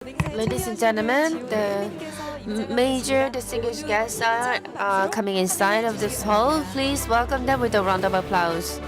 Ladies and gentlemen, the major distinguished guests are coming inside of this hall. Please welcome them with a round of applause.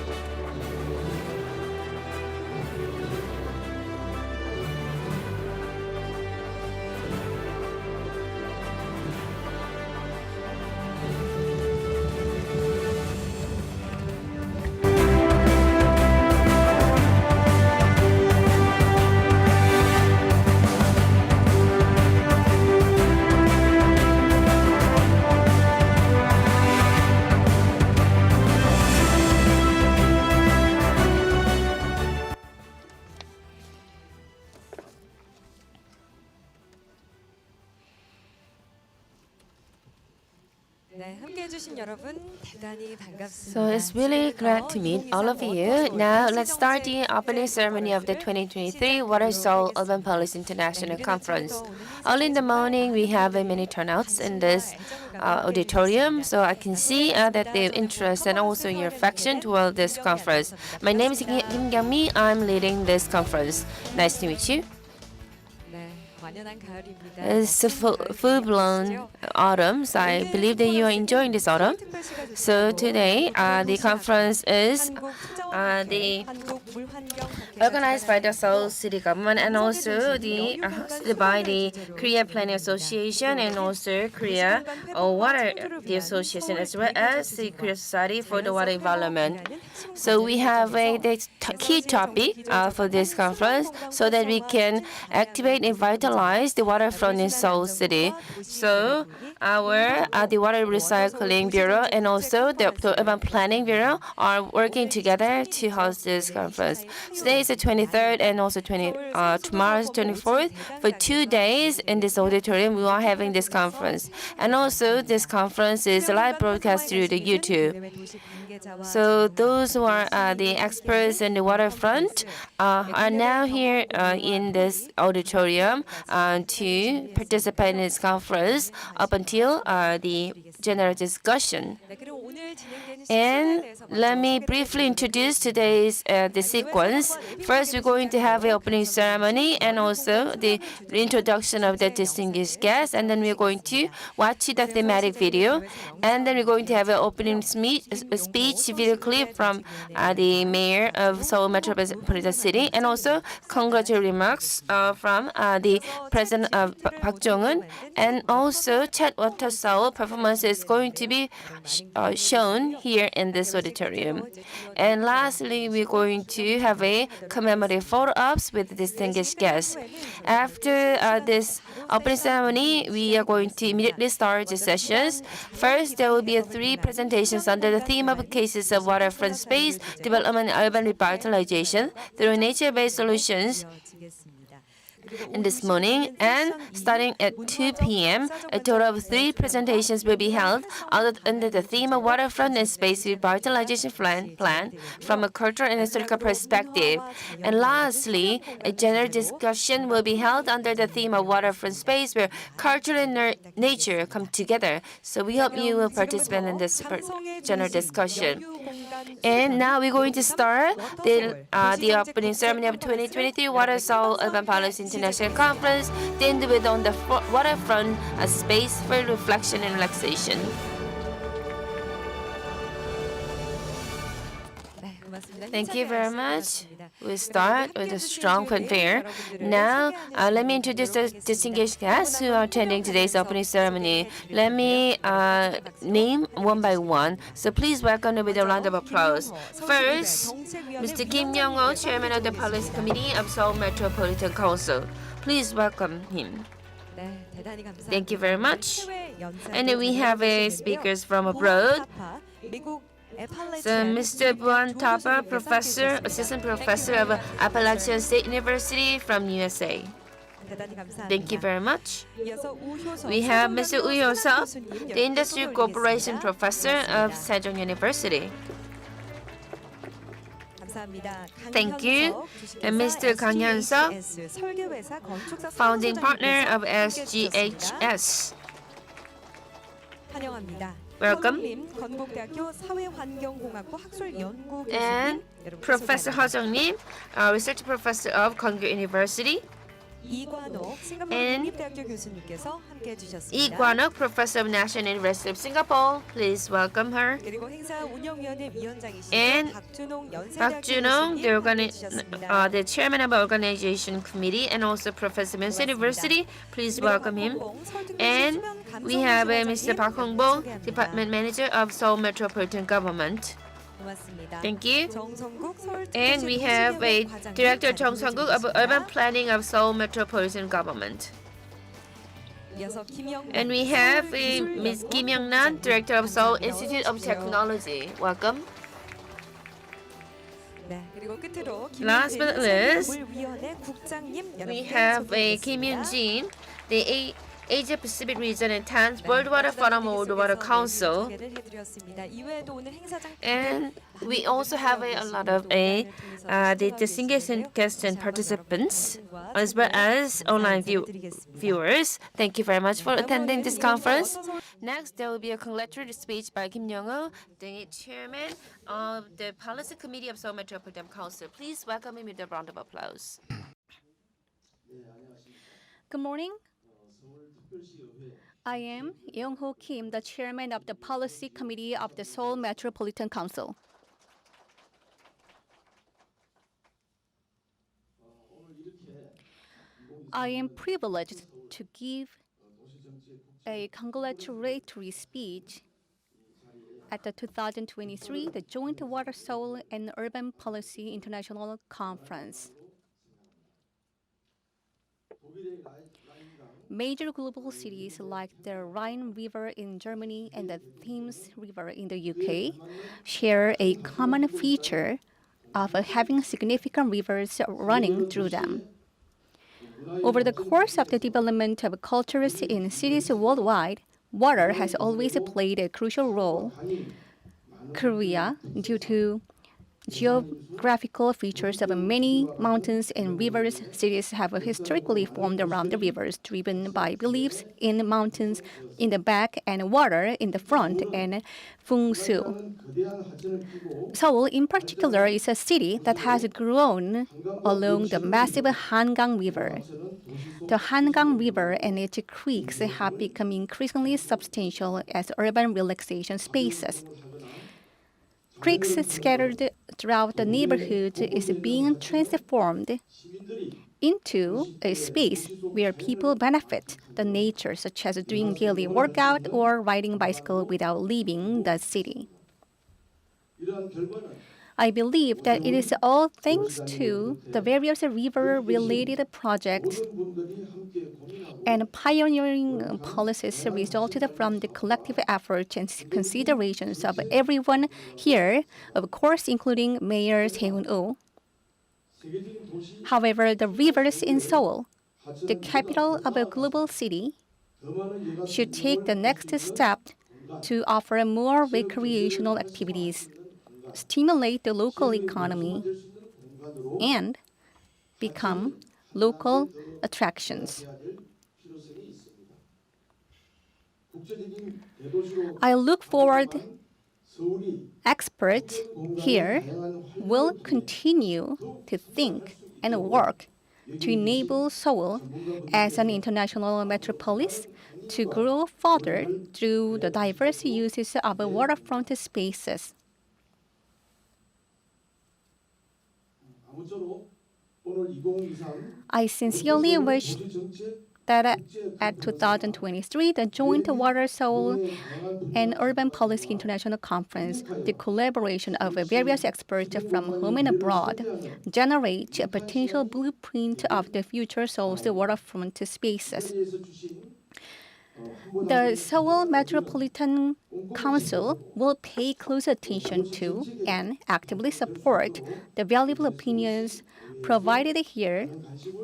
So it's really glad to meet all of you. Now let's start the opening ceremony of the 2023 WaterSeoul Urban Policy International Conference. Early in the morning, we have many turnouts in this auditorium, so I can see that the interest and also your affection toward this conference. My name is Kim Kyung-mi. I'm leading this conference. Nice to meet you. It's a full-blown autumn, so I believe that you are enjoying this autumn. So today, the conference is organized by the Seoul City Government and also by the Korea Planning Association and also Korea Water the Association as well as the Korea Society for the Water Environment. So we have the key topic for this conference so that we can activate and vitalize the waterfront in Seoul City. So our the Water Recycling Bureau and also the Urban Planning Bureau are working together to host this conference. Today is the 23rd and also tomorrow is 24th. For 2 days in this auditorium, we are having this conference. And also this conference is live broadcast through the YouTube. So those who are the experts in the waterfront are now here in this auditorium to participate in this conference up until the general discussion. And let me briefly introduce today's the sequence. First, we're going to have an opening ceremony and also the introduction of the distinguished guests, and then we're going to watch the thematic video, and then we're going to have an opening speech video clip from the mayor of Seoul Metropolitan City, and also congratulatory remarks from the president of Park Jong-un, and also Chat Watersoul performance is going to be shown here in this auditorium. And lastly, we're going to have a commemorative photo ops with distinguished guests. After this opening ceremony, we are going to immediately start the sessions. First, there will be 3 presentations under the theme of cases of waterfront space development and urban revitalization through nature-based solutions in this morning, and starting at 2 p.m., a total of 3 presentations will be held under the theme of waterfront and space revitalization plan from a cultural and historical perspective. And lastly, a general discussion will be held under the theme of waterfront space where culture and nature come together. So we hope you will participate in this general discussion. And now we're going to start the opening ceremony of 2023 WaterSeoul Urban Policy International Conference, themed with on the waterfront, a space for reflection and relaxation. Thank you very much. We start with a strong fanfare. Now, let me introduce the distinguished guests who are attending today's opening ceremony. Let me name one by one. So please welcome them with a round of applause. First, Mr. Kim Young-ho, Chairman of the Policy Committee of Seoul Metropolitan Council. Please welcome him. Thank you very much. And then we have speakers from abroad. So Mr. Bhuwan Thapa, Assistant Professor of Appalachian State University from U.S.A. Thank you very much. We have Mr. U.S.A, the Industry Cooperation Professor of Sejong University. Thank you. And Mr. Kang Hyun-seok, founding partner of SGHS. Welcome. And Professor Ho Jung-nim, Research Professor of Konkyu University. And 국립대학교 교수님께서 함께 해주셨습니다. Iguanok, Professor of National University of Singapore. Please welcome her. 그리고 행사 운영위원회 위원장이시죠. And 박준홍 Park 연세대학교 Junong, 교수님 함께 해주셨습니다. the chairman of our organization committee, and also Professor of Mensa University. Please welcome him. And we have Mr. Park Hong-bong, Department Manager of Seoul Metropolitan Government. 고맙습니다. Thank you. 정성국 서울 And we have a Director Chung Sung-guk of Urban Planning of Seoul Metropolitan Government. And we have Ms. Kim Young-nan, Director of Seoul Institute of Technology. Welcome. Last but not least, we have Kim Yoon-jin, the Asia Pacific Region and 10th World Water Forum World Water Council. And we also have a lot of the distinguished guests and participants, as well as online viewers. Thank you very much for attending this conference. Next, there will be a congratulatory speech by Kim Young-ho, the chairman of the Policy Committee of Seoul Metropolitan Council. Please welcome him with a round of applause. Good morning. I am Young-ho Kim, the chairman of the Policy Committee of the Seoul Metropolitan Council. I am privileged to give a congratulatory speech at the 2023 the Joint Water Soul and Urban Policy International Conference. Major global cities like the Rhine River in Germany and the Thames River in the UK share a common feature of having significant rivers running through them. Over the course of the development of cultures in cities worldwide, water has always played a crucial role. Korea, due to geographical features of many mountains and rivers, cities have historically formed around the rivers, driven by beliefs in mountains in the back and water in the front and feng shui. Seoul, in particular, is a city that has grown along the massive Hangang River. The Hangang River and its creeks have become increasingly substantial as urban relaxation spaces. Creeks scattered throughout the neighborhood is being transformed into a space where people benefit the nature, such as doing daily workout or riding bicycle without leaving the city. I believe that it is all thanks to the various river-related projects and pioneering policies resulted from the collective efforts and considerations of everyone here, of course, including Mayor Seoul. However, the rivers in Seoul, the capital of a global city, should take the next step to offer more recreational activities, stimulate the local economy, and become local attractions. I look forward experts here will continue to think and work to enable Seoul as an international metropolis to grow further through the diverse uses of waterfront spaces. I sincerely wish that at 2023, the Joint Water Soul and Urban Policy International Conference, the collaboration of various experts from home and abroad, generates a potential blueprint of the future Seoul's waterfront spaces. The Seoul Metropolitan Council will pay close attention to and actively support the valuable opinions provided here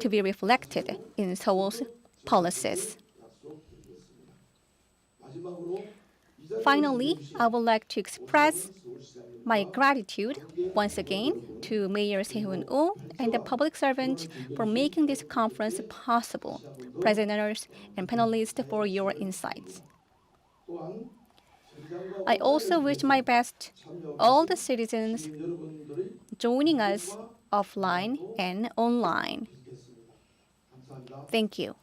to be reflected in Seoul's policies. Finally, I would like to express my gratitude once again to Mayor Seoul and the public servants for making this conference possible, presenters and panelists for your insights. I also wish my best all the citizens joining us offline and online. Thank you.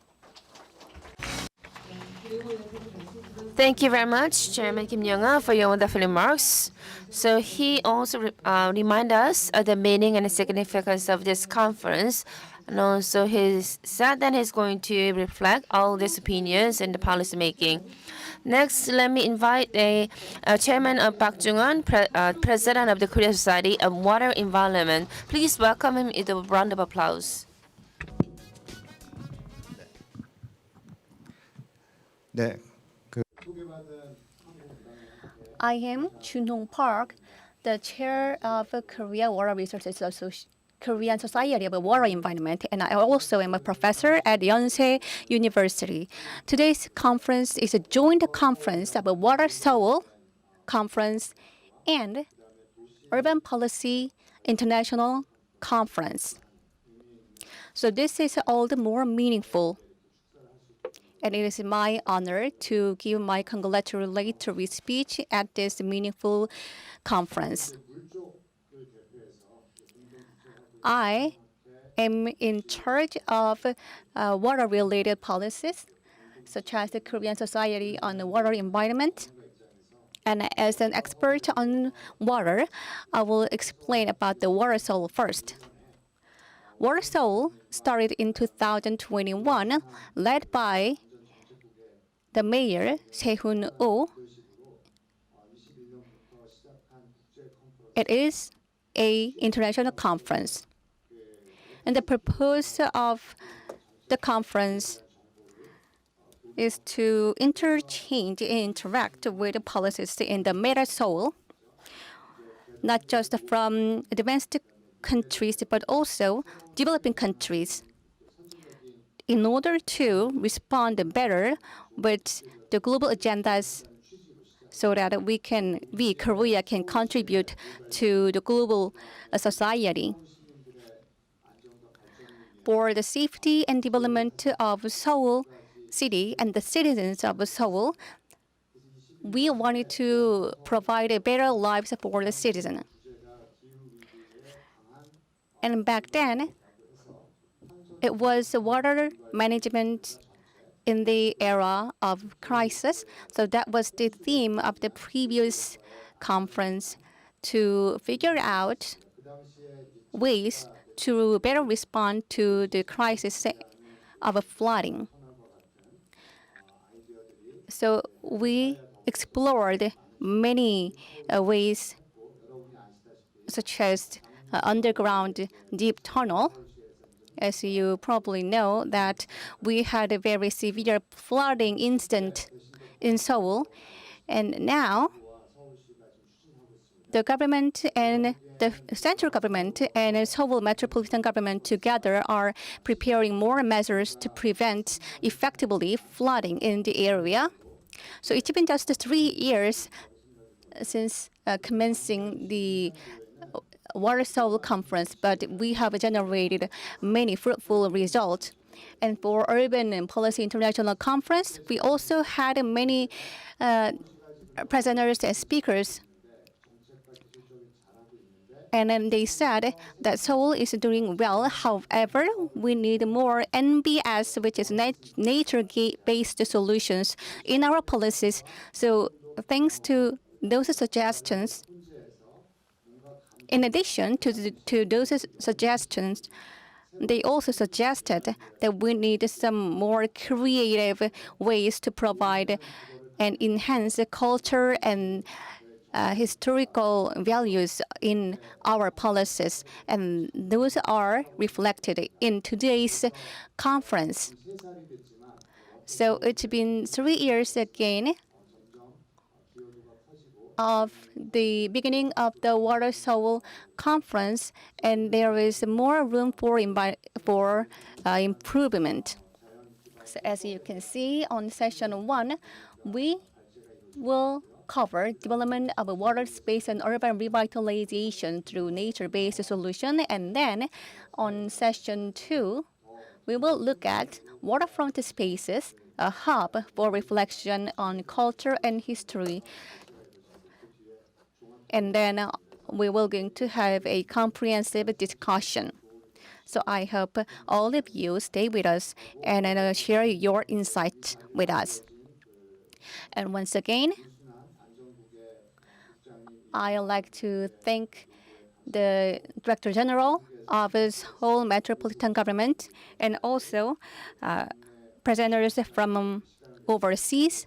Thank you very much, Chairman Kim Young-ah, for your wonderful remarks. So he also remind us of the meaning and the significance of this conference. And also he said that he's going to reflect all these opinions in the policy making. Next, let me invite the Chairman of Park Jung-won, President of the Korea Society of Water Environment. Please welcome him with a round of applause. 네, I am Chun-Hong Park, the chair of Korea Water Resources Korean Society of Water Environment, and I also am a professor at U.S.A. University. Today's conference is a joint conference of a Watersoul Conference and Urban Policy International Conference. So this is all the more meaningful. And it is my honor to give my congratulatory speech at this meaningful conference. I am in charge of water-related policies, such as the Korean Society on the Water Environment. And as an expert on water, I will explain about the Watersoul first. Watersoul started in 2021, led by the mayor, Se-hoon-oh. It is an international conference. And the purpose of the conference is to interchange and interact with the policies in the Meta-Soul, not just from advanced countries, but also developing countries, in order to respond better with the global agendas so that we, Korea, can contribute to the global society. For the safety and development of Seoul city and the citizens of Seoul, we wanted to provide better lives for the citizen. And back then, it was water management in the era of crisis. So that was the theme of the previous conference, to figure out ways to better respond to the crisis of flooding. So we explored many ways, such as underground deep tunnel. As you probably know, that we had a very severe flooding incident in Seoul, and now the government and the central government and Seoul metropolitan government together are preparing more measures to prevent effectively flooding in the area. So it's been just 3 years since commencing the Watersoul Conference, but we have generated many fruitful results. And for Urban Policy International Conference, we also had many presenters and speakers. And then they said that Seoul is doing well. However, we need more NBS, which is nature-based solutions in our policies. So thanks to those suggestions, in addition to those suggestions, they also suggested that we need some more creative ways to provide and enhance the culture and historical values in our policies. And those are reflected in today's conference. So it's been 3 years again of the beginning of the Watersoul Conference, and there is more room for improvement. So as you can see on session 1, we will cover development of a water space and urban revitalization through nature-based solution, and then on session 2, we will look at waterfront spaces, a hub for reflection on culture and history. And then we will going to have a comprehensive discussion. So I hope all of you stay with us and share your insights with us. And once again, I like to thank the Director General of Seoul Metropolitan Government and also presenters from overseas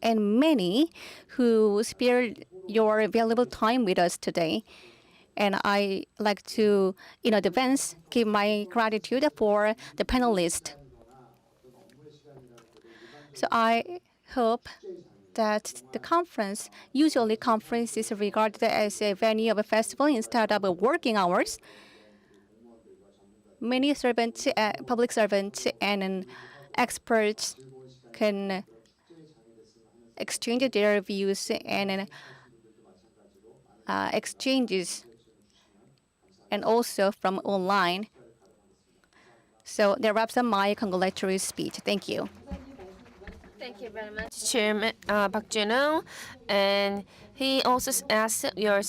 and many who spared your valuable time with us today. And I like to, in advance, give my gratitude for the panelists. So I hope that the conference, usually conference is regarded as a venue of a festival instead of working hours. Many servants, public servants and experts can exchange their views and exchanges and also from online. So that wraps up my congratulatory speech. Thank you. Thank you very much, Chairman Park Jun-ho. And he also asked your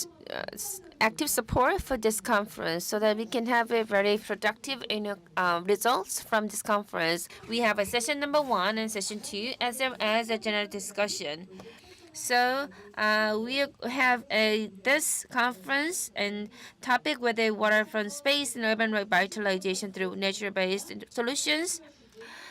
active support for this conference so that we can have a very productive results from this conference. We have a session number 1 and session 2 as well as a general discussion. So we have this conference and topic with a waterfront space and urban revitalization through nature-based solutions.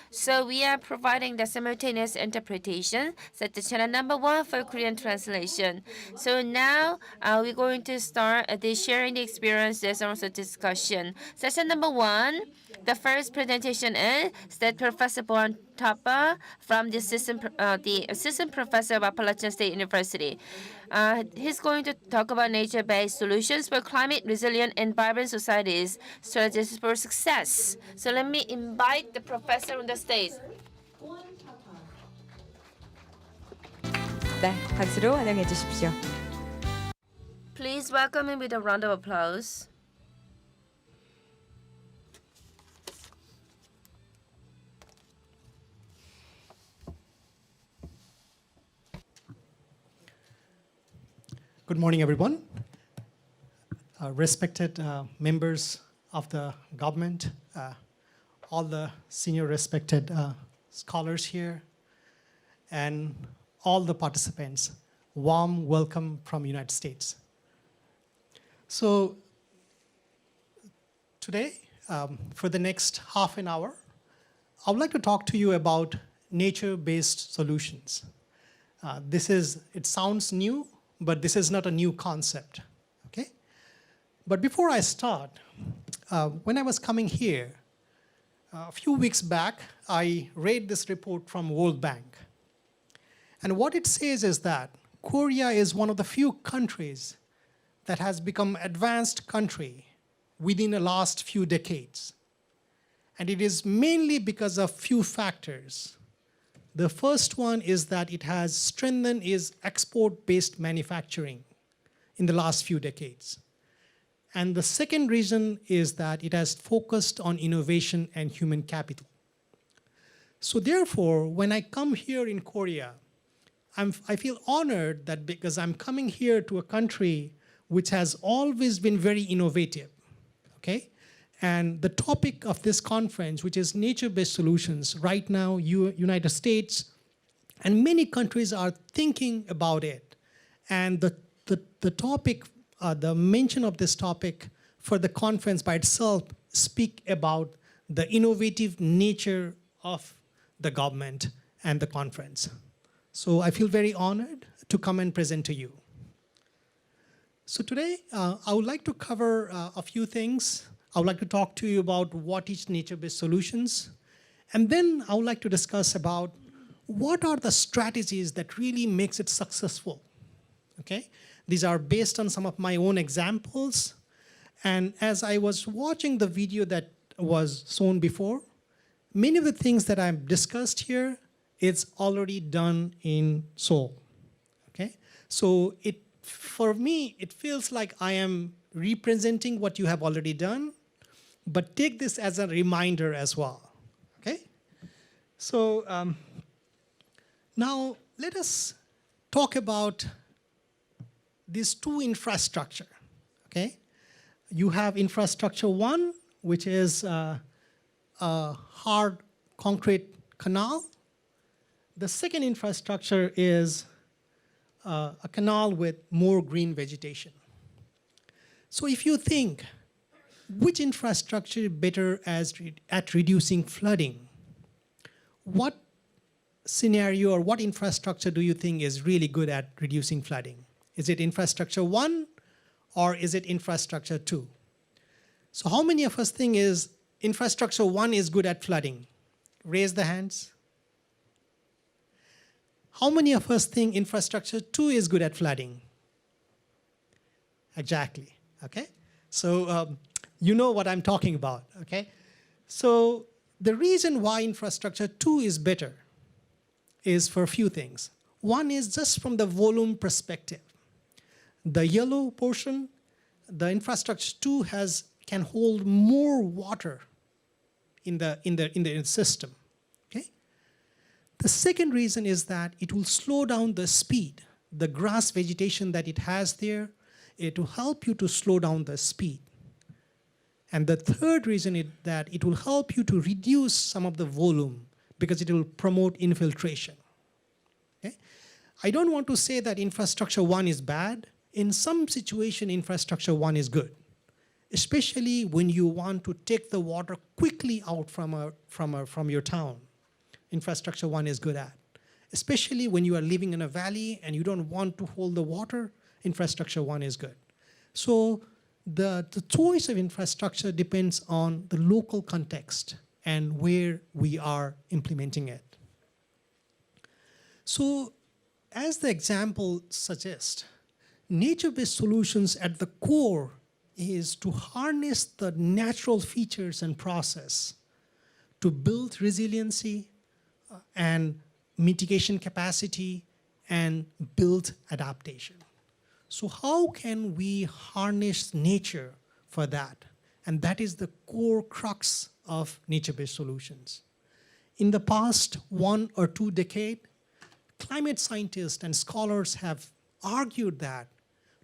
So we are providing the simultaneous interpretation, set the channel number 1 for Korean translation. So now we're going to start the sharing the experiences and also discussion. Session number 1, the first presentation is that Professor Bhuwan Thapa from the assistant professor of Appalachian State University. He's going to talk about nature-based solutions for climate resilient and vibrant societies, strategies for success. So let me invite the professor on the stage. 네, 박수로 환영해 주십시오. Please welcome him with a round of applause. Good morning, everyone. Respected members of the government, all the senior respected scholars here, and all the participants, warm welcome from United States. So today, for the next half an hour, I would like to talk to you about nature-based solutions. It sounds new, but this is not a new concept, okay? But before I start, when I was coming here, a few weeks back, I read this report from World Bank. And what it says is that Korea is one of the few countries that has become advanced country within the last few decades. And it is mainly because of few factors. The first one is that it has strengthened its export-based manufacturing in the last few decades. And the second reason is that it has focused on innovation and human capital. So therefore, when I come here in Korea, I feel honored that because I'm coming here to a country which has always been very innovative, okay? And the topic of this conference, which is nature-based solutions, right now, United States and many countries are thinking about it. And the topic, the mention of this topic for the conference by itself speak about the innovative nature of the government and the conference. So I feel very honored to come and present to you. So today, I would like to cover a few things. I would like to talk to you about what is nature-based solutions. And then I would like to discuss about what are the strategies that really makes it successful, okay? These are based on some of my own examples. And as I was watching the video that was shown before, many of the things that I've discussed here is already done in Seoul, okay? So for me, it feels like I am representing what you have already done, but take this as a reminder as well, okay? So now let us talk about these two infrastructure, okay? You have infrastructure 1, which is a hard concrete canal. The second infrastructure is a canal with more green vegetation. So if you think, which infrastructure is better at reducing flooding? What scenario or what infrastructure do you think is really good at reducing flooding? Is it infrastructure 1 or is it infrastructure 2? So how many of us think is infrastructure 1 is good at flooding? Raise the hands. How many of us think infrastructure 2 is good at flooding? Exactly, okay? So you know what I'm talking about, okay? So the reason why infrastructure 2 is better is for a few things. One is just from the volume perspective. The yellow portion, the infrastructure 2 can hold more water in the system, okay? The second reason is that it will slow down the speed. The grass vegetation that it has there, it will help you to slow down the speed. And the third reason is that it will help you to reduce some of the volume because it will promote infiltration. Okay? I don't want to say that infrastructure 1 is bad. In some situation, infrastructure 1 is good, especially when you want to take the water quickly out from your town. Infrastructure 1 is good at. Especially when you are living in a valley and you don't want to hold the water, infrastructure 1 is good. So the choice of infrastructure depends on the local context and where we are implementing it. So as the example suggests, nature-based solutions at the core is to harness the natural features and process to build resiliency and mitigation capacity and build adaptation. So how can we harness nature for that? And that is the core crux of nature-based solutions. In the past 1 or 2 decades, climate scientists and scholars have argued that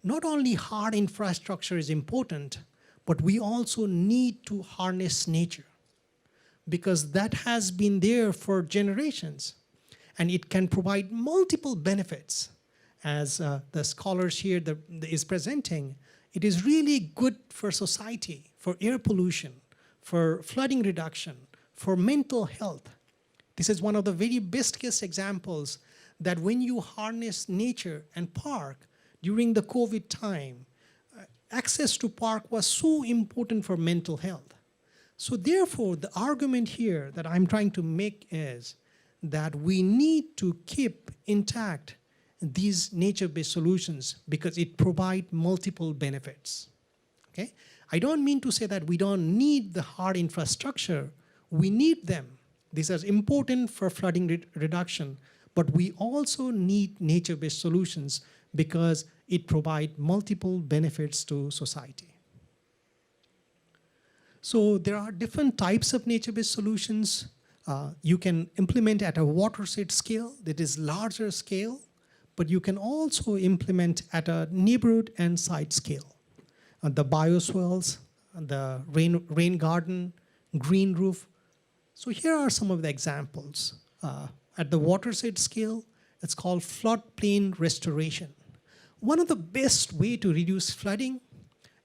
not only hard infrastructure is important, but we also need to harness nature because that has been there for generations and it can provide multiple benefits. As the scholars here is presenting, it is really good for society, for air pollution, for flooding reduction, for mental health. This is one of the very best case examples that when you harness nature and park during the COVID time, access to park was so important for mental health. So therefore, the argument here that I'm trying to make is that we need to keep intact these nature-based solutions because it provides multiple benefits, okay? I don't mean to say that we don't need the hard infrastructure. We need them. These are important for flooding reduction, but we also need nature-based solutions because it provides multiple benefits to society. So there are different types of nature-based solutions. You can implement at a watershed scale that is larger scale, but you can also implement at a neighborhood and site scale. The bioswales, the rain garden, green roof. So here are some of the examples. At the watershed scale, it's called floodplain restoration. One of the best way to reduce flooding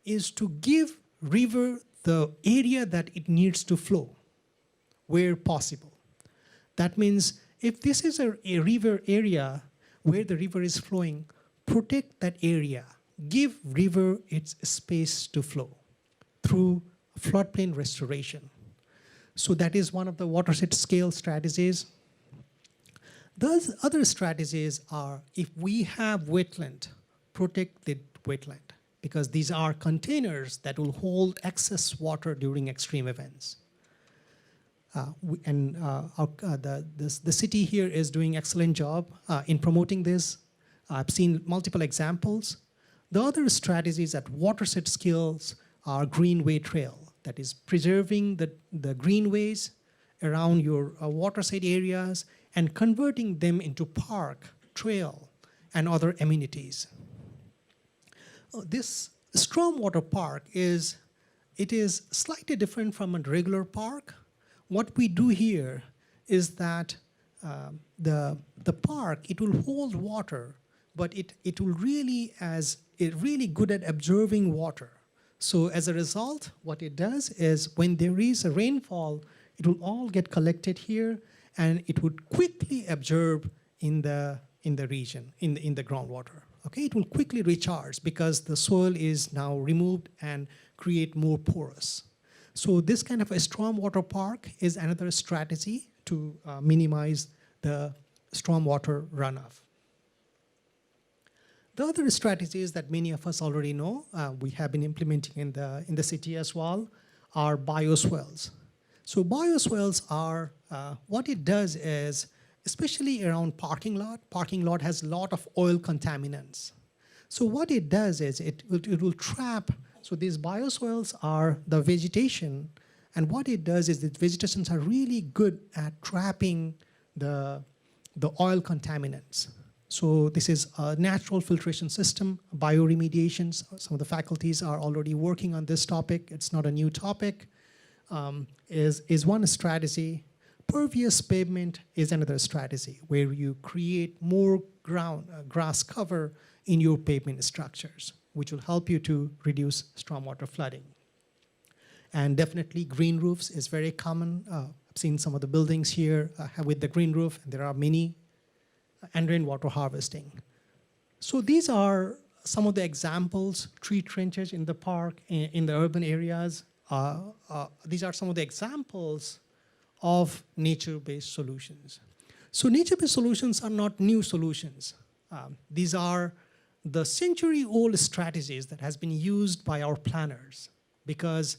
is to give river the area that it needs to flow, where possible. That means if this is a river area where the river is flowing, protect that area. Give river its space to flow through floodplain restoration. So that is one of the watershed scale strategies. Those other strategies are if we have wetland, protect the wetland because these are containers that will hold excess water during extreme events. The city here is doing excellent job in promoting this. I've seen multiple examples. The other strategies at watershed scales are greenway trail, that is preserving the greenways around your watershed areas and converting them into park, trail, and other amenities. This stormwater park is it is slightly different from a regular park. What we do here is that the park, it will hold water, but it will really really good at absorbing water. So as a result, what it does is when there is a rainfall, it will all get collected here, and it would quickly absorb in the region, in the groundwater. Okay, it will quickly recharge because the soil is now removed and create more porous. So this kind of a stormwater park is another strategy to minimize the stormwater runoff. The other strategies that many of us already know, we have been implementing in the city as well, are bioswales. So bioswales are, what it does is, especially around parking lot has a lot of oil contaminants. So what it does is it will trap, so these bioswales are the vegetation, and what it does is the vegetations are really good at trapping the oil contaminants. So this is a natural filtration system, bioremediation. Some of the faculties are already working on this topic. It's not a new topic. Is one strategy. Pervious pavement is another strategy where you create more grass cover in your pavement structures, which will help you to reduce stormwater flooding. And definitely green roofs is very common. I've seen some of the buildings here with the green roof, and there are many, and rainwater harvesting. So these are some of the examples, tree trenches in the park, in the urban areas. These are some of the examples of nature-based solutions. So nature-based solutions are not new solutions. These are the century-old strategies that has been used by our planners because,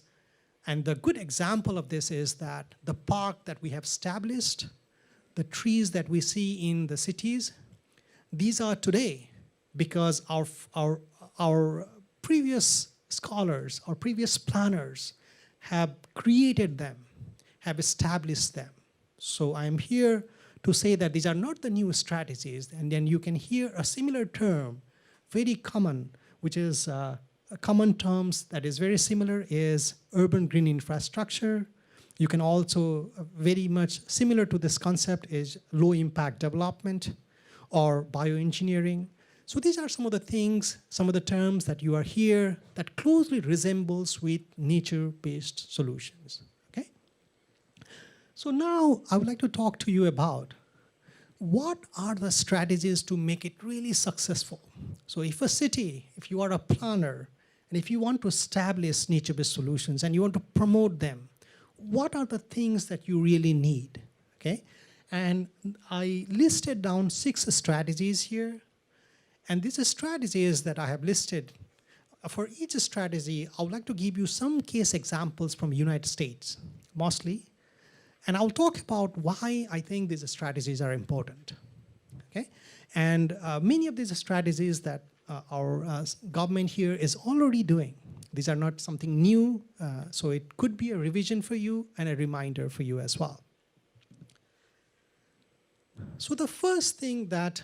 and the good example of this is that the park that we have established, the trees that we see in the cities, these are today because our previous scholars, our previous planners have created them, have established them. So I'm here to say that these are not the new strategies, and then you can hear a similar term, very common, which is a common terms that is very similar is urban green infrastructure. You can also, very much similar to this concept is low impact development or bioengineering. So these are some of the things, some of the terms that you are here that closely resembles with nature-based solutions, okay? So now I would like to talk to you about what are the strategies to make it really successful. So if a city, if you are a planner, and if you want to establish nature-based solutions and you want to promote them, what are the things that you really need, okay? And I listed down 6 strategies here. And these strategies that I have listed, for each strategy, I would like to give you some case examples from the United States, mostly. And I'll talk about why I think these strategies are important, okay? And many of these strategies that our government here is already doing. These are not something new, so it could be a revision for you and a reminder for you as well. So the first thing that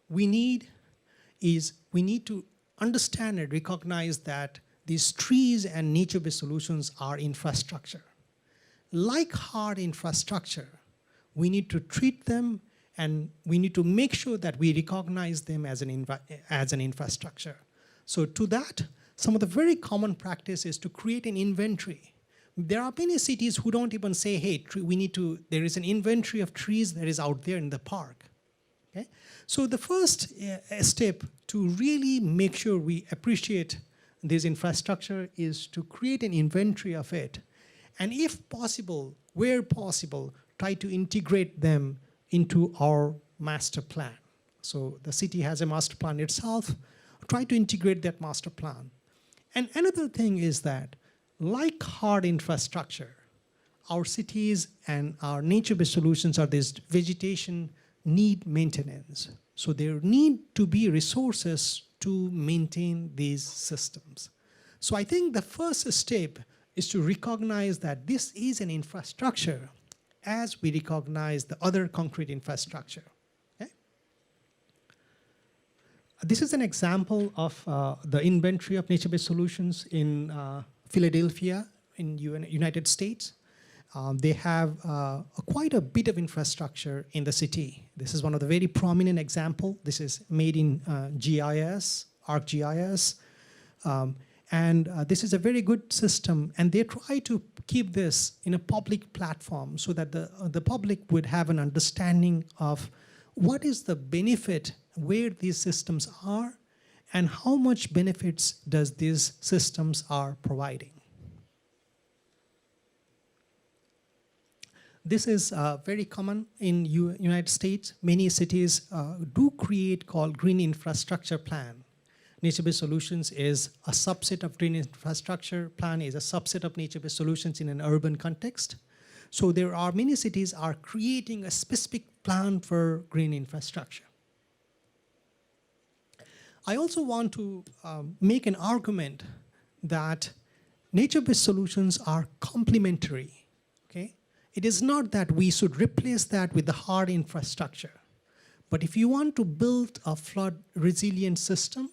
we need is we need to understand and recognize that these trees and nature-based solutions are infrastructure. Like hard infrastructure, we need to treat them and we need to make sure that we recognize them as an infrastructure. So to that, some of the very common practice is to create an inventory. There are many cities who don't even say, hey, there is an inventory of trees that is out there in the park. Okay? So the first step to really make sure we appreciate this infrastructure is to create an inventory of it. And if possible, where possible, try to integrate them into our master plan. So the city has a master plan itself. Try to integrate that master plan. And another thing is that, like hard infrastructure, our cities and our nature-based solutions are this vegetation need maintenance. So there need to be resources to maintain these systems. So I think the first step is to recognize that this is an infrastructure as we recognize the other concrete infrastructure. Okay? This is an example of the inventory of nature-based solutions in Philadelphia, in United States. They have quite a bit of infrastructure in the city. This is one of the very prominent example. This is made in GIS, ArcGIS. And this is a very good system, and they try to keep this in a public platform so that the public would have an understanding of what is the benefit, where these systems are, and how much benefits does these systems are providing. This is very common in United States. Many cities do create called green infrastructure plan. Nature-based solutions is a subset of green infrastructure plan, is a subset of nature-based solutions in an urban context. So there are many cities are creating a specific plan for green infrastructure. I also want to make an argument that nature-based solutions are complementary, okay? It is not that we should replace that with the hard infrastructure. But if you want to build a flood resilient system,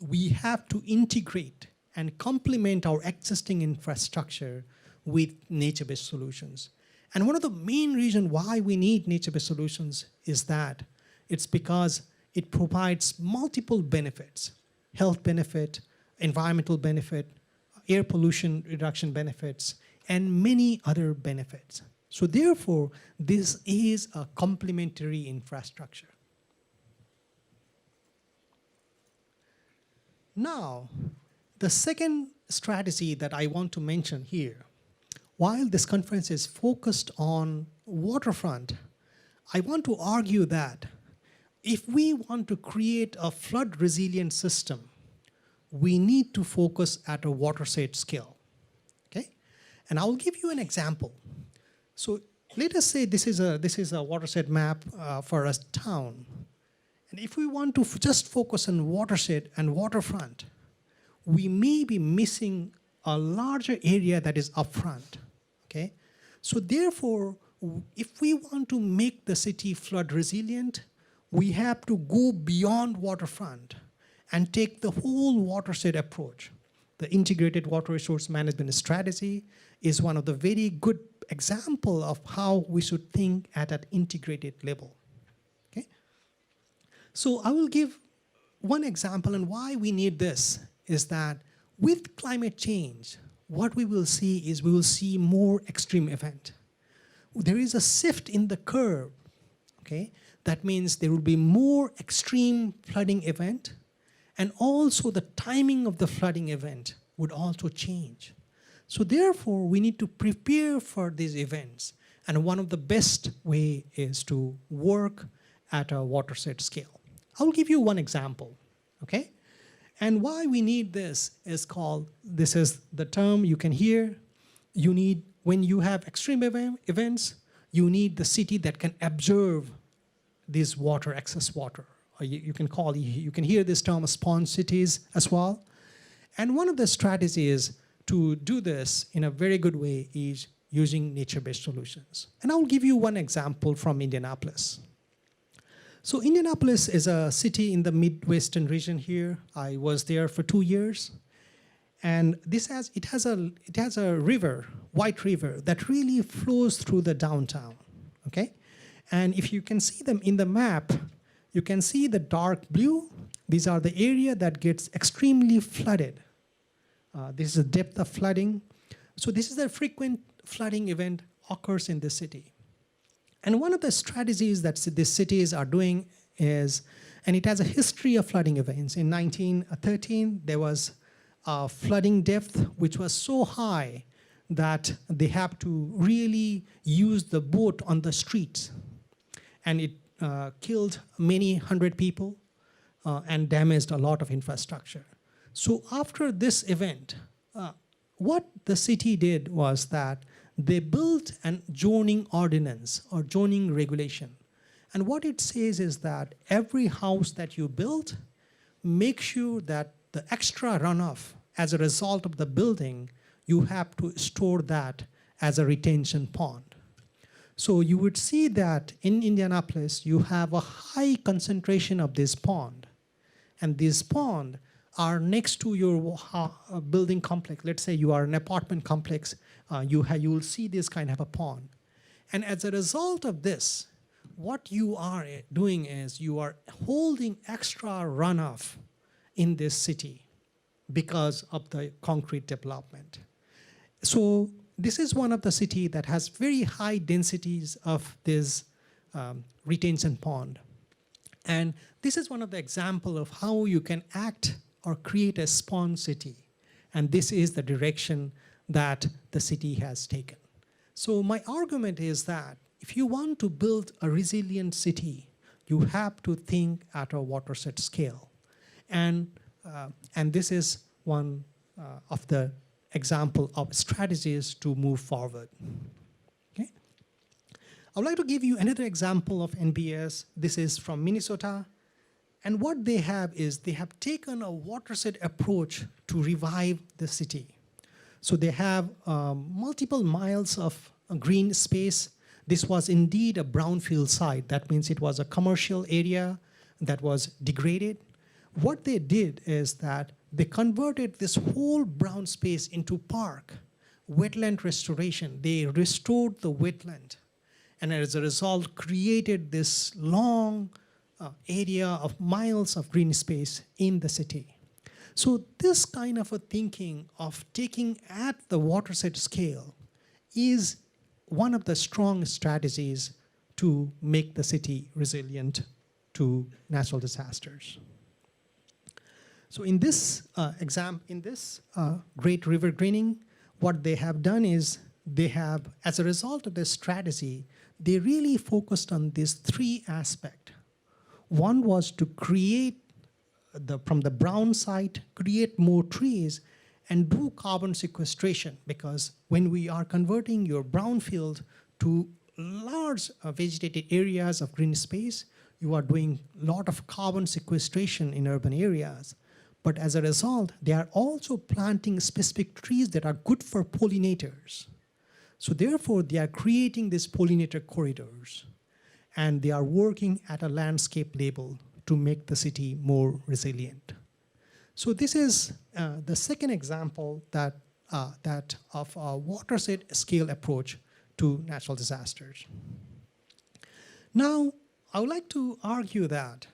we have to integrate and complement our existing infrastructure with nature-based solutions. And one of the main reasons why we need nature-based solutions is that it's because it provides multiple benefits: health benefit, environmental benefit, air pollution reduction benefits, and many other benefits. So therefore, this is a complementary infrastructure. Now, the second strategy that I want to mention here, while this conference is focused on waterfront, I want to argue that if we want to create a flood resilient system, we need to focus at a watershed scale, okay? And I'll give you an example. So let us say this is a watershed map for a town. And if we want to just focus on watershed and waterfront, we may be missing a larger area that is upfront, okay? So therefore, if we want to make the city flood resilient, we have to go beyond waterfront and take the whole watershed approach. The integrated water resource management strategy is one of the very good example of how we should think at an integrated level. So I will give one example, and why we need this is that with climate change, what we will see is we will see more extreme event. There is a shift in the curve, okay? That means there will be more extreme flooding event, and also the timing of the flooding event would also change. So therefore, we need to prepare for these events, and one of the best way is to work at a watershed scale. I'll give you one example, okay? And why we need this is called, this is the term you can hear, you need, when you have extreme events, you need the city that can absorb this water, excess water. Or you can hear this term sponge cities as well. And one of the strategies to do this in a very good way is using nature-based solutions. And I'll give you one example from Indianapolis. So Indianapolis is a city in the Midwestern region here. I was there for 2 years. And it has a river, White River, that really flows through the downtown, okay? And if you can see them in the map, you can see the dark blue. These are the area that gets extremely flooded. This is the depth of flooding. So this is a frequent flooding event occurs in the city. And one of the strategies that these cities are doing is, and it has a history of flooding events. In 1913, there was a flooding depth which was so high that they have to really use the boat on the streets. And it killed many hundred people and damaged a lot of infrastructure. So after this event, what the city did was that they built an zoning ordinance or zoning regulation. And what it says is that every house that you build, make sure that the extra runoff as a result of the building, you have to store that as a retention pond. So you would see that in Indianapolis, you have a high concentration of this pond. And this pond are next to your building complex. Let's say you are an apartment complex, you will see this kind of a pond. And as a result of this, what you are doing is you are holding extra runoff in this city because of the concrete development. So this is one of the city that has very high densities of this retention pond. And this is one of the example of how you can act or create a spawn city. And this is the direction that the city has taken. So my argument is that if you want to build a resilient city, you have to think at a watershed scale. And this is one of the example of strategies to move forward. Okay? I would like to give you another example of NBS. This is from Minnesota. And what they have is they have taken a watershed approach to revive the city. So they have multiple miles of green space. This was indeed a brownfield site. That means it was a commercial area that was degraded. What they did is that they converted this whole brown space into park, wetland restoration. They restored the wetland, and as a result, created this long area of miles of green space in the city. So this kind of a thinking of taking at the watershed scale is one of the strong strategies to make the city resilient to natural disasters. So in this Great River Greening, what they have done is they have, as a result of this strategy, they really focused on these three aspects. One was to create, from the brown site, create more trees and do carbon sequestration, because when we are converting your brownfield to large vegetated areas of green space, you are doing a lot of carbon sequestration in urban areas. But as a result, they are also planting specific trees that are good for pollinators. So therefore, they are creating these pollinator corridors, and they are working at a landscape level to make the city more resilient. So this is the second example that of a watershed scale approach to natural disasters. Now, I would like to argue that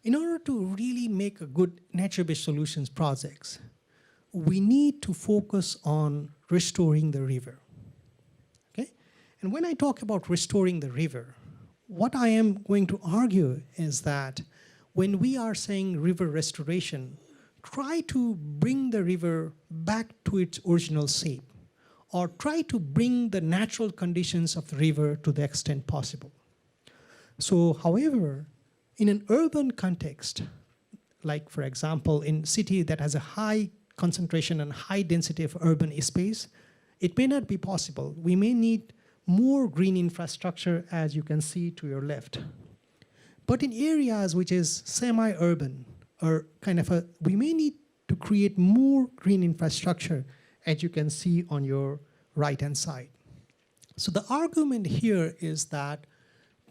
in order to really make a good nature-based solutions projects, we need to focus on restoring the river. Okay? And when I talk about restoring the river, what I am going to argue is that when we are saying river restoration, try to bring the river back to its original shape, or try to bring the natural conditions of the river to the extent possible. So, however, in an urban context, like for example, in a city that has a high concentration and high density of urban space, it may not be possible. We may need more green infrastructure, as you can see to your left. But in areas which is semi-urban, or we may need to create more green infrastructure, as you can see on your right-hand side. So the argument here is that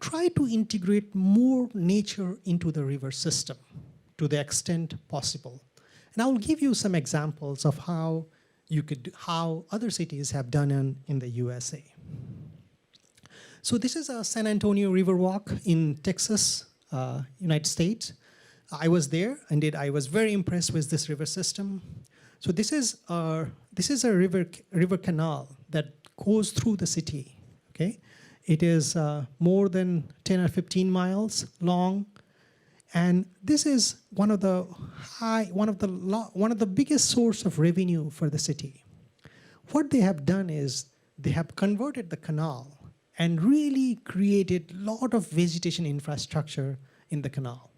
try to integrate more nature into the river system to the extent possible. And I will give you some examples of how other cities have done in the USA. So this is a San Antonio River Walk in Texas, United States. I was there, indeed I was very impressed with this river system. So this is a river canal that goes through the city, okay? It is more than 10 or 15 miles long, and this is one of the biggest source of revenue for the city. What they have done is they have converted the canal and really created a lot of vegetation infrastructure in the canal.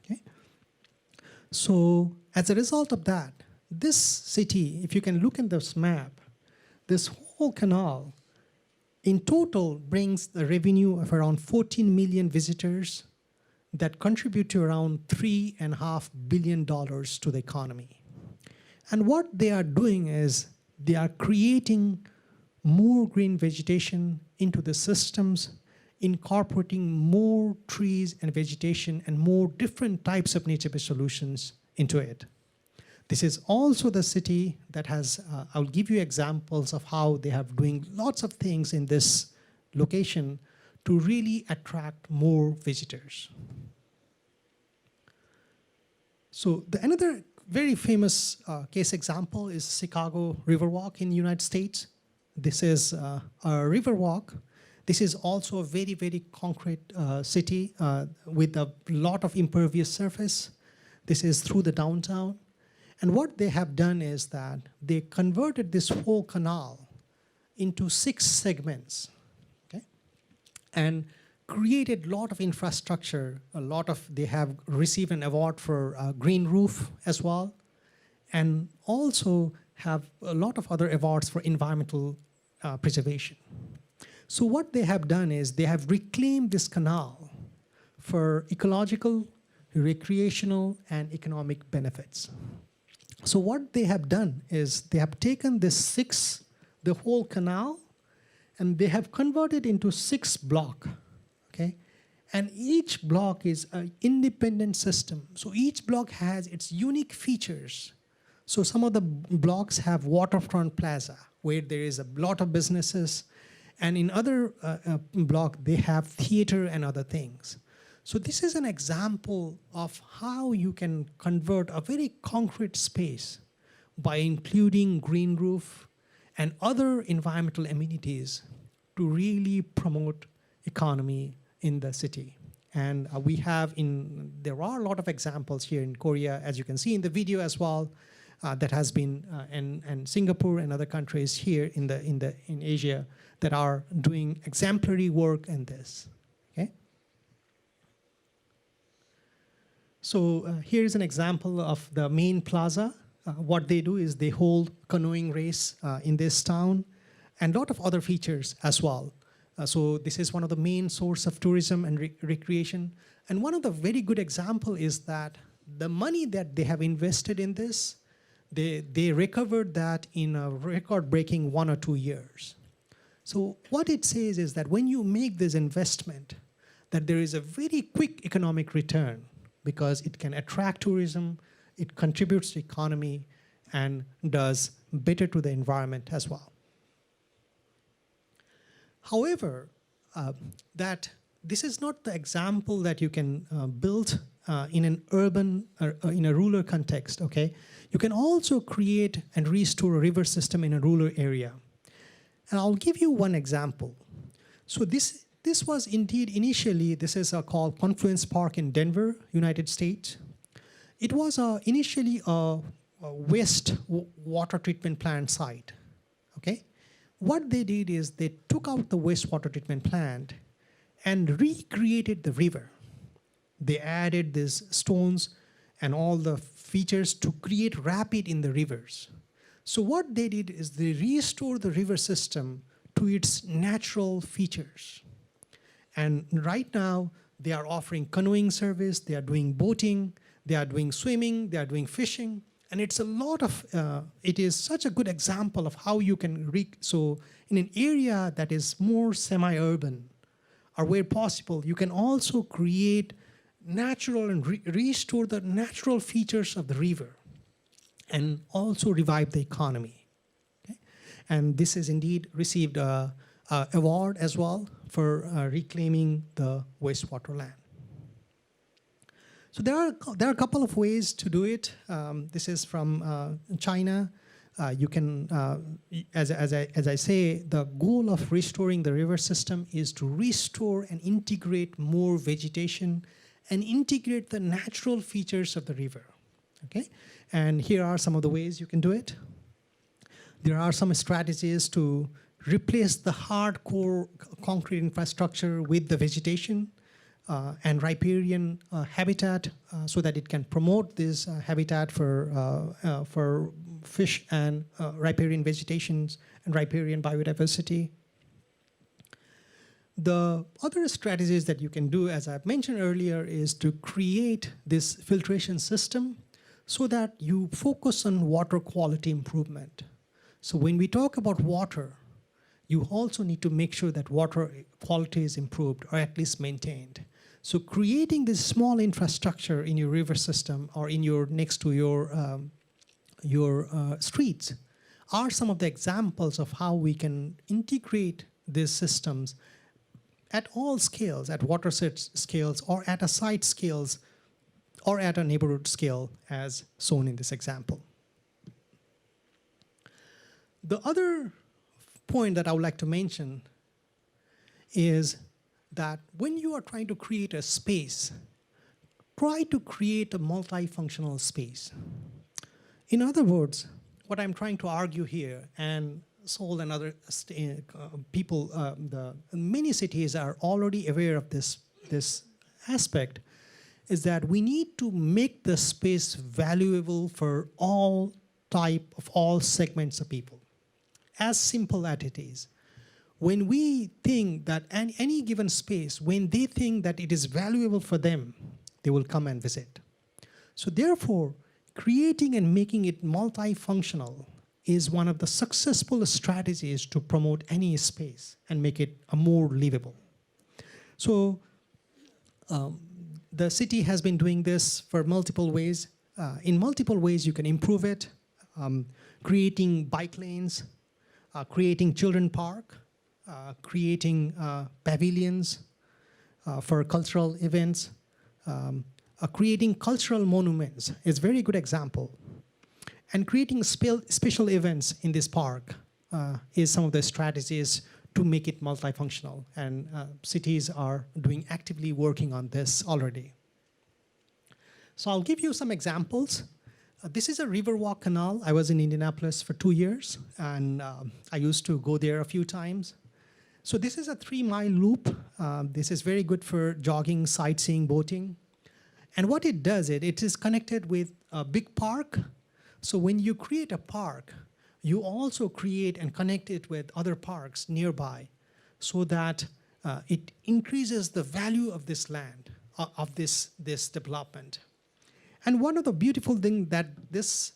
Okay? So as a result of that, this city, if you can look at this map, this whole canal in total brings the revenue of around 14 million visitors that contribute to around $3.5 billion to the economy. And what they are doing is they are creating more green vegetation into the systems, incorporating more trees and vegetation and more different types of nature-based solutions into it. This is also the city that has, I'll give you examples of how they have doing lots of things in this location to really attract more visitors. So another very famous case example is Chicago Riverwalk in the United States. This is a riverwalk. This is also a very, very concrete city with a lot of impervious surface. This is through the downtown. And what they have done is that they converted this whole canal into 6 segments, okay? And created a lot of infrastructure, they have received an award for green roof as well, and also have a lot of other awards for environmental preservation. So what they have done is they have reclaimed this canal for ecological, recreational, and economic benefits. So what they have done is they have taken the whole canal, and they have converted into 6 blocks, okay? And each block is an independent system. So each block has its unique features. So some of the blocks have Waterfront Plaza, where there is a lot of businesses, and in other block, they have theater and other things. So this is an example of how you can convert a very concrete space by including green roof and other environmental amenities to really promote economy in the city. And there are a lot of examples here in Korea, as you can see in the video as well, that has been, and Singapore and other countries here in Asia that are doing exemplary work in this, okay? So here's an example of the main plaza. What they do is they hold canoeing race in this town, and a lot of other features as well. So this is one of the main source of tourism and recreation. And one of the very good example is that the money that they have invested in this, they recovered that in a record-breaking 1 or 2 years. So what it says is that when you make this investment, that there is a very quick economic return because it can attract tourism, it contributes to economy, and does better to the environment as well. However, that this is not the example that you can build in an urban or in a rural context, okay? You can also create and restore a river system in a rural area. And I'll give you one example. So this was indeed initially, this is called Confluence Park in Denver, United States. It was initially a waste water treatment plant site, okay? What they did is they took out the wastewater treatment plant and recreated the river. They added these stones and all the features to create rapid in the rivers. So what they did is they restored the river system to its natural features. And right now, they are offering canoeing service, they are doing boating, they are doing swimming, they are doing fishing. And it's a lot of, it is such a good example of how you can, so in an area that is more semi-urban, or where possible, you can also create natural and restore the natural features of the river and also revive the economy. Okay? And this has indeed received an award as well for reclaiming the wastewater land. So there are a couple of ways to do it. This is from China. You can, as I say, the goal of restoring the river system is to restore and integrate more vegetation and integrate the natural features of the river, okay? And here are some of the ways you can do it. There are some strategies to replace the hardcore concrete infrastructure with the vegetation and riparian habitat so that it can promote this habitat for fish and riparian vegetations and riparian biodiversity. The other strategies that you can do, as I've mentioned earlier, is to create this filtration system so that you focus on water quality improvement. So when we talk about water, you also need to make sure that water quality is improved or at least maintained. So creating this small infrastructure in your river system or in your next to your your streets are some of the examples of how we can integrate these systems at all scales, at water scales, or at a site scales, or at a neighborhood scale, as shown in this example. The other point that I would like to mention is that when you are trying to create a space, try to create a multifunctional space. In other words, what I'm trying to argue here, and Seoul and other people, many cities are already aware of this aspect, is that we need to make the space valuable for all segments of people. As simple as it is. When we think that any given space, when they think that it is valuable for them, they will come and visit. So therefore, creating and making it multifunctional is one of the successful strategies to promote any space and make it a more livable. So the city has been doing this for multiple ways. In multiple ways, you can improve it, creating bike lanes, creating children park, creating pavilions for cultural events, creating cultural monuments is a very good example. And creating special events in this park is some of the strategies to make it multifunctional. And cities are actively working on this already. So I'll give you some examples. This is a Riverwalk Canal. I was in Indianapolis for 2 years, and I used to go there a few times. So this is a 3-mile loop. This is very good for jogging, sightseeing, boating. And what it does, it is connected with a big park. So when you create a park, you also create and connect it with other parks nearby so that it increases the value of this land, of this development. And one of the beautiful things that this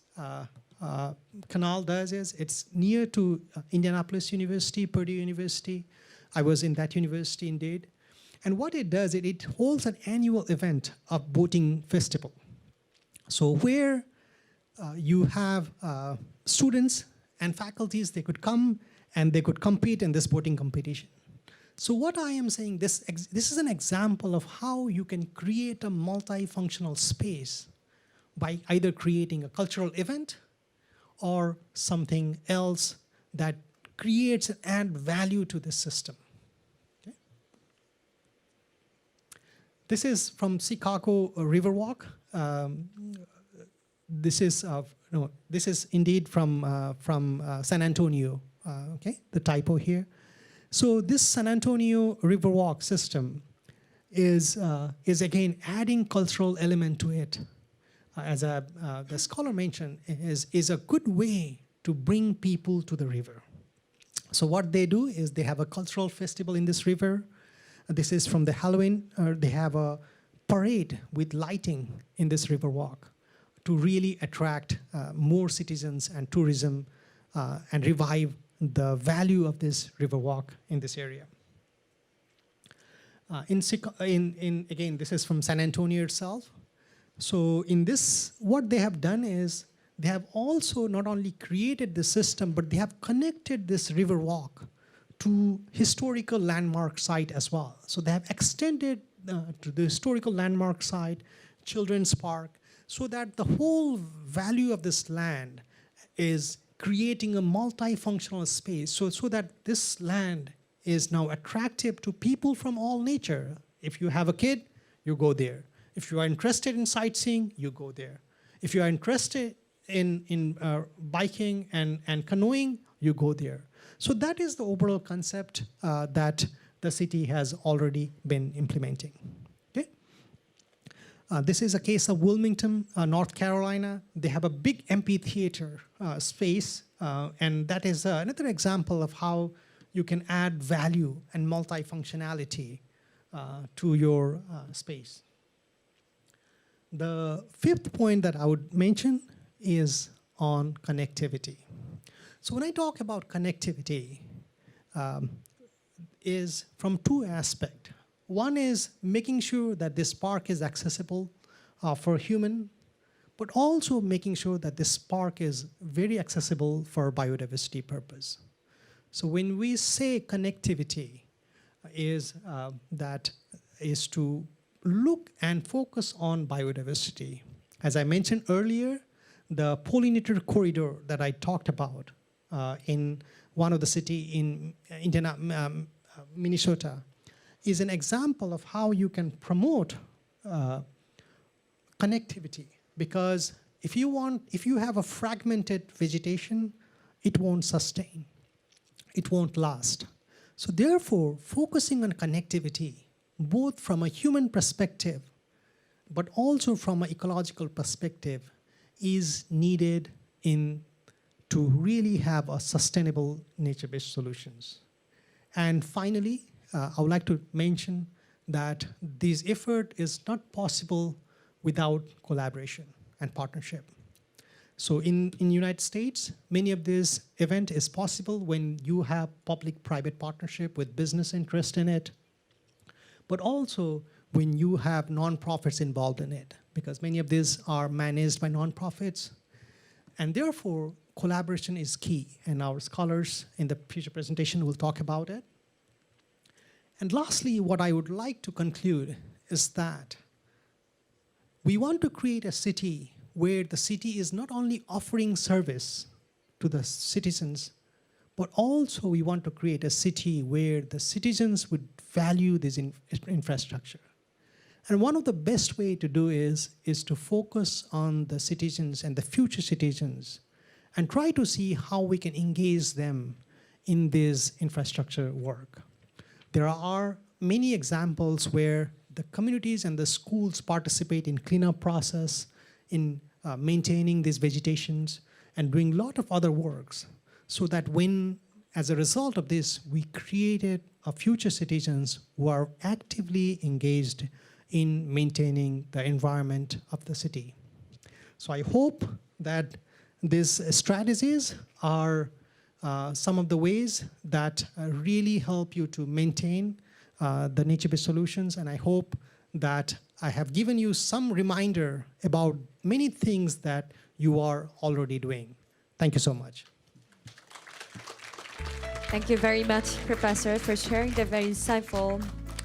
canal does is it's near to Indianapolis University, Purdue University. I was in that university indeed. And what it does, it holds an annual event of boating festival. So where you have students and faculties, they could come and they could compete in this boating competition. So what I am saying, this is an example of how you can create a multifunctional space by either creating a cultural event or something else that creates and adds value to the system. Okay? This is from Chicago Riverwalk. This is indeed from San Antonio. Okay, the typo here. So this San Antonio Riverwalk system is again adding cultural element to it. As the scholar mentioned, is a good way to bring people to the river. So what they do is they have a cultural festival in this river. This is from the Halloween. They have a parade with lighting in this river walk to really attract more citizens and tourism and revive the value of this river walk in this area. Again, this is from San Antonio itself. So in this, what they have done is they have also not only created the system, but they have connected this river walk to historical landmark site as well. So they have extended to the historical landmark site, children's park, so that the whole value of this land is creating a multifunctional space so that this land is now attractive to people from all nature. If you have a kid, you go there. If you are interested in sightseeing, you go there. If you are interested in biking and canoeing, you go there. So that is the overall concept that the city has already been implementing. Okay? This is a case of Wilmington, North Carolina. They have a big amphitheater space, and that is another example of how you can add value and multifunctionality to your space. The fifth point that I would mention is on connectivity. So when I talk about connectivity, is from two aspects. One is making sure that this park is accessible for human, but also making sure that this park is very accessible for biodiversity purpose. So when we say connectivity that is to look and focus on biodiversity. As I mentioned earlier, the pollinator corridor that I talked about in one of the city in Minnesota is an example of how you can promote connectivity. Because if you have a fragmented vegetation, it won't sustain. It won't last. So therefore, focusing on connectivity, both from a human perspective, but also from an ecological perspective, is needed to really have a sustainable nature-based solutions. And finally, I would like to mention that this effort is not possible without collaboration and partnership. So in United States, many of this event is possible when you have public-private partnership with business interest in it, but also when you have nonprofits involved in it, because many of these are managed by nonprofits. And therefore, collaboration is key, and our scholars in the future presentation will talk about it. And lastly, what I would like to conclude is that we want to create a city where the city is not only offering service to the citizens, but also we want to create a city where the citizens would value this infrastructure. And one of the best way to do is to focus on the citizens and the future citizens and try to see how we can engage them in this infrastructure work. There are many examples where the communities and the schools participate in cleanup process, in maintaining these vegetations, and doing a lot of other works, so that when, as a result of this, we created a future citizens who are actively engaged in maintaining the environment of the city. So I hope that these strategies are some of the ways that really help you to maintain the nature-based solutions, and I hope that I have given you some reminder about many things that you are already doing. Thank you so much. Thank you very much, Professor, for sharing the very insightful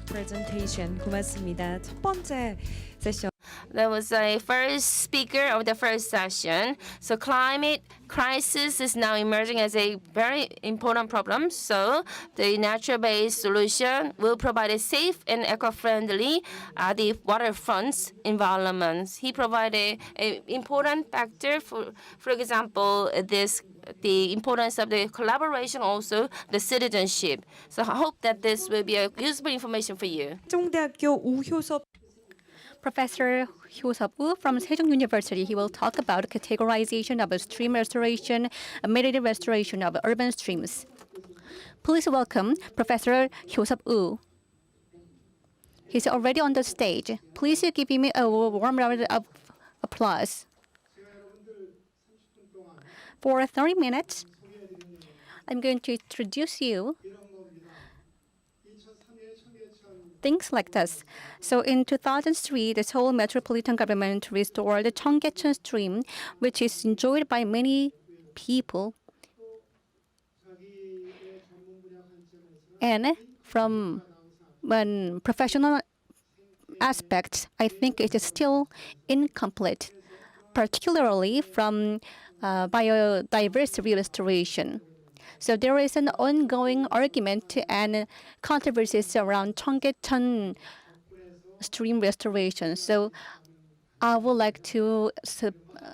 presentation. 고맙습니다. 첫 번째 세션. That was a first speaker of the first session. So climate crisis is now emerging as a very important problem. So the natural-based solution will provide a safe and eco-friendly the waterfront environment. He provided an important factor for example, the importance of the collaboration, also the citizenship. So I hope that this will be a useful information for you. 세종대학교 우효섭 Professor Hyo-Sub Woo from Sejong University, he will talk about categorization of stream restoration, amenity restoration of urban streams. Please welcome Professor Hyo-Sub Woo. He's already on the stage. Please give him a warm round of applause. For 30 minutes, I'm going to introduce you things like this. So in 2003, the Seoul metropolitan government restored the Cheonggyecheon stream, which is enjoyed by many people. And from one professional aspect, I think it is still incomplete, particularly from biodiversity restoration. So there is an ongoing argument and controversies around Cheonggyecheon stream restoration. So I would like to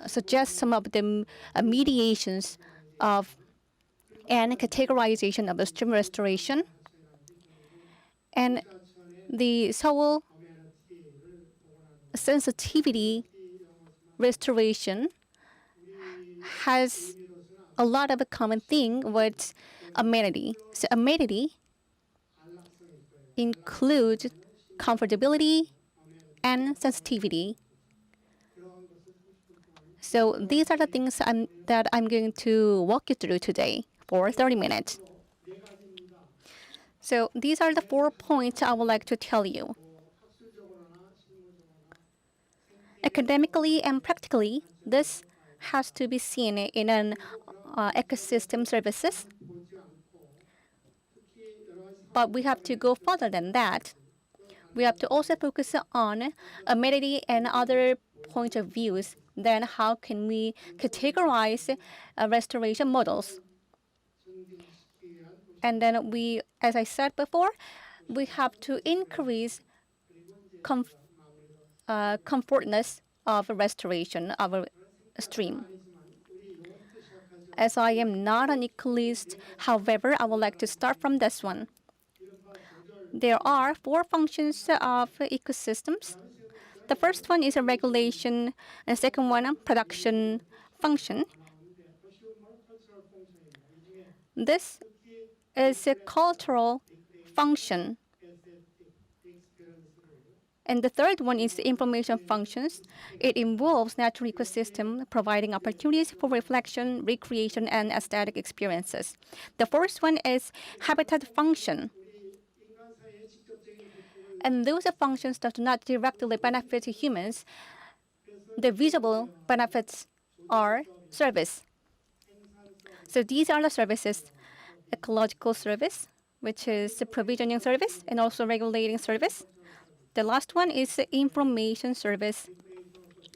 suggest some of the mediations of and categorization of the stream restoration. And the Seoul sensitivity restoration has a lot of a common thing with amenity. So amenity includes comfortability and sensitivity. So these are the things that I'm going to walk you through today for 30 minutes. So these are the 4 points I would like to tell you. Academically and practically, this has to be seen in an ecosystem services. But we have to go further than that. We have to also focus on amenity and other point of views. Then how can we categorize restoration models? And then we, as I said before, we have to increase comfortness of restoration of a stream. As I am not an ecologist, however, I would like to start from this one. There are 4 functions of ecosystems. The first one is a regulation, and second one, a production function. This is a cultural function. And the third one is the information functions. It involves natural ecosystem, providing opportunities for reflection, recreation, and aesthetic experiences. The first one is habitat function. And those functions that do not directly benefit humans, the visible benefits are service. So these are the services: ecological service, which is provisioning service, and also regulating service. The last one is information service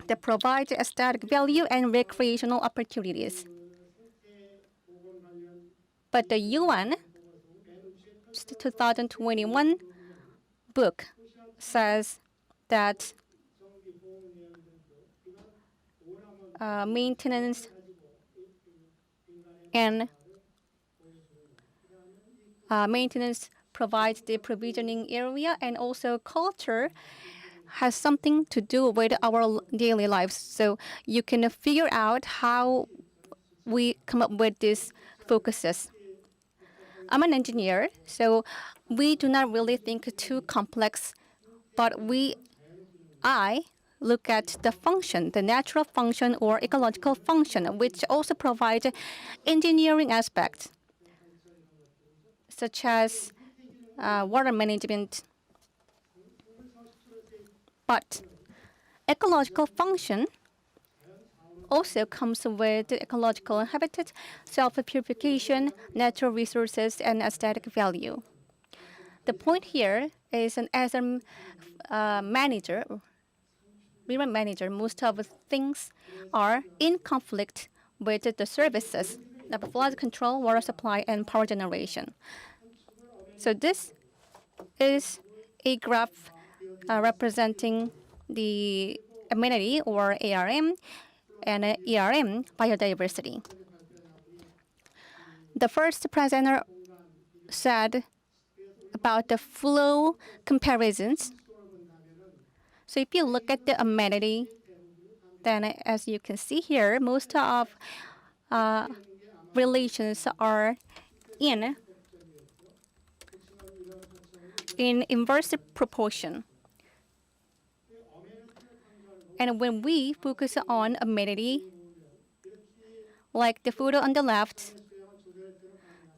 that provides aesthetic value and recreational opportunities. But the UN 2021 book says that maintenance and maintenance provides the provisioning area, and also culture has something to do with our daily lives. So you can figure out how we come up with these focuses. I'm an engineer, so we do not really think too complex, but I look at the function, the natural function or ecological function, which also provides engineering aspects, such as water management. But ecological function also comes with ecological habitat, self-purification, natural resources, and aesthetic value. The point here is, as a manager, river manager, most of the things are in conflict with the services of flood control, water supply, and power generation. So this is a graph representing the amenity, or ARM, and ERM, biodiversity. The first presenter said about the flow comparisons. So if you look at the amenity, then as you can see here, most of relations are in inverse proportion. And when we focus on amenity, like the photo on the left,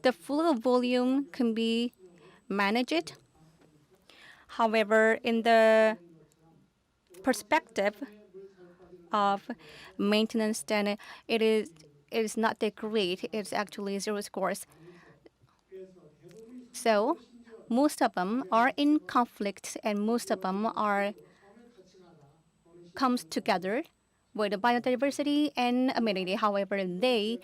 the flow volume can be managed. However, in the perspective of maintenance, then it is not that great. It's actually 0 scores. So most of them are in conflict, and most of them comes together with biodiversity and amenity. However, they,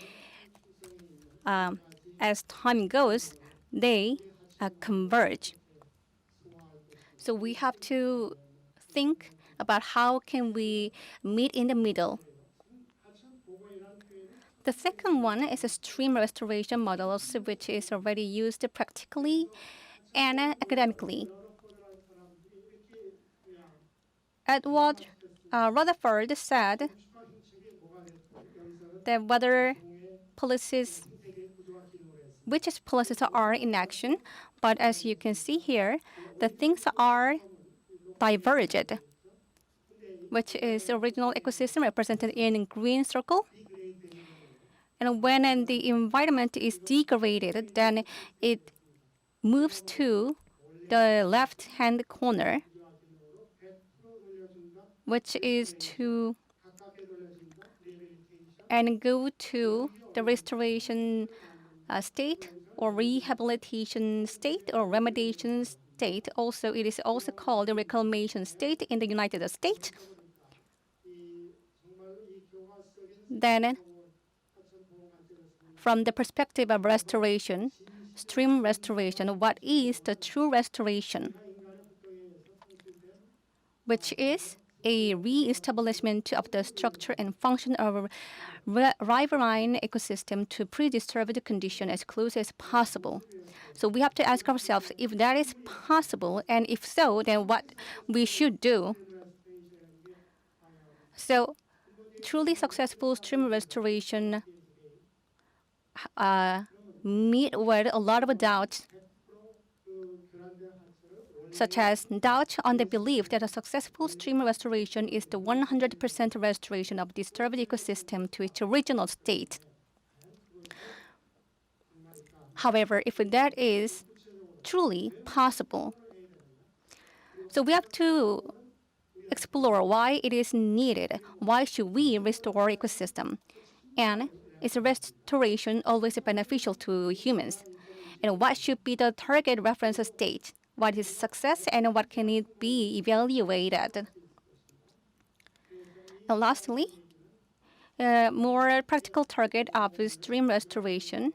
as time goes, they converge. So we have to think about how can we meet in the middle. The second one is a stream restoration model, which is already used practically and academically. Edward Rutherford said that whether policies, which policies are in action, but as you can see here, the things are diverged, which is the original ecosystem represented in green circle. And when the environment is degraded, then it moves to the left-hand corner. which is to and go to the restoration state or rehabilitation state or remediation state. Also, it is also called the reclamation state in the United States. Then, from the perspective of restoration, stream restoration, what is the true restoration? Which is a re-establishment of the structure and function of riverine ecosystem to pre-disturbed condition as close as possible. So we have to ask ourselves if that is possible, and if so, then what we should do. So truly successful stream restoration meet with a lot of doubts, such as doubt on the belief that a successful stream restoration is the 100% restoration of disturbed ecosystem to its original state. However, if that is truly possible, so we have to explore why it is needed. Why should we restore ecosystem? And is restoration always beneficial to humans? And what should be the target reference state? What is success and what can it be evaluated? And lastly, a more practical target of stream restoration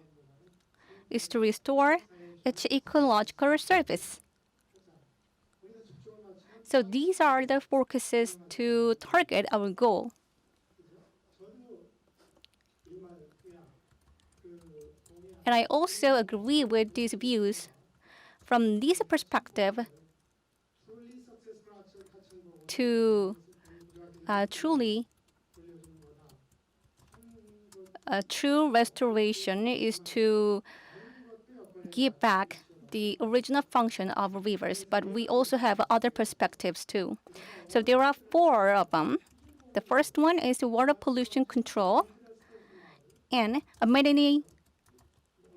is to restore its ecological service. So these are the focuses to target our goal. And I also agree with these views. From this perspective, to truly true restoration is to give back the original function of rivers, but we also have other perspectives too. So there are 4 of them. The first one is water pollution control and amenity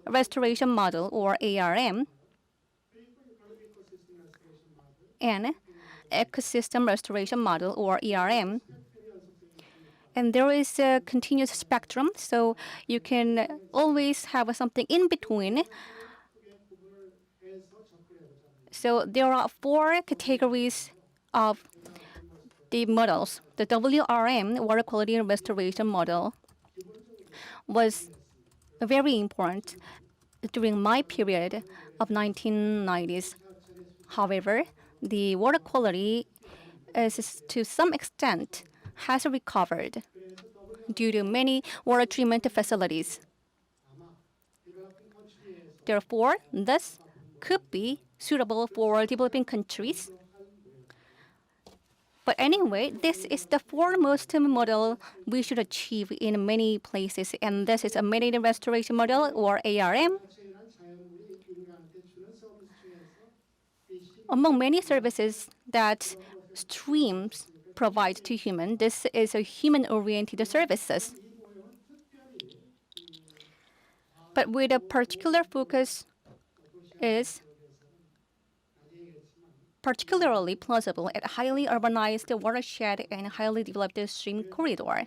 restoration model, or ARM, and ecosystem restoration model, or ERM. And there is a continuous spectrum, so you can always have something in between. So there are 4 categories of the models. The WRM, water quality restoration model, was very important during my period of 1990s. However, the water quality is to some extent has recovered due to many water treatment facilities. Therefore, this could be suitable for developing countries. But anyway, this is the foremost model we should achieve in many places, and this is a amenity restoration model, or ARM. Among many services that streams provide to humans, this is a human-oriented services. But with a particular focus is particularly plausible at highly urbanized watershed and highly developed stream corridor.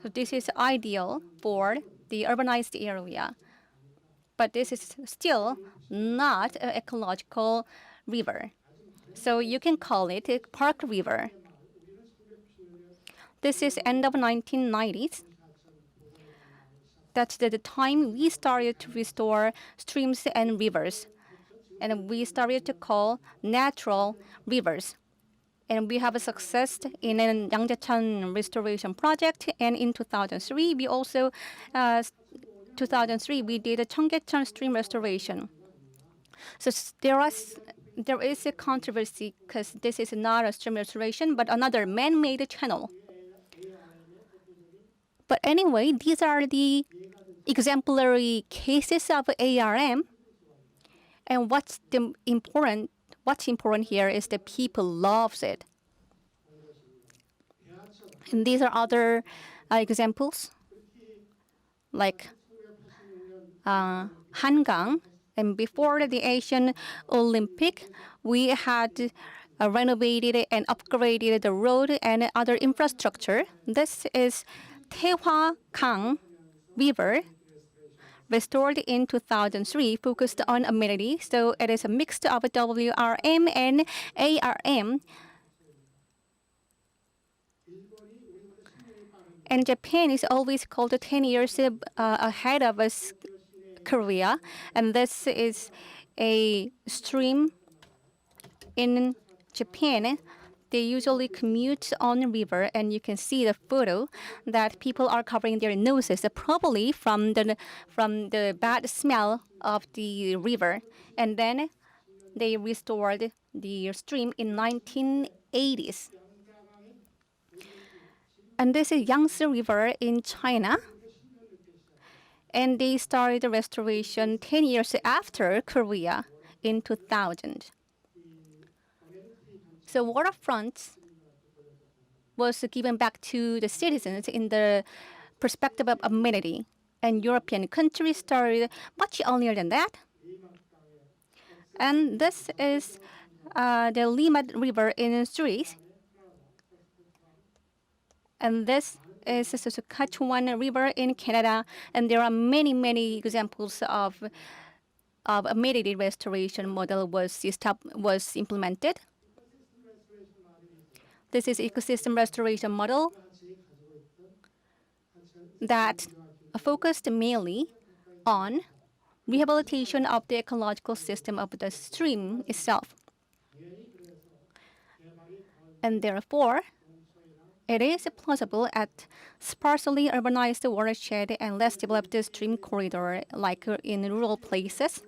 So this is ideal for the urbanized area. But this is still not an ecological river. So you can call it a park river. This is end of 1990s. That's the time we started to restore streams and rivers. And we started to call natural rivers. And we have a success in a Yangjaecheon restoration project. And in 2003, we also 2003 we did a Cheonggyecheon stream restoration. So there is a controversy because this is not a stream restoration, but another man-made channel. But anyway, these are the exemplary cases of ARM. And what's important here is that people loves it. And these are other examples, like Hangang. And before the Asian Olympic, we had renovated and upgraded the road and other infrastructure. This is Taehwa Kang River, restored in 2003, focused on amenity. So it is a mix of WRM and ARM. And Japan is always called 10 years ahead of us, Korea. And this is a stream in Japan. They usually commute on the river, and you can see the photo that people are covering their noses, probably from the bad smell of the river. And then they restored the stream in 1980s. And this is Yangtze River in China. And they started the restoration 10 years after Korea in 2000. So Waterfront was given back to the citizens in the perspective of amenity. And European countries started much earlier than that. And this is the Limmat River in Greece. And this is the Saskatchewan River in Canada. And there are many, many examples of amenity restoration model was implemented. This is ecosystem restoration model that focused mainly on rehabilitation of the ecological system of the stream itself. And therefore, it is plausible at sparsely urbanized watershed and less developed stream corridor, like in rural places.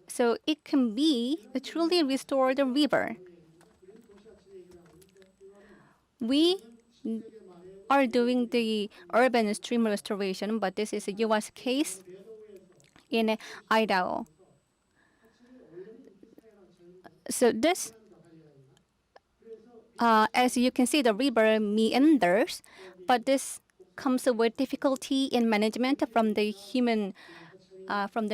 So it can be a truly restored river. We are doing the urban stream restoration, but this is a U.S. case in Idaho. So this, as you can see, the river meanders, but this comes with difficulty in management from the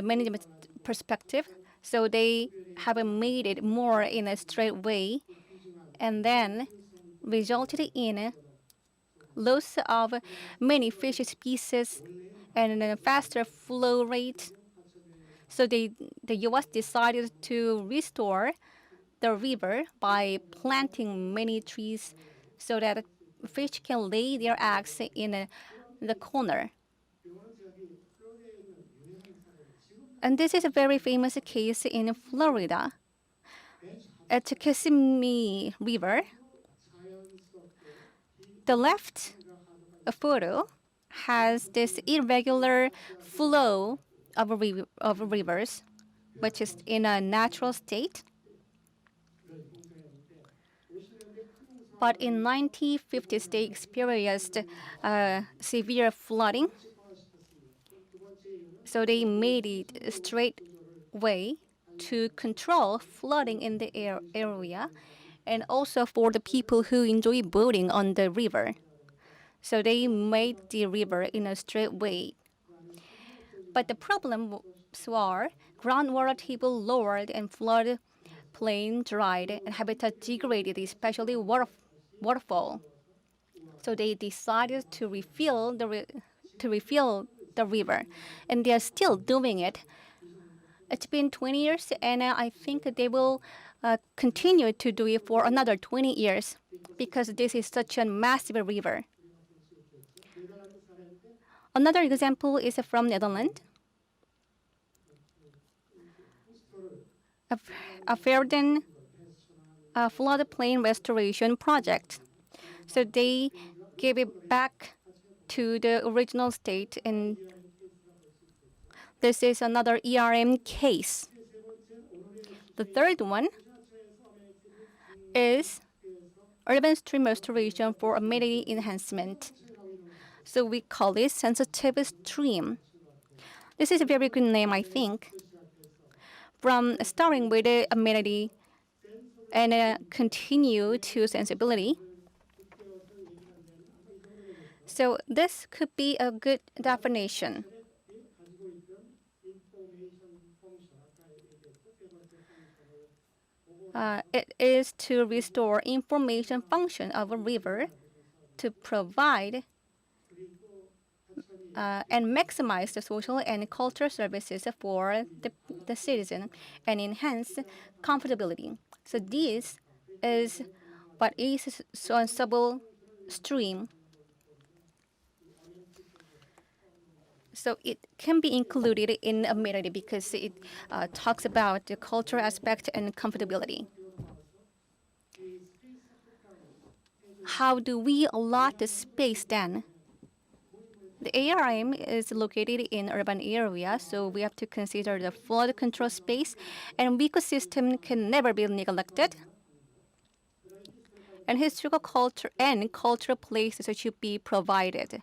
management perspective. So they have made it more in a straight way, and then resulted in loss of many fish species and a faster flow rate. So the U.S. decided to restore the river by planting many trees so that fish can lay their eggs in the corner. And this is a very famous case in Florida. At Kissimmee River, the left photo has this irregular flow of rivers, which is in a natural state. But in 1950s, they experienced severe flooding. So they made it a straight way to control flooding in the area, and also for the people who enjoy boating on the river. So they made the river in a straight way. But the problems were groundwater table lowered and flood plain dried and habitat degraded, especially waterfall. So they decided to refill the river, and they are still doing it. It's been 20 years, and I think they will continue to do it for another 20 years because this is such a massive river. Another example is from Netherlands. A Verden floodplain restoration project. So they gave it back to the original state, and this is another ERM case. The third one is urban stream restoration for amenity enhancement. So we call it sensitive stream. This is a very good name, I think. From starting with the amenity and continue to sensibility. So this could be a good definition. It is to restore information function of a river to provide and maximize the social and cultural services for the citizen and enhance comfortability. So this is what is responsible stream. So it can be included in amenity because it talks about the cultural aspect and comfortability. How do we allot the space then? The ARM is located in urban area, so we have to consider the flood control space, and ecosystem can never be neglected. And historical culture and cultural places should be provided.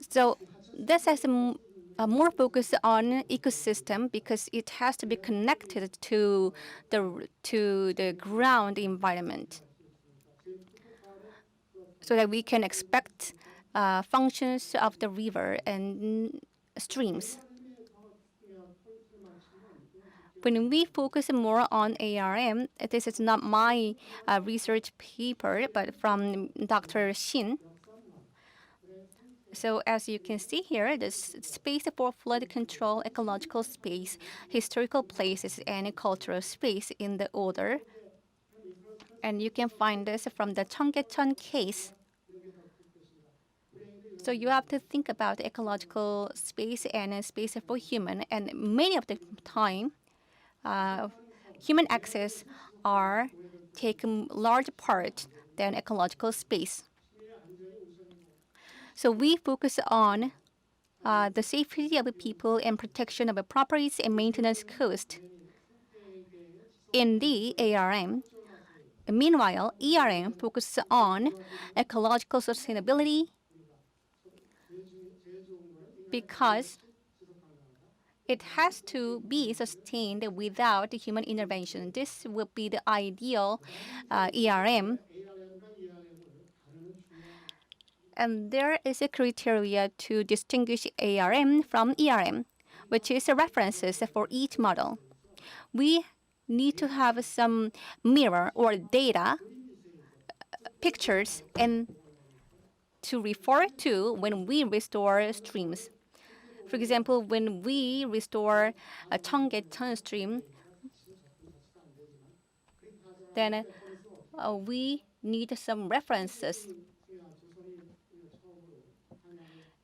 So this has a more focus on ecosystem because it has to be connected to the ground environment, so that we can expect functions of the river and streams. When we focus more on ARM, this is not my research paper, but from Dr. Shin. So as you can see here, the space for flood control, ecological space, historical places, and cultural space in the order. And you can find this from the Cheonggyecheon case. So you have to think about ecological space and space for human. And many of the time, human access are taking large part than ecological space. So we focus on the safety of the people and protection of the properties and maintenance cost in the ARM. Meanwhile, ERM focuses on ecological sustainability because it has to be sustained without human intervention. This will be the ideal ERM. And there is a criteria to distinguish ARM from ERM, which is references for each model. We need to have some mirror or data, pictures, and to refer to when we restore streams. For example, when we restore a Cheonggyecheon stream, then we need some references.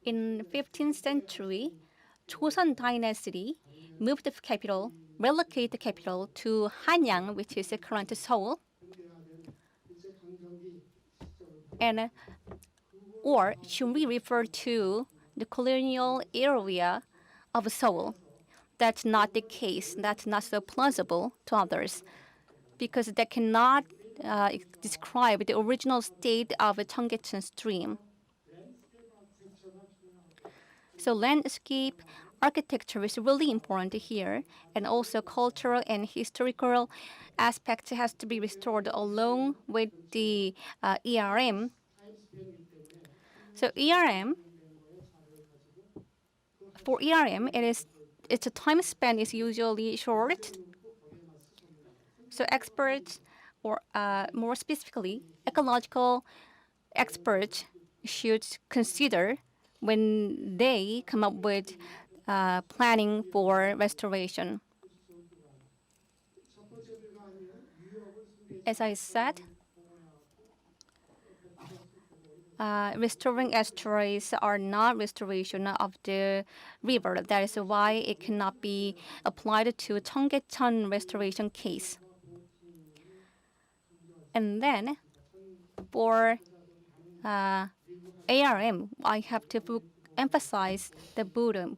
In 15th century, Joseon dynasty moved the capital, relocated the capital to Hanyang, which is the current Seoul. And or should we refer to the colonial area of Seoul? That's not the case. That's not so plausible to others because they cannot describe the original state of a Cheonggyecheon stream. So landscape architecture is really important here, and also cultural and historical aspects has to be restored along with the ERM. So for ERM, its time span is usually short. So experts, or more specifically, ecological experts should consider when they come up with planning for restoration. As I said, restoring estuaries are not restoration of the river. That is why it cannot be applied to Cheonggyecheon restoration case. And then for ARM, I have to emphasize the building.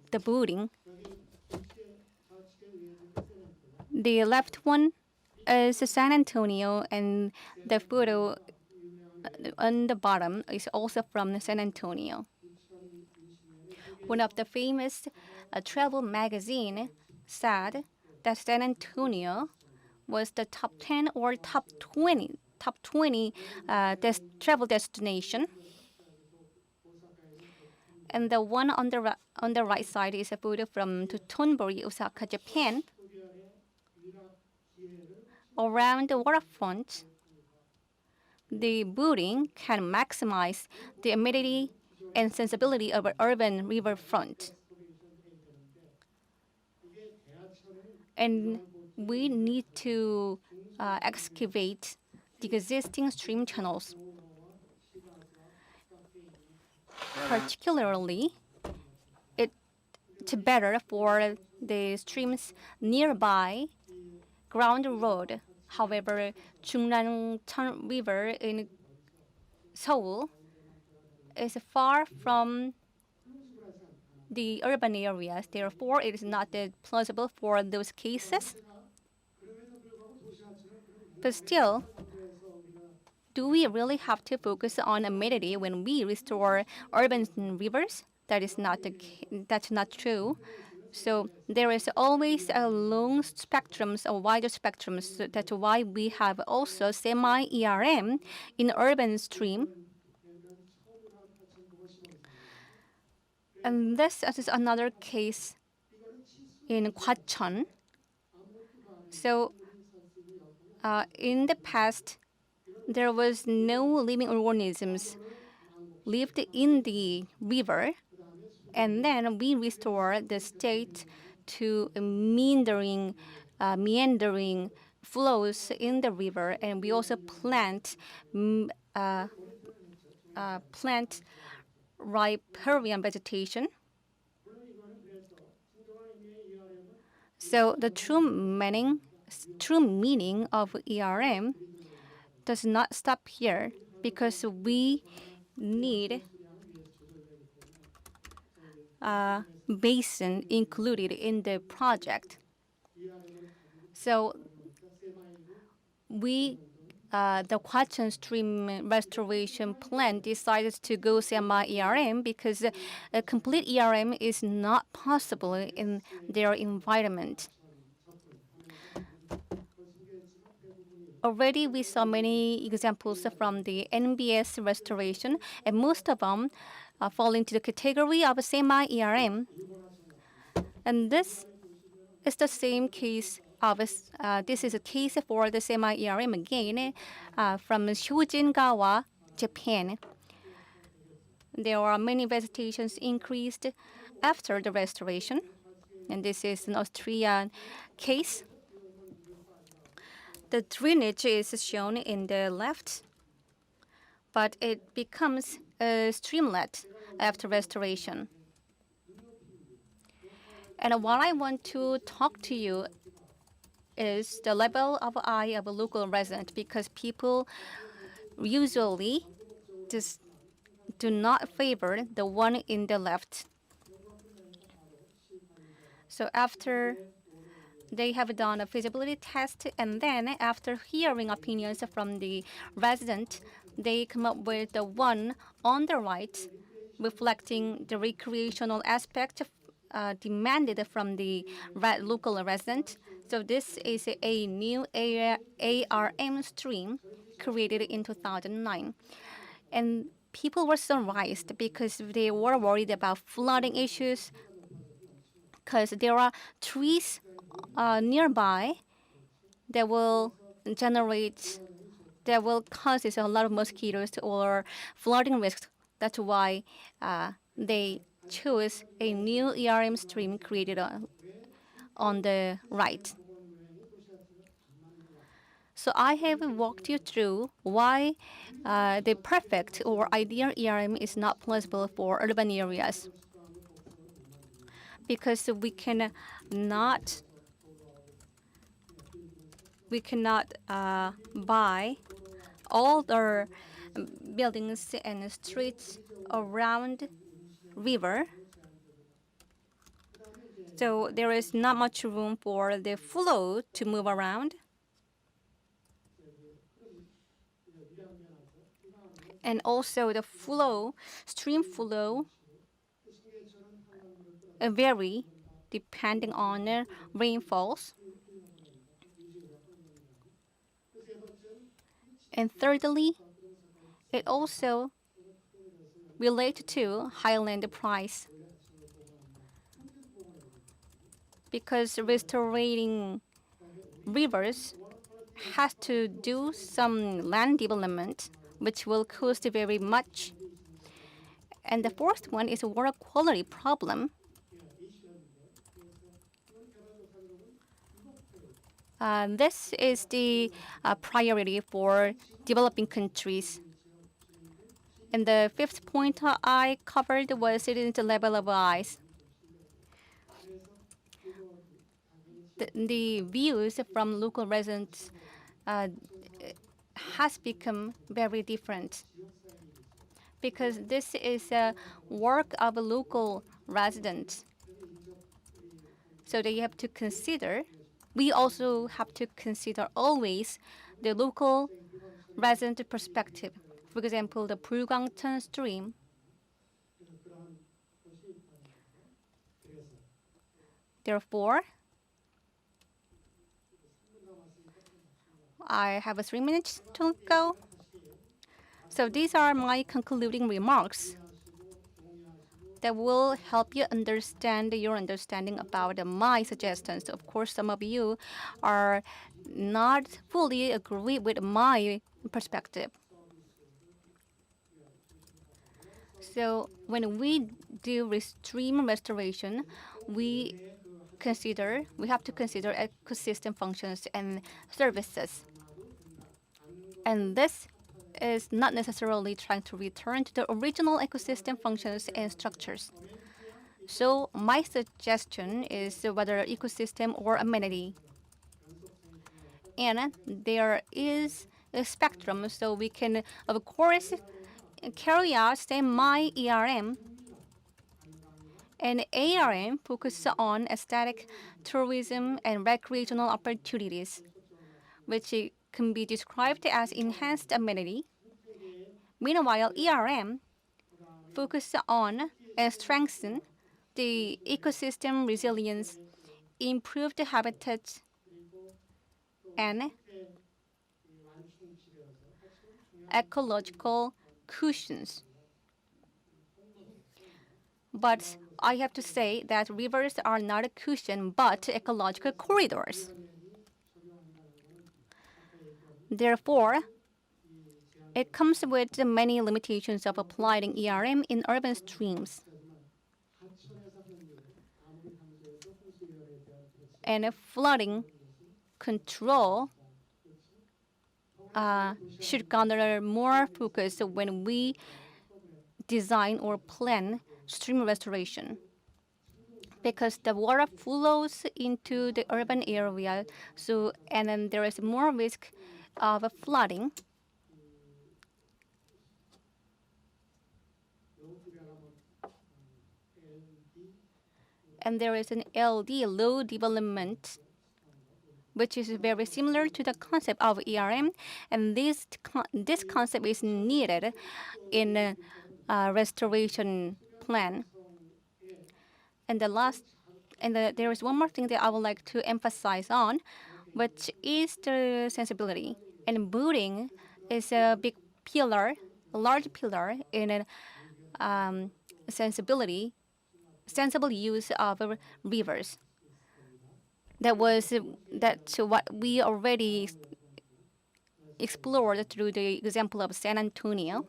The left one is San Antonio, and the photo on the bottom is also from San Antonio. One of the famous travel magazine said that San Antonio was the top 10 or top 20 travel destination. And the one on the right side is a photo from Totonbori, Osaka, Japan. Around the waterfront, the building can maximize the amenity and sensibility of an urban riverfront. And we need to excavate the existing stream channels. Particularly, it's better for the streams nearby ground road. However, Jungnan River in Seoul is far from the urban areas. Therefore, it is not that plausible for those cases. But still, do we really have to focus on amenity when we restore urban rivers? That's not true. So there is always a long spectrum, a wider spectrum. So that's why we have also semi-ERM in urban stream. And this is another case in Gwacheon. So in the past, there was no living organisms lived in the river, and then we restore the state to meandering flows in the river, and we also plant riparian vegetation. So the true meaning of ERM does not stop here, because we need a basin included in the project. So the Gwacheon stream restoration plan decided to go semi-ERM because a complete ERM is not possible in their environment. Already we saw many examples from the NBS restoration, and most of them fall into the category of semi-ERM. And this is the same case of this is a case for the semi-ERM again from Shojingawa, Japan. There are many vegetations increased after the restoration, and this is an Austrian case. The drainage is shown in the left, but it becomes a streamlet after restoration. And what I want to talk to you is the level of eye of a local resident, because people usually just do not favor the one in the left. So after they have done a feasibility test, and then after hearing opinions from the resident, they come up with the one on the right, reflecting the recreational aspect demanded from the local resident. So this is a new ARM stream created in 2009. And people were surprised because they were worried about flooding issues, because there are trees nearby that will cause a lot of mosquitoes or flooding risks. That's why they chose a new ERM stream created on the right. So I have walked you through why the perfect or ideal ERM is not plausible for urban areas. Because we cannot buy all the buildings and streets around river. So there is not much room for the flow to move around. And also the stream flow vary depending on rainfalls. And thirdly, it also relate to highland price because restoring rivers has to do some land development, which will cost very much. And the fourth one is a water quality problem. This is the priority for developing countries. And the fifth point I covered was the level of ice. The views from local residents has become very different because this is a work of a local residents. So they have to consider, we also have to consider always the local resident perspective. For example, the Bulgangton stream. Therefore, I have 3 minutes to go. So these are my concluding remarks that will help you understand your understanding about my suggestions. Of course, some of you are not fully agree with my perspective. So when we do stream restoration, we have to consider ecosystem functions and services. And this is not necessarily trying to return to the original ecosystem functions and structures. So my suggestion is whether ecosystem or amenity. And there is a spectrum, so we can, of course, carry out semi-ERM and ARM focus on aesthetic tourism and recreational opportunities, which can be described as enhanced amenity. Meanwhile, ERM focus on and strengthen the ecosystem resilience, improved habitat, and ecological cushions. But I have to say that rivers are not a cushion, but ecological corridors. Therefore, it comes with many limitations of applying ERM in urban streams. And flooding control should garner more focus when we design or plan stream restoration, because the water flows into the urban area, and then there is more risk of flooding. And there is an LD, low development, which is very similar to the concept of ERM, and this concept is needed in a restoration plan. And there is one more thing that I would like to emphasize on, which is the sensibility. And boating is a big pillar, a large pillar in a sensible use of rivers. That's what we already explored through the example of San Antonio.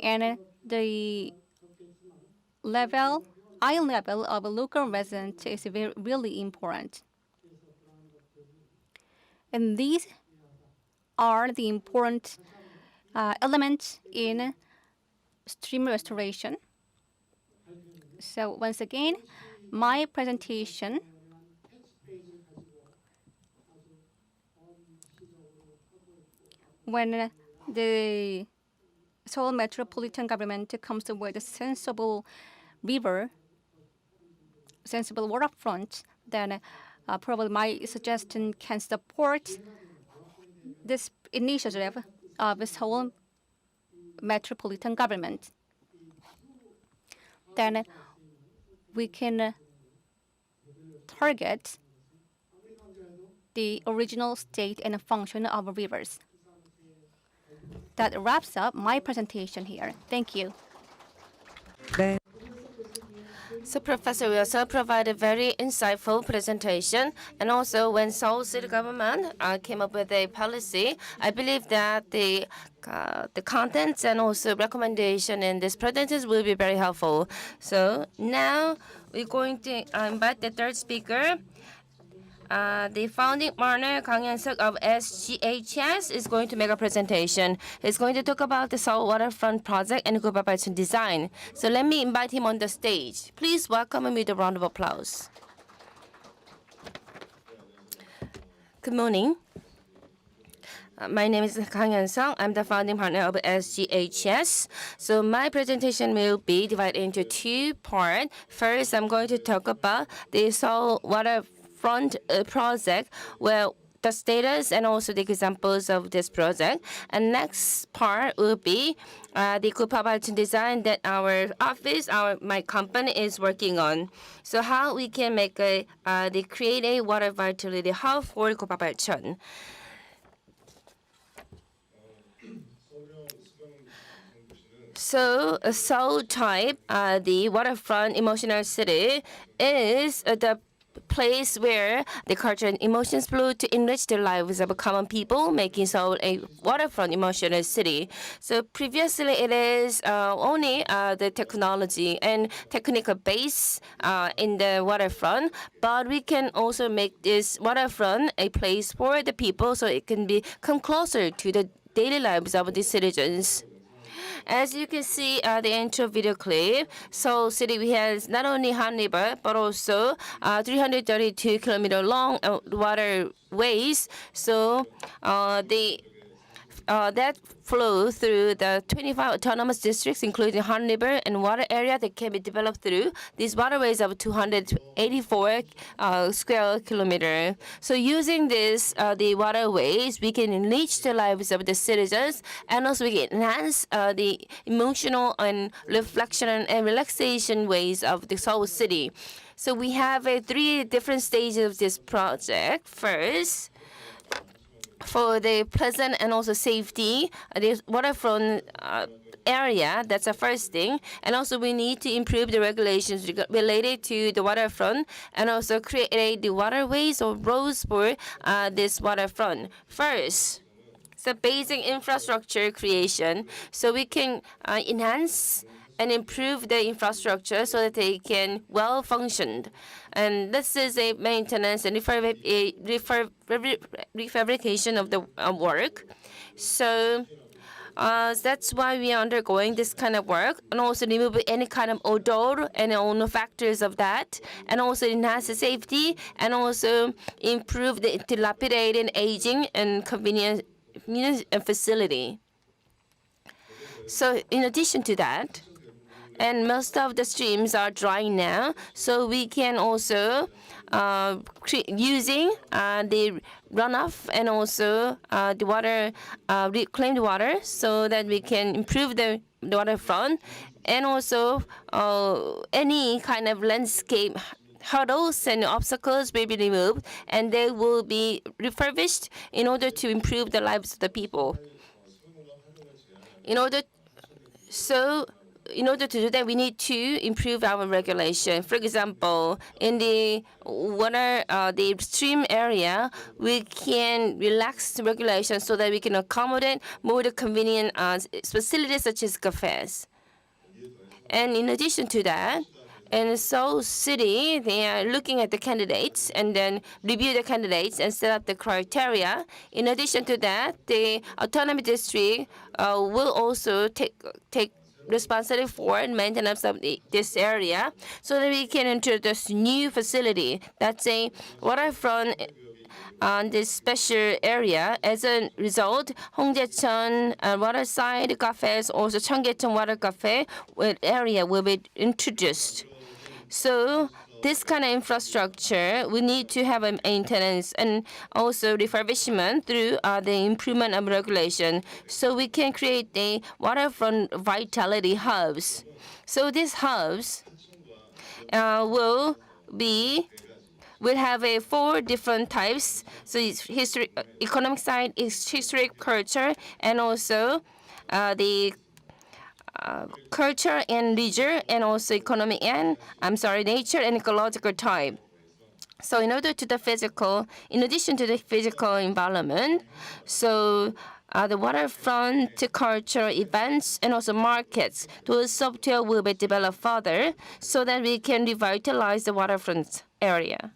And the eye level of a local resident is really important. And these are the important elements in stream restoration. So once again, my presentation when the Seoul metropolitan government comes up with a sensible waterfront, then probably my suggestion can support this initiative of Seoul metropolitan government. Then we can target the original state and function of rivers. that wraps up my presentation here. Thank you. 네. So Professor Wilson provided very insightful presentation, and also when Seoul City government came up with a policy, I believe that the contents and also recommendation in this presentation will be very helpful. So now we're going to invite the third speaker. The founding partner Kang Hyun-suk of SGHS is going to make a presentation. He's going to talk about the Seoul Waterfront project and Appalachian design. So let me invite him on the stage. Please welcome him with a round of applause. Good morning. My name is Kang Hyun-suk. I'm the founding partner of SGHS. So my presentation will be divided into two parts. First, I'm going to talk about the Seoul Waterfront project, where the status and also the examples of this project. And next part will be the Appalachian design that our office, my company is working on. So how we can make create a water vitality hub for Appalachian. So Seoul type, the waterfront emotional city is the place where the culture and emotions flow to enrich the lives of common people, making Seoul a waterfront emotional city. So previously it is only the technology and technical base in the waterfront, but we can also make this waterfront a place for the people so it can come closer to the daily lives of the citizens. As you can see the intro video clip, Seoul City we has not only Han River but also 332 kilometer long waterways. So that flow through the 25 autonomous districts, including Han River and water area that can be developed through these waterways of 284 square kilometer. So using this, the waterways, we can enrich the lives of the citizens, and also we can enhance the emotional and reflection and relaxation ways of the Seoul City. So we have 3 different stages of this project. First, for the pleasant and also safety, the waterfront area, that's the first thing. And also we need to improve the regulations related to the waterfront and also create the waterways or roads for this waterfront. First, so basic infrastructure creation, so we can enhance and improve the infrastructure so that they can well function. And this is a maintenance and refabrication of the work. So that's why we are undergoing this kind of work, and also remove any kind of odor and all factors of that, and also enhance the safety, and also improve the dilapidated, aging, and convenience facility. So in addition to that, and most of the streams are drying now, so we can also using the runoff and also the water, reclaimed water, so that we can improve the waterfront, and also any kind of landscape hurdles and obstacles will be removed, and they will be refurbished in order to improve the lives of the people. In order to do that, we need to improve our regulation. For example, in the water, the stream area, we can relax the regulation so that we can accommodate more convenient facilities such as cafes. And in addition to that, in Seoul City, they are looking at the candidates and then review the candidates and set up the criteria. In addition to that, the autonomy district will also take responsibility for maintenance of this area, so that we can introduce new facility. That's a waterfront on this special area. As a result, Hongjaecheon waterside cafes, also Cheonggyecheon water cafe area will be introduced. So this kind of infrastructure, we need to have a maintenance and also refurbishment through the improvement of regulation, so we can create the waterfront vitality hubs. So these hubs will have 4 different types. So it's history, economic side is historic culture, and also the culture and leisure, and also economic and nature and ecological type. So in addition to the physical environment, so the waterfront cultural events and also markets, those software will be developed further so that we can revitalize the waterfront area.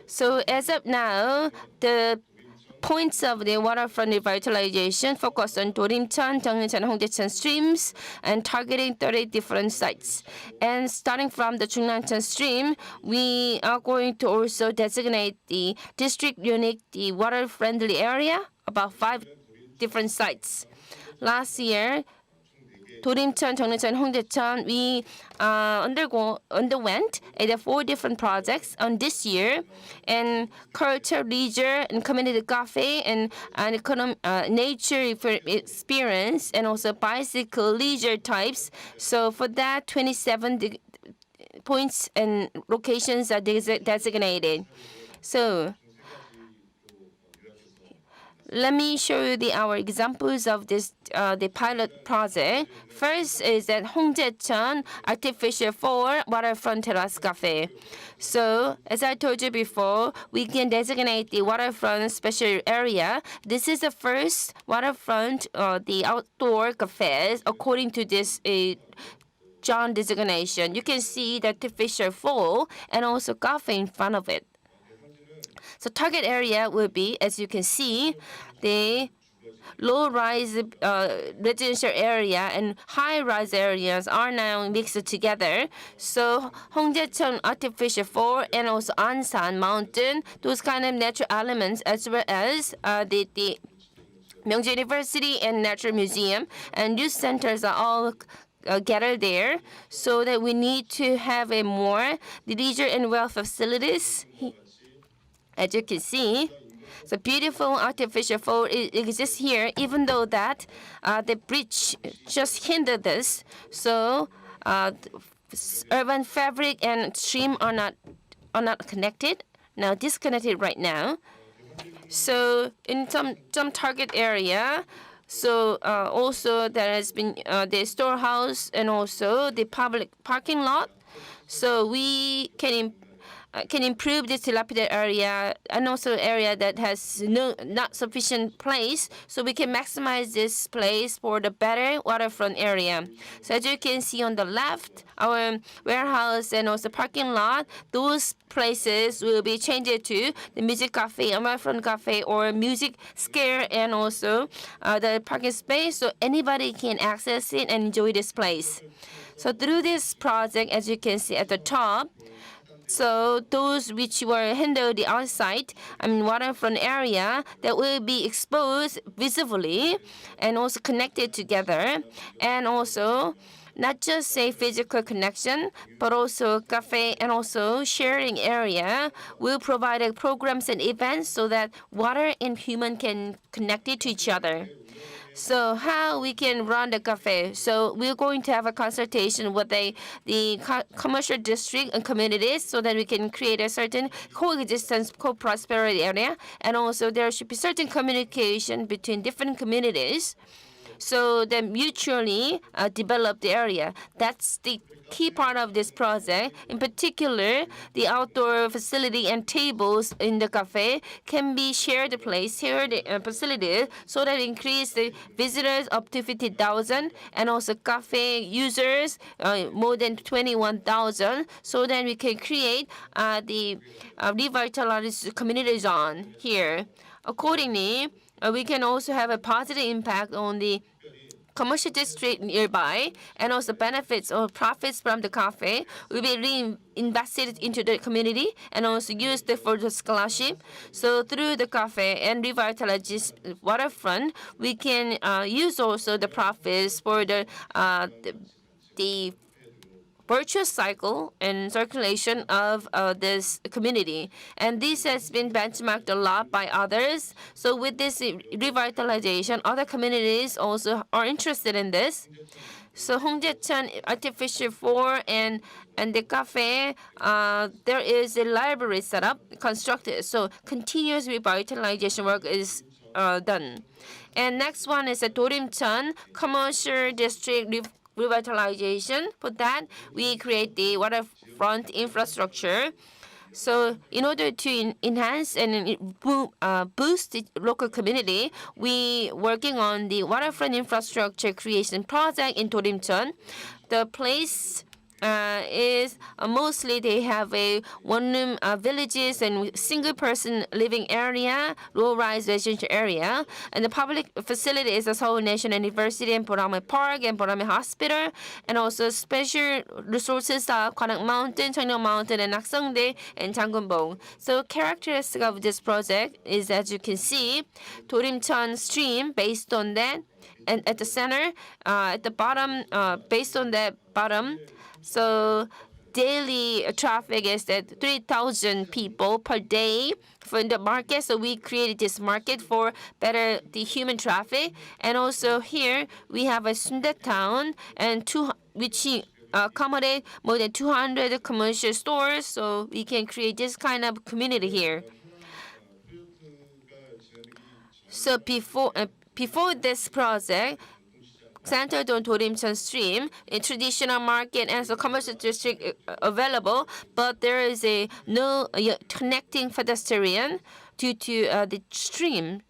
So as of now, the points of the waterfront revitalization focus on 도림천, 정림천, 홍대천 streams and targeting 30 different sites. And starting from the 중랑천 stream, we are going to also designate the district unique, the water-friendly area, about 5 different sites. Last year, 도림천, 정림천, 홍대천, we underwent 4 different projects on this year, and culture, leisure, and community cafe, and nature experience, and also bicycle leisure types. So for that, 27 points and locations are designated. So let me show you our examples of this the pilot project. First is at Hongjaecheon Artificial 4 Waterfront Terrace Cafe. So as I told you before, we can designate the waterfront special area. This is the first waterfront, the outdoor cafes according to this John designation. You can see the artificial fall and also cafe in front of it. So target area will be, as you can see, the low-rise residential area and high-rise areas are now mixed together. So Hongjaecheon Artificial Fall and also Ansan Mountain, those kind of natural elements, as well as the Myeongju University and Natural Museum and youth centers are all gathered there. So that we need to have a more leisure and wealth facilities. As you can see, the beautiful artificial fall exists here, even though that the bridge just hindered this. So urban fabric and stream are not connected. Now disconnected right now. So in some target area, so also there has been the storehouse and also the public parking lot. So we can improve this dilapidated area and also area that has not sufficient place, so we can maximize this place for the better waterfront area. So as you can see on the left, our warehouse and also parking lot, those places will be changed to the music cafe, a waterfront cafe, or music square, and also the parking space, so anybody can access it and enjoy this place. So through this project, as you can see at the top, so those which were hindered the outside, waterfront area, that will be exposed visibly and also connected together, and also not just a physical connection, but also cafe and also sharing area will provide programs and events so that water and human can connect it to each other. So how we can run the cafe? So we're going to have a consultation with the commercial district and communities so that we can create a certain coexistence, co-prosperity area. And also there should be certain communication between different communities so that mutually develop the area. That's the key part of this project. In particular, the outdoor facility and tables in the cafe can be shared facilities so that increase the visitors up to 50,000 and also cafe users more than 21,000, so that we can create the revitalized community zone here. Accordingly, we can also have a positive impact on the commercial district nearby, and also benefits or profits from the cafe will be reinvested into the community and also used for the scholarship. So through the cafe and revitalization waterfront, we can use also the profits for the virtuous cycle and circulation of this community. And this has been benchmarked a lot by others. So with this revitalization, other communities also are interested in this. So Hongjaecheon Artificial 4 and the cafe, there is a library set up, constructed. So continuous revitalization work is done. And next one is a Dorimcheon Commercial District Revitalization. For that, we create the waterfront infrastructure. So in order to enhance and boost the local community, we working on the waterfront infrastructure creation project in Dorimcheon. The place is mostly they have a one-room villages and single-person living area, low-rise residential area, and the public facility is the Seoul National University and Borame Park and Borame Hospital, and also special resources are Gwanang Mountain, Cheongryong Mountain, and Nakseongdae and Jangunbong. So characteristic of this project is, as you can see, Dorimcheon stream based on that, and at the center, at the bottom, based on that bottom. So daily traffic is at 3,000 people per day for the market. So we created this market for better the human traffic. And also here we have a Sundae town and which accommodate more than 200 commercial stores. So we can create this kind of community here. So before this project, centered on Dorimcheon stream, a traditional market and a commercial district available, but there is no connecting pedestrian due to the stream,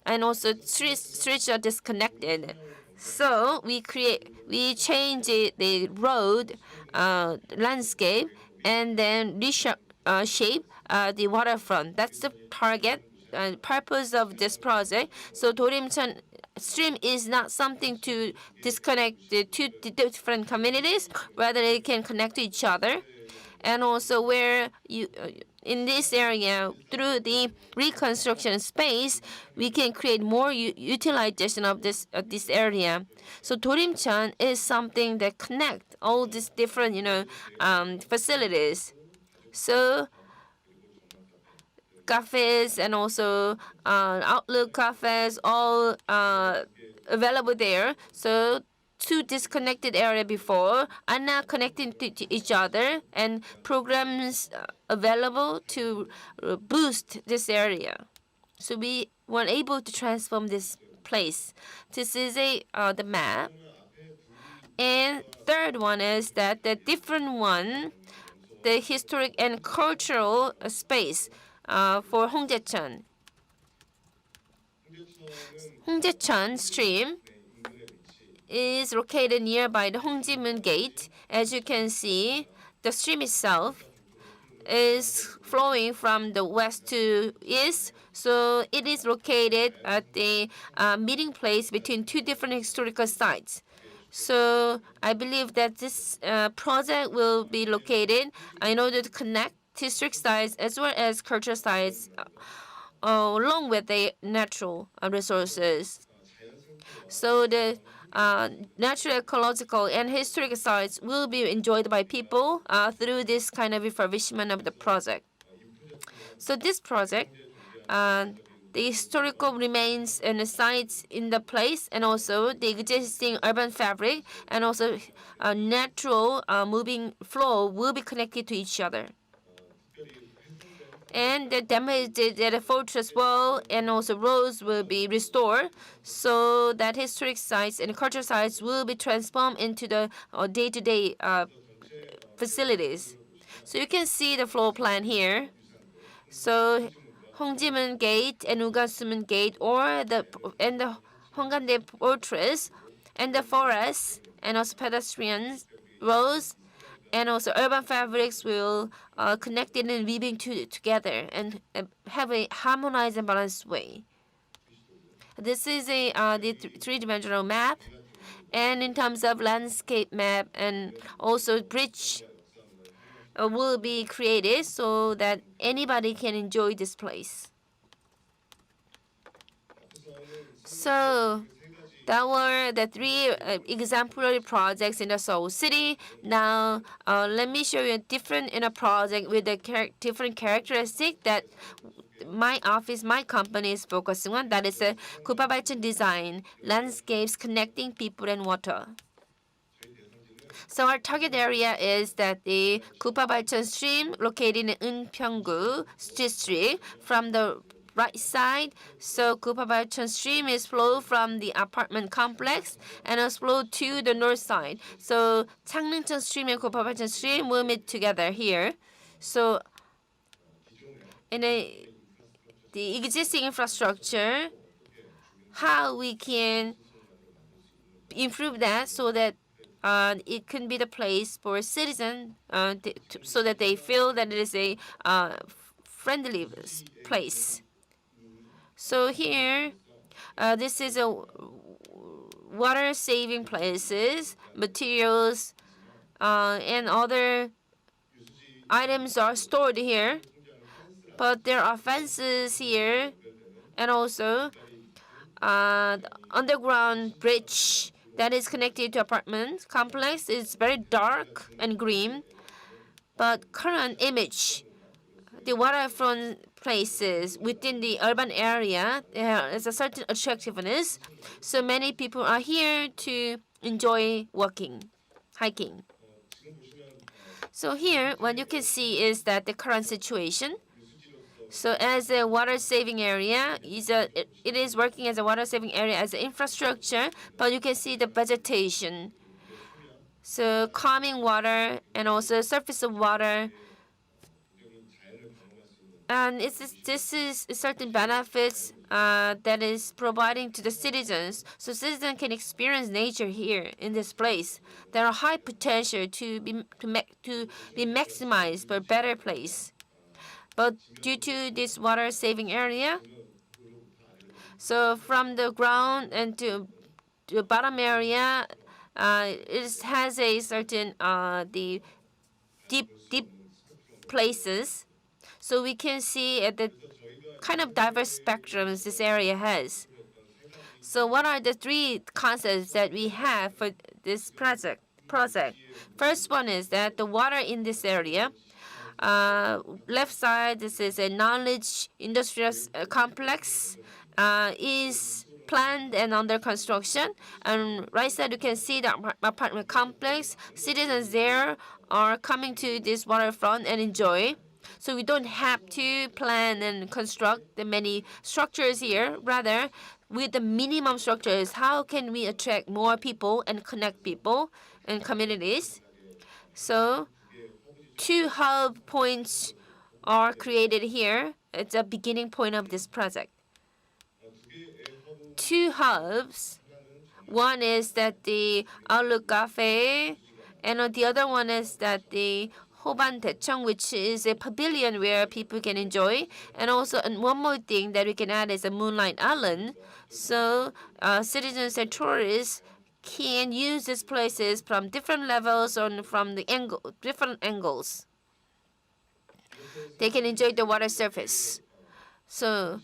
and also streets are disconnected. So we change the road landscape and then shape the waterfront. That's the target and purpose of this project. So Dorimcheon stream is not something to disconnect the two different communities, rather they can connect to each other. And also where you in this area, through the reconstruction space, we can create more utilization of this area. So Dorimcheon is something that connect all these different facilities. So cafes and also outlook cafes all available there. So two disconnected area before are now connecting to each other, and programs available to boost this area. So we were able to transform this place. This is the map. And third one is that the different one, the historic and cultural space for Hongjaecheon. Hongjaecheon stream is located nearby the Hongjimun Gate. As you can see, the stream itself is flowing from the west to east. So it is located at the meeting place between two different historical sites. So I believe that this project will be located in order to connect historic sites as well as cultural sites along with the natural resources. So the natural, ecological, and historic sites will be enjoyed by people through this kind of refurbishment of the project. So this project, the historical remains and the sites in the place, and also the existing urban fabric, and also natural moving flow will be connected to each other. And the damaged fortress wall and also roads will be restored, so that historic sites and cultural sites will be transformed into the day-to-day facilities. So you can see the floor plan here. So Hongjimun Gate and Ugansumun Gate, or the Honggandae Fortress, and the forest, and also pedestrian roads, and also urban fabrics will connect it and weaving together and have a harmonized and balanced way. This is the three-dimensional map, and in terms of landscape map, and also bridge will be created so that anybody can enjoy this place. So that were the three exemplary projects in the Seoul city. Now, let me show you a different project with a different characteristic that my office, my company is focusing on. That is a Kupabalcheon design, landscapes connecting people and water. So our target area is that the Kupabalcheon stream located in Eunpyeonggu district from the right side. So Kupabachon stream is flow from the apartment complex and is flow to the north side. So Changneungcheon stream and Kupabachon stream will meet together here. So in the existing infrastructure, how we can improve that so that it can be the place for citizens so that they feel that it is a friendly place. So here, this is a water saving places, materials, and other items are stored here. But there are fences here, and also the underground bridge that is connected to apartment complex is very dark and green. But current image, the waterfront places within the urban area, there is a certain attractiveness. So many people are here to enjoy walking, hiking. So here, what you can see is that the current situation. So as a water saving area, it is working as a water saving area as an infrastructure, but you can see the vegetation. So calming water and also surface of water. And this is certain benefits that is providing to the citizens, so citizens can experience nature here in this place. There are high potential to be maximized for a better place. But due to this water saving area, so from the ground and to the bottom area, it has a certain the deep places. So we can see the kind of diverse spectrums this area has. So what are the three concepts that we have for this project? First one is that the water in this area, left side, this is a knowledge industrial complex, is planned and under construction. And right side, you can see the apartment complex. Citizens there are coming to this waterfront and enjoy. So we don't have to plan and construct the many structures here. Rather, with the minimum structures, how can we attract more people and connect people and communities? So two hub points are created here. It's a beginning point of this project. Two hubs. One is that the Outlook Cafe, and the other one is that the Hoban Daecheong, which is a pavilion where people can enjoy. And also, and one more thing that we can add is a Moonlight Island. So citizens and tourists can use these places from different levels or from the different angles. They can enjoy the water surface. So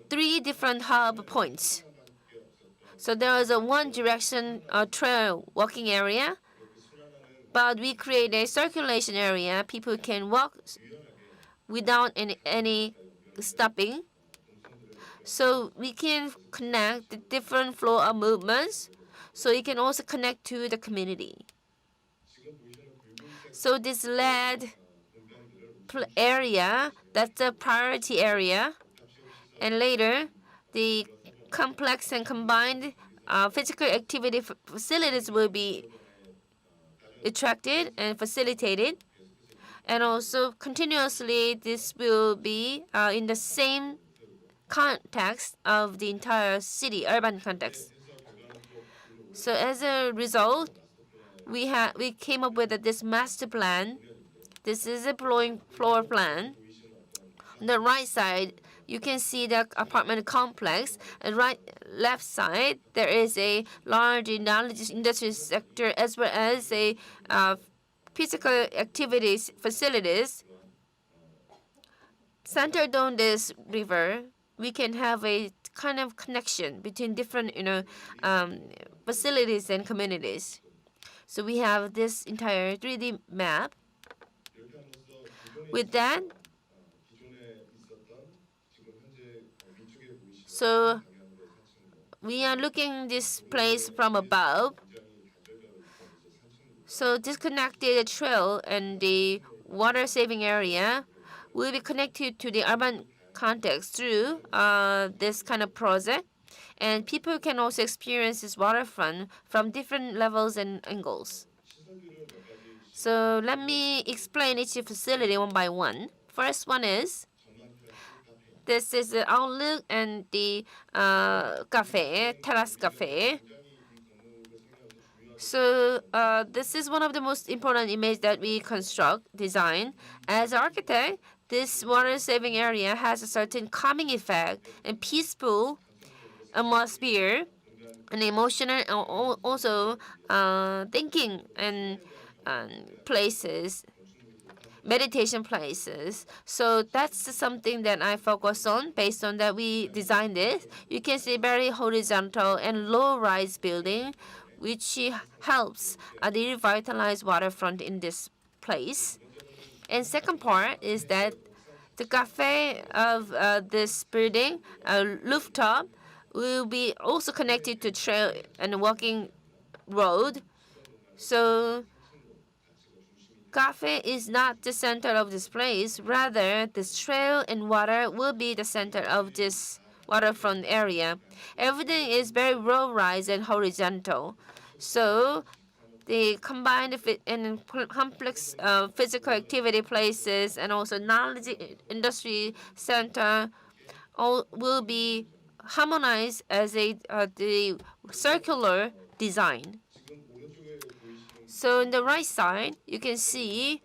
three different hub points. So there is a one direction trail walking area, but we create a circulation area. People can walk without any stopping. So we can connect the different flow of movements. So it can also connect to the community. So this LED area, that's a priority area. And later, the complex and combined physical activity facilities will be attracted and facilitated. And also continuously, this will be in the same context of the entire city, urban context. So as a result, we came up with this master plan. This is a floor plan. On the right side, you can see the apartment complex. And left side, there is a large industry sector as well as a physical activities facilities. Centered on this river, we can have a kind of connection between different facilities and communities. So we have this entire 3D map. With that, so we are looking this place from above. So disconnected trail and the water saving area will be connected to the urban context through this kind of project. And people can also experience this waterfront from different levels and angles. So let me explain each facility one by one. First one is, this is the outlook and the cafe, terrace cafe. So this is one of the most important images that we design. As an architect, this water-saving area has a certain calming effect and peaceful atmosphere and emotional, also thinking and places, meditation places. So that's something that I focus on. Based on that, we designed it. You can see very horizontal and low-rise building, which helps the revitalized waterfront in this place. And second part is that the cafe of this building, rooftop, will be also connected to trail and walking road. So cafe is not the center of this place. Rather, this trail and water will be the center of this waterfront area. Everything is very low-rise and horizontal. So the combined and complex physical activity places and also knowledge industry center all will be harmonized as the circular design. So on the right side, you can see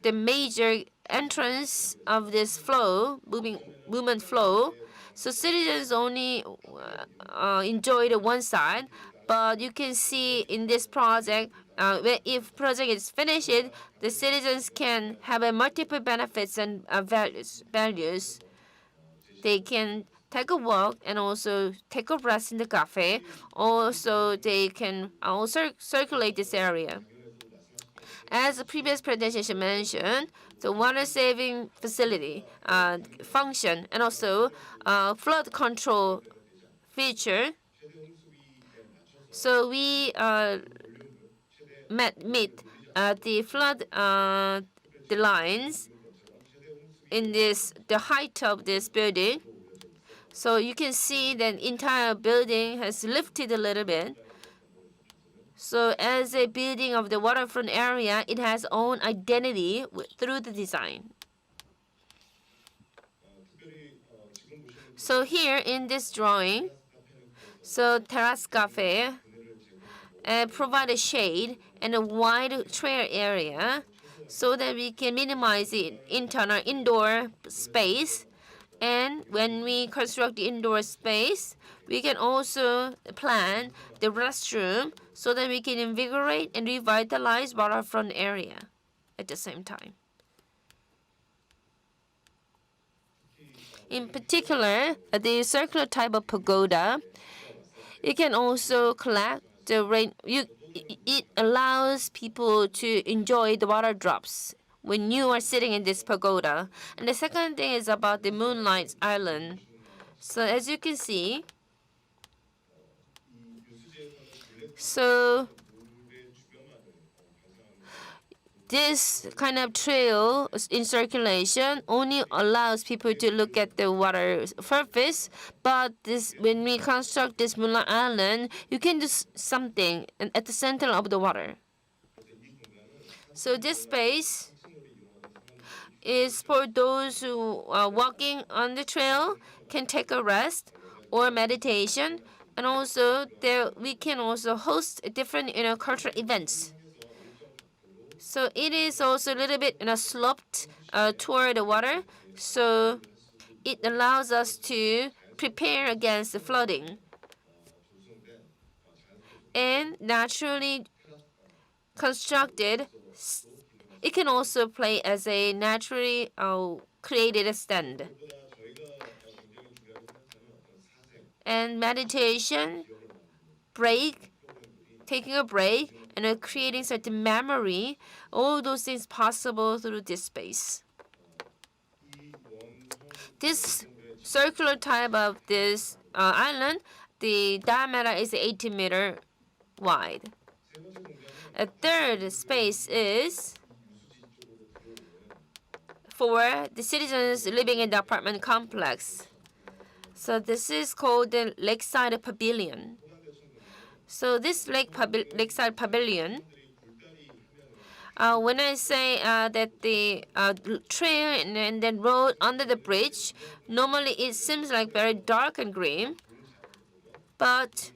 the major entrance of this movement flow. So citizens only enjoy the one side, but you can see in this project, if project is finished, the citizens can have a multiple benefits and values. They can take a walk and also take a rest in the cafe. Also, they can also circulate this area. As the previous presentation mentioned, the water-saving facility function and also flood control feature. So we meet the flood the lines in the height of this building. So you can see that entire building has lifted a little bit. So as a building of the waterfront area, it has own identity through the design. So here in this drawing, so terrace cafe provide a shade and a wide trail area so that we can minimize the internal indoor space. And when we construct the indoor space, we can also plan the restroom so that we can invigorate and revitalize waterfront area at the same time. In particular, the circular type of pagoda, it can also collect the rain. It allows people to enjoy the water drops when you are sitting in this pagoda. And the second thing is about the Moonlight Island. So as you can see, so this kind of trail in circulation only allows people to look at the water surface, but when we construct this Moonlight Island, you can do something at the center of the water. So this space is for those who are walking on the trail, can take a rest or meditation, and also we can also host different cultural events. So it is also a little bit sloped toward the water, so it allows us to prepare against the flooding. And naturally constructed, it can also play as a naturally created stand. And meditation, taking a break, and creating certain memory, all those things possible through this space. This circular type of this island, the diameter is 18 meters wide. A third space is for the citizens living in the apartment complex. So this is called the Lakeside Pavilion. So this Lakeside Pavilion, when I say that the trail and then road under the bridge, normally it seems like very dark and grim, but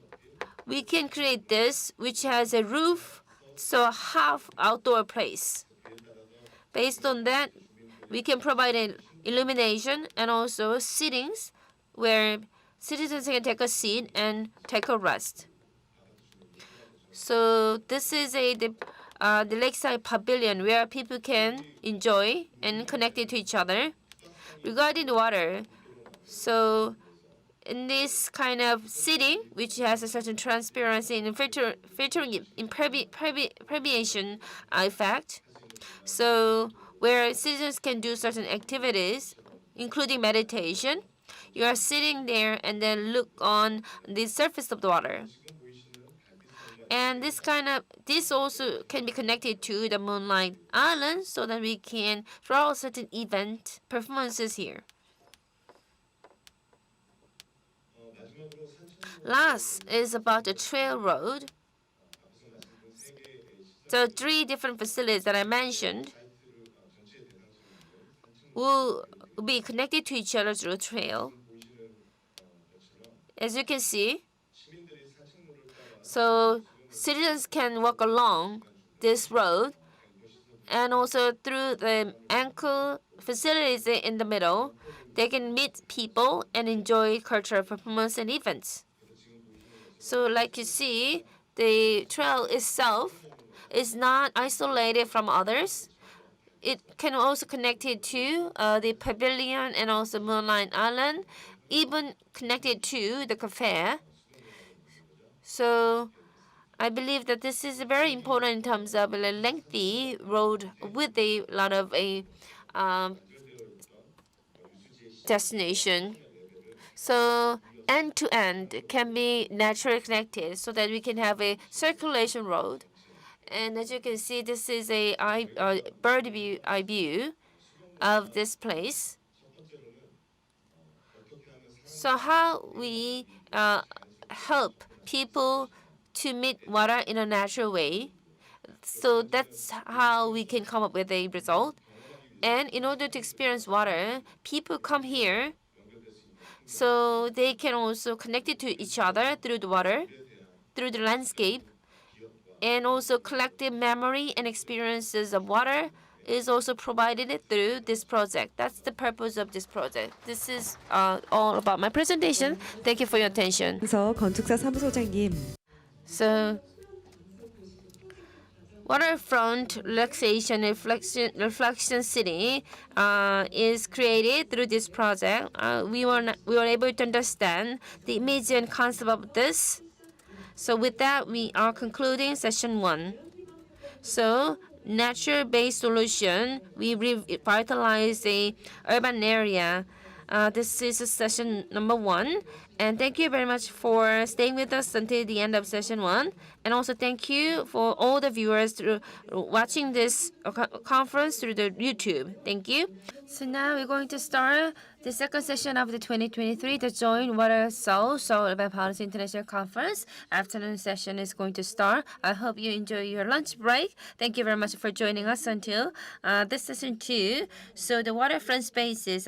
we can create this which has a roof, so half outdoor place. Based on that, we can provide an illumination and also sittings where citizens can take a seat and take a rest. So this is the Lakeside Pavilion where people can enjoy and connect it to each other. Regarding the water, so in this kind of seating, which has a certain transparency and filtering permeation effect, so where citizens can do certain activities, including meditation, you are sitting there and then look on the surface of the water. And this also can be connected to the Moonlight Island so that we can throw certain event performances here. Last is about the trail road. So 3 different facilities that I mentioned will be connected to each other through a trail. As you can see, so citizens can walk along this road and also through the ankle facilities in the middle, they can meet people and enjoy cultural performance and events. So like you see, the trail itself is not isolated from others. It can also connect it to the pavilion and also Moonlight Island, even connected to the cafe. So I believe that this is very important in terms of a lengthy road with a lot of destination. So end to end can be naturally connected so that we can have a circulation road. And as you can see, this is a bird view of this place. So how we help people to meet water in a natural way. So that's how we can come up with a result. And in order to experience water, people come here so they can also connect it to each other through the water, through the landscape, and also collective memory and experiences of water is also provided through this project. That's the purpose of this project. This is all about my presentation. Thank you for your attention. 그래서 건축사 사무소장님. So, Waterfront relaxation reflection city is created through this project. We were able to understand the image and concept of this. So with that, we are concluding session 1. So nature-based solution, we revitalize the urban area. This is session number 1. And thank you very much for staying with us until the end of session 1. And also thank you for all the viewers watching this conference through the YouTube. Thank you. So now we're going to start the second session of the 2023, the Joint WaterSeoul Seoul Policy International Conference. Afternoon session is going to start. I hope you enjoy your lunch break. Thank you very much for joining us until this session 2. So the waterfront spaces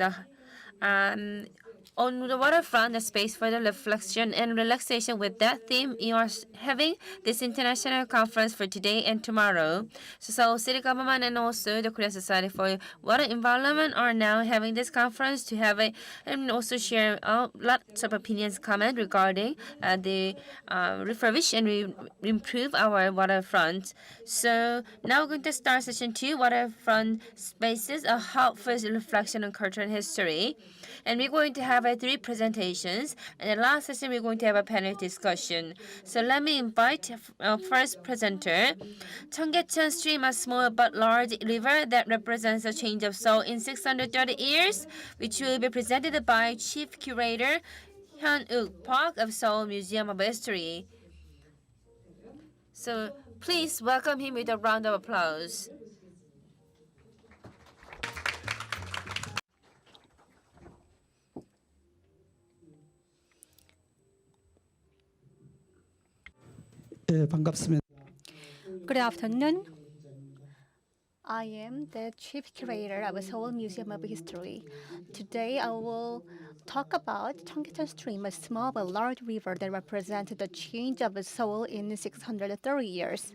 on the waterfront, the space for the reflection and relaxation. With that theme, you are having this international conference for today and tomorrow. So Seoul City Government and also the Korean Society for Water Environment are now having this conference to have and also share lots of opinions, comment regarding the refurbish and improve our waterfront. So now we're going to start session 2, waterfront spaces, a hub for reflection on culture and history. And we're going to have 3 presentations. And the last session, we're going to have a panel discussion. So let me invite first presenter. Cheonggyecheon Stream, a small but large river that represents a change of Seoul in 630 years, which will be presented by Chief Curator Hyun-Uk Park of Seoul Museum of History. So please welcome him with a round of applause. 네, 반갑습니다. Good afternoon. I am the chief curator of Seoul Museum of History. Today I will talk about Cheonggyecheon Stream, a small but large river that represents the change of Seoul in 630 years.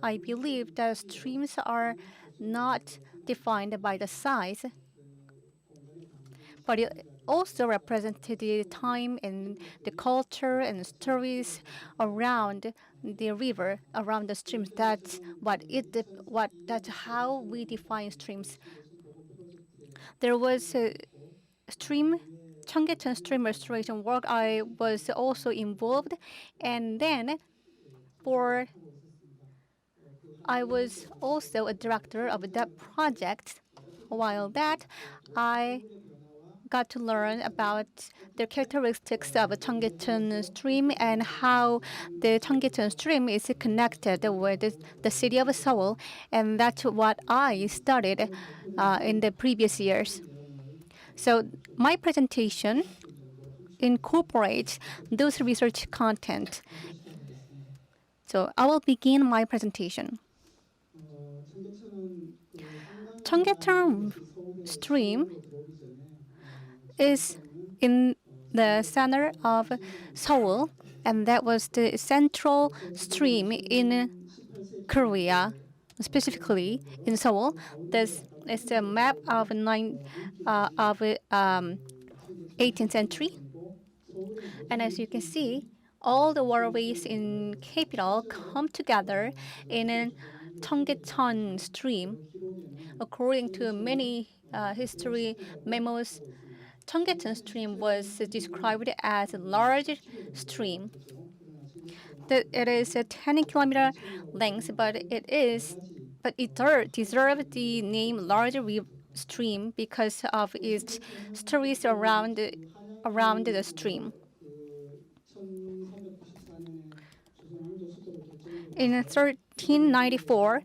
I believe that streams are not defined by the size, but it also represented the time and the culture and stories around the river, around the streams. That's how we define streams. There was a stream, Cheonggyecheon stream restoration work. I was also involved, and then for I was also a director of that project. While that, I got to learn about the characteristics of a Cheonggyecheon stream and how the Cheonggyecheon stream is connected with the city of Seoul, and that's what I studied in the previous years. So my presentation incorporates those research content. So I will begin my presentation. Cheonggyecheon stream is in the center of Seoul, and that was the central stream in Korea, specifically in Seoul. This is a map of 18th century, and as you can see, all the waterways in capital come together in a Cheonggyecheon stream. According to many history memos, Cheonggyecheon stream was described as a large stream. It is a 10-kilometer length, but it deserves the name large stream because of its stories around the stream. In 1394,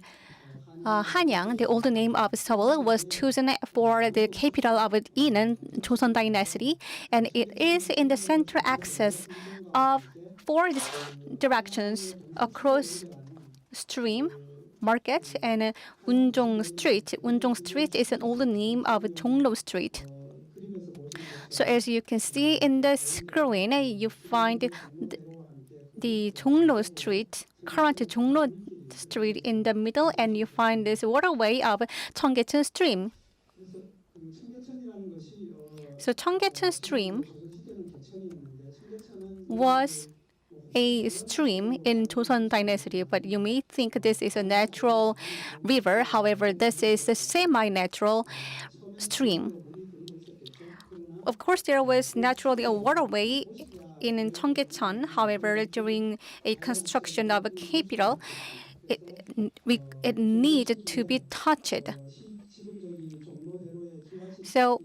Hanyang, the old name of Seoul, was chosen for the capital of Inan, Joseon Dynasty, and it is in the central axis of four directions across stream, market, and Unjong Street. Unjong Street is an old name of Jonglo Street. So as you can see in the screen, you find the Jonglo Street, current Jonglo Street in the middle, and you find this waterway of Cheonggyecheon stream. So Cheonggyecheon stream was a stream in Joseon Dynasty, but you may think this is a natural river. However, this is a semi-natural stream. Of course, there was naturally a waterway in Cheonggyecheon. However, during a construction of a capital, it needed to be touched. So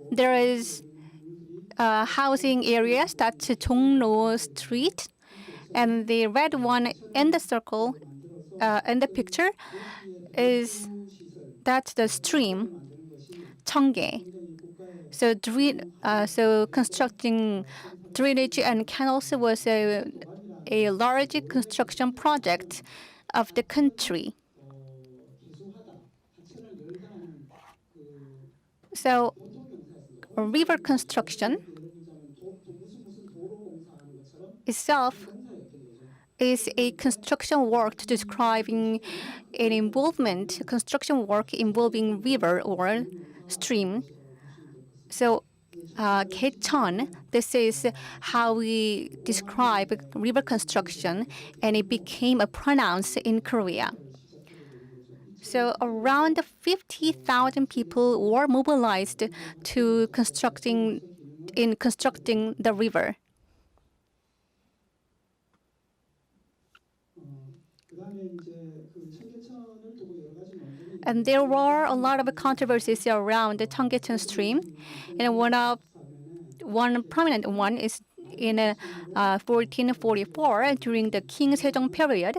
there is housing areas, that's Jonglo Street, and the red one in the circle in the picture is that's the stream, Cheonggye. So constructing drainage and canals was a large construction project of the country. So river construction itself is a construction work describing an involvement, construction work involving river or stream. So Gyecheon, this is how we describe river construction, and it became a pronoun in Korea. So around 50,000 people were mobilized to constructing the river. And there were a lot of controversies around the Cheonggyecheon stream, and one prominent one is in 1444 during the King Sejong period.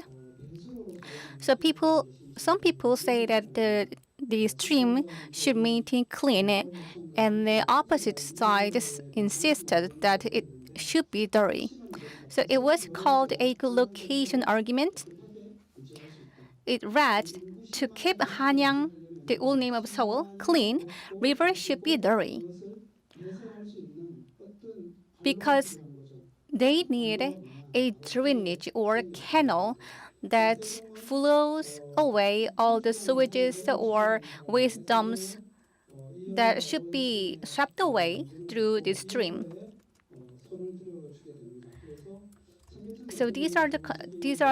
So some people say that the stream should maintain clean, and the opposite side insisted that it should be dirty. So it was called a location argument. It read, to keep Hanyang, the old name of Seoul, clean, rivers should be dirty. Because they need a drainage or canal that flows away all the sewages or waste dumps that should be swept away through the stream. So these are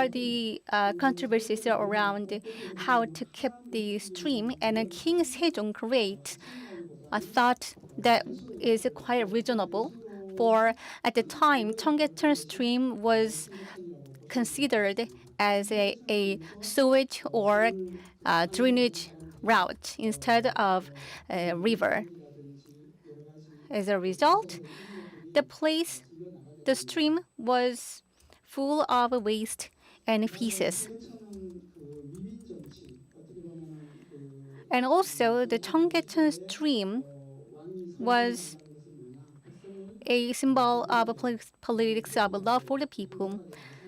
the controversies around how to keep the stream, and King Sejong create a thought that is quite reasonable. For at the time, Cheonggyecheon stream was considered as a sewage or drainage route instead of a river. As a result, the stream was full of waste and feces. And also, the Cheonggyecheon stream was a symbol of politics of love for the people.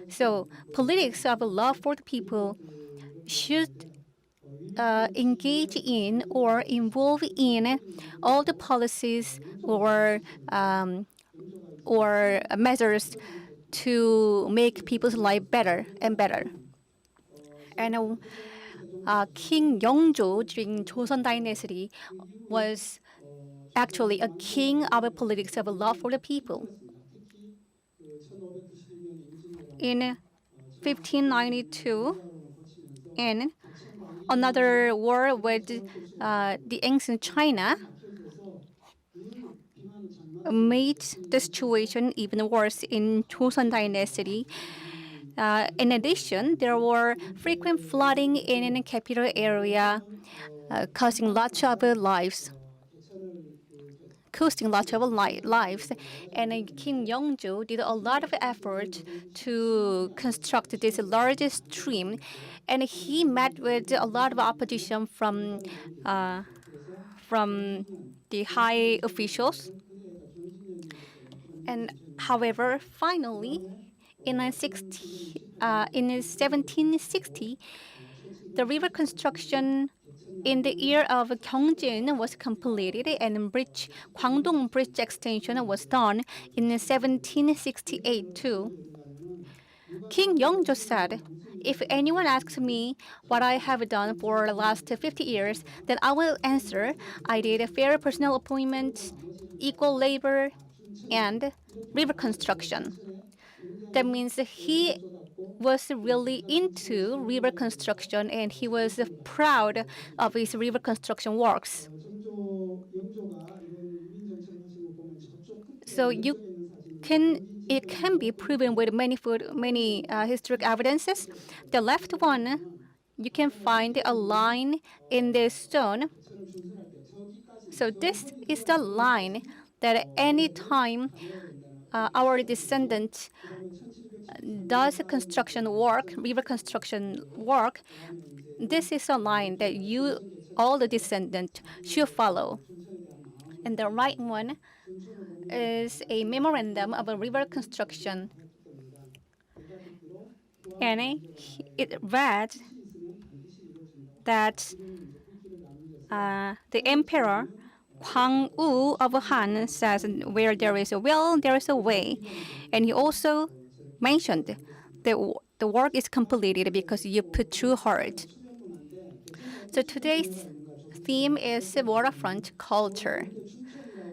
So, politics of love for the people should engage in or involve in all the policies or measures to make people's life better and better. And King Yeongjo during Joseon Dynasty was actually a king of a politics of love for the people. In 1592, in another war with the ancient China, made the situation even worse in Joseon Dynasty. In addition, there were frequent flooding in the capital area, causing lots of lives. And King Yeongjo did a lot of effort to construct this largest stream, and he met with a lot of opposition from the high officials. And however, finally, in 1760, the river construction in the year of Gyeongjin was completed, and Gwangdong Bridge extension was done in 1768 too. King Yeongjo said, "If anyone asks me what I have done for the last 50 years, then I will answer, I did a fair personal appointment, equal labor, and river construction." That means he was really into river construction, and he was proud of his river construction works. So it can be proven with many historic evidences. The left one, you can find a line in the stone. So this is the line that any time our descendant does construction work, river construction work, this is a line that all the descendants, should follow. And the right one is a memorandum of a river construction. And it read that the emperor Gwang-woo of Han says, where there is a will, there is a way. And he also mentioned the work is completed because you put true heart. So today's theme is waterfront culture.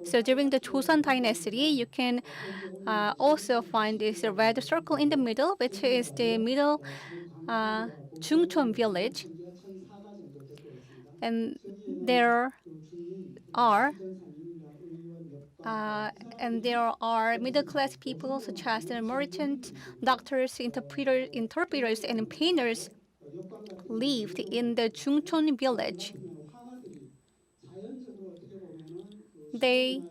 So during the Joseon Dynasty, you can also find this red circle in the middle, which is the middle Jungcheon village. And there are middle-class people such as the merchants, doctors, interpreters, and painters lived in the Jungcheon village. They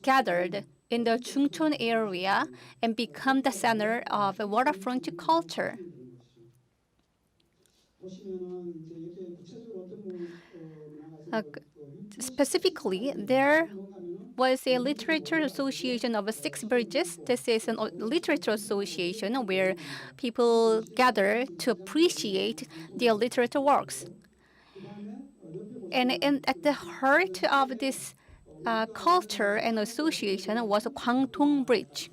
gathered in the Jungcheon area and become the center of a waterfront culture. Specifically, there was a literature association of six bridges. This is a literature association where people gather to appreciate their literature works. And at the heart of this culture and association was Kwangtung Bridge.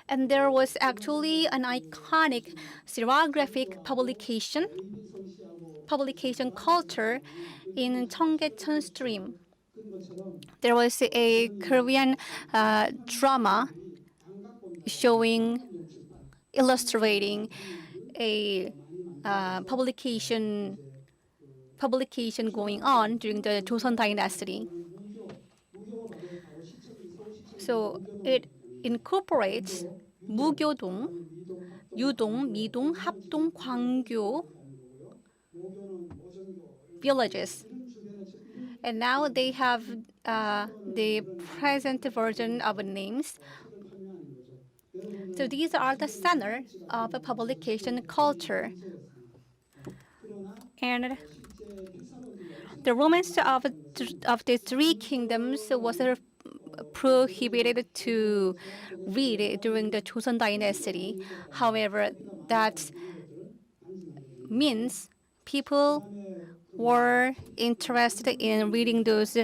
And there was actually an iconic serigraphic publication culture in Cheonggyecheon Stream. There was a Korean drama showing, illustrating a publication going on during the Joseon Dynasty. So it incorporates 무교동, 유동, 미동, 합동, 광교 villages. And now they have the present version of names. So these are the center of a publication culture. And the romance of the three kingdoms was prohibited to read during the Joseon Dynasty. However, that means people were interested in reading those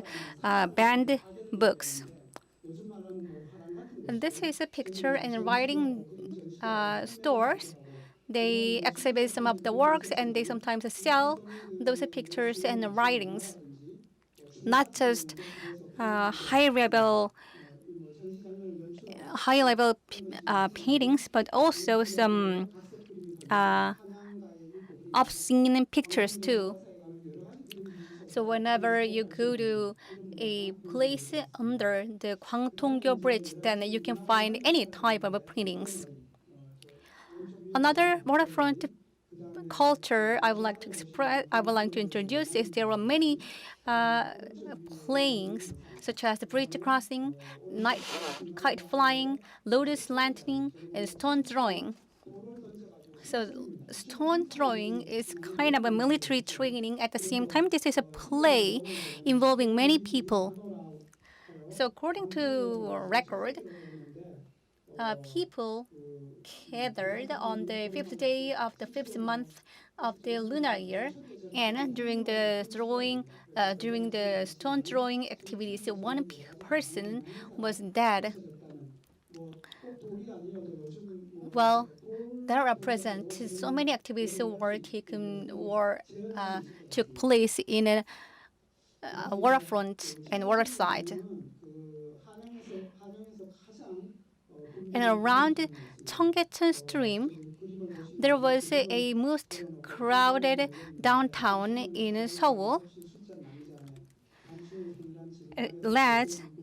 banned books. And this is a picture in writing stores. They exhibit some of the works and they sometimes sell those pictures and writings. Not just high level paintings, but also some obscene pictures too. So whenever you go to a place under the Kwangtongyo Bridge, then you can find any type of paintings. Another waterfront culture I would like to introduce is there are many playings such as the bridge crossing, night kite flying, lotus lanterning, and stone throwing. So stone throwing is kind of a military training. At the same time, this is a play involving many people. So according to record, people gathered on the fifth day of the fifth month of the lunar year, and during the stone throwing activities, one person was dead. Well, there are present so many activities took place in a waterfront and waterside. And around Cheonggyecheon Stream, there was a most crowded downtown in Seoul.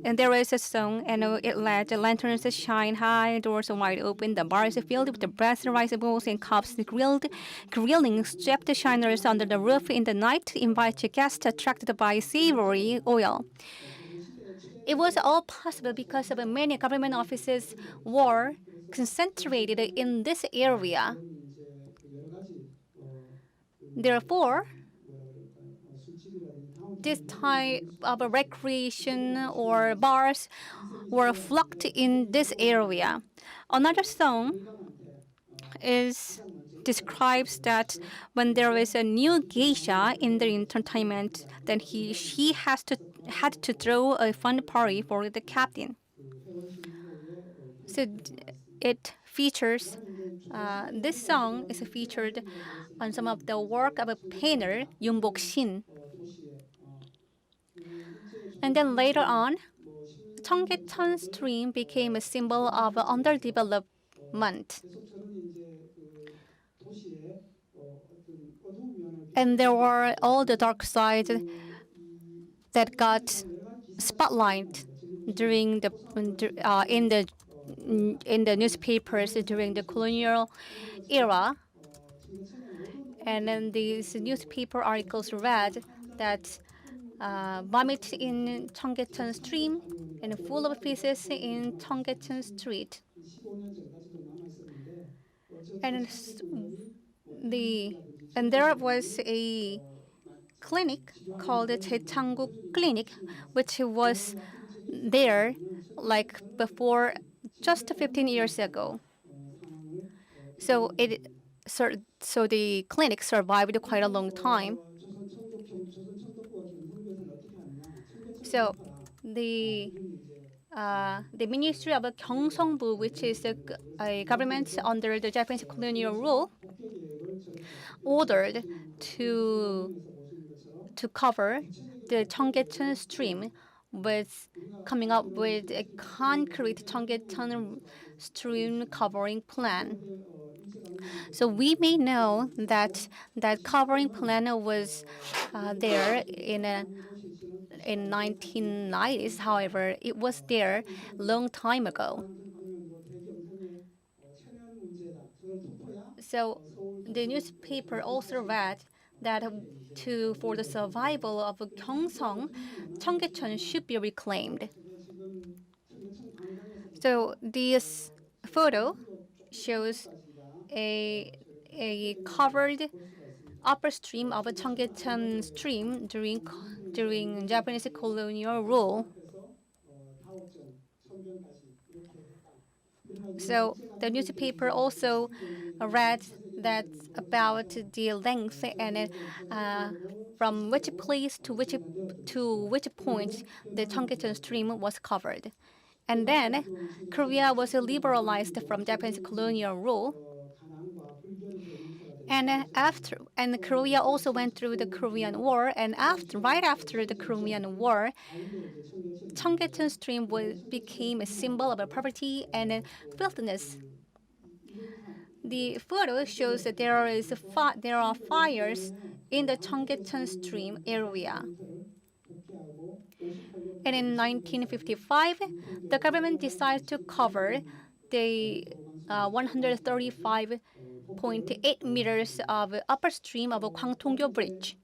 And there is a song, and it led the lanterns shine high, doors wide open, the bars filled with the breath-risables and cups grilling strapped shiners under the roof in the night to invite guests attracted by savory oil. It was all possible because of many government offices were concentrated in this area. Therefore, this type of recreation or bars were flocked in this area. Another song describes that when there is a new geisha in the entertainment, then she had to throw a fun party for the captain. So it features this song is featured on some of the work of a painter Yoon Bok-shin. And then later on, Cheonggyecheon Stream became a symbol of underdevelopment. And there were all the dark sides that got spotlight during in the newspapers during the colonial era. And then these newspaper articles read that vomit in Cheonggyecheon Stream and full of pieces in Cheonggyecheon Street. And there was a clinic called the Jaechanguk Clinic, which was there like before just 15 years ago. So so the clinic survived quite a long time. So the the Ministry of Gyeongseongbu, which is a government under the Japanese colonial rule, ordered to cover the Cheonggyecheon stream with coming up with a concrete Cheonggyecheon stream covering plan. So we may know that that covering plan was there in 1990s. However, it was there long time ago. So the newspaper also read that for the survival of Gyeongsong, Cheonggyecheon should be reclaimed. So this photo shows a covered upper stream of a Cheonggyecheon stream during Japanese colonial rule. So the newspaper also read that about the length and from which place to which point the Cheonggyecheon stream was covered. And then Korea was liberalized from Japanese colonial rule. And Korea also went through the Korean War, and right after the Korean War, Cheonggyecheon stream became a symbol of poverty and filthiness. The photo shows that there are fires in the Cheonggyecheon stream area. And in 1955, the government decided to cover the 135.8 meters of upper stream of Gwangtongyo Bridge.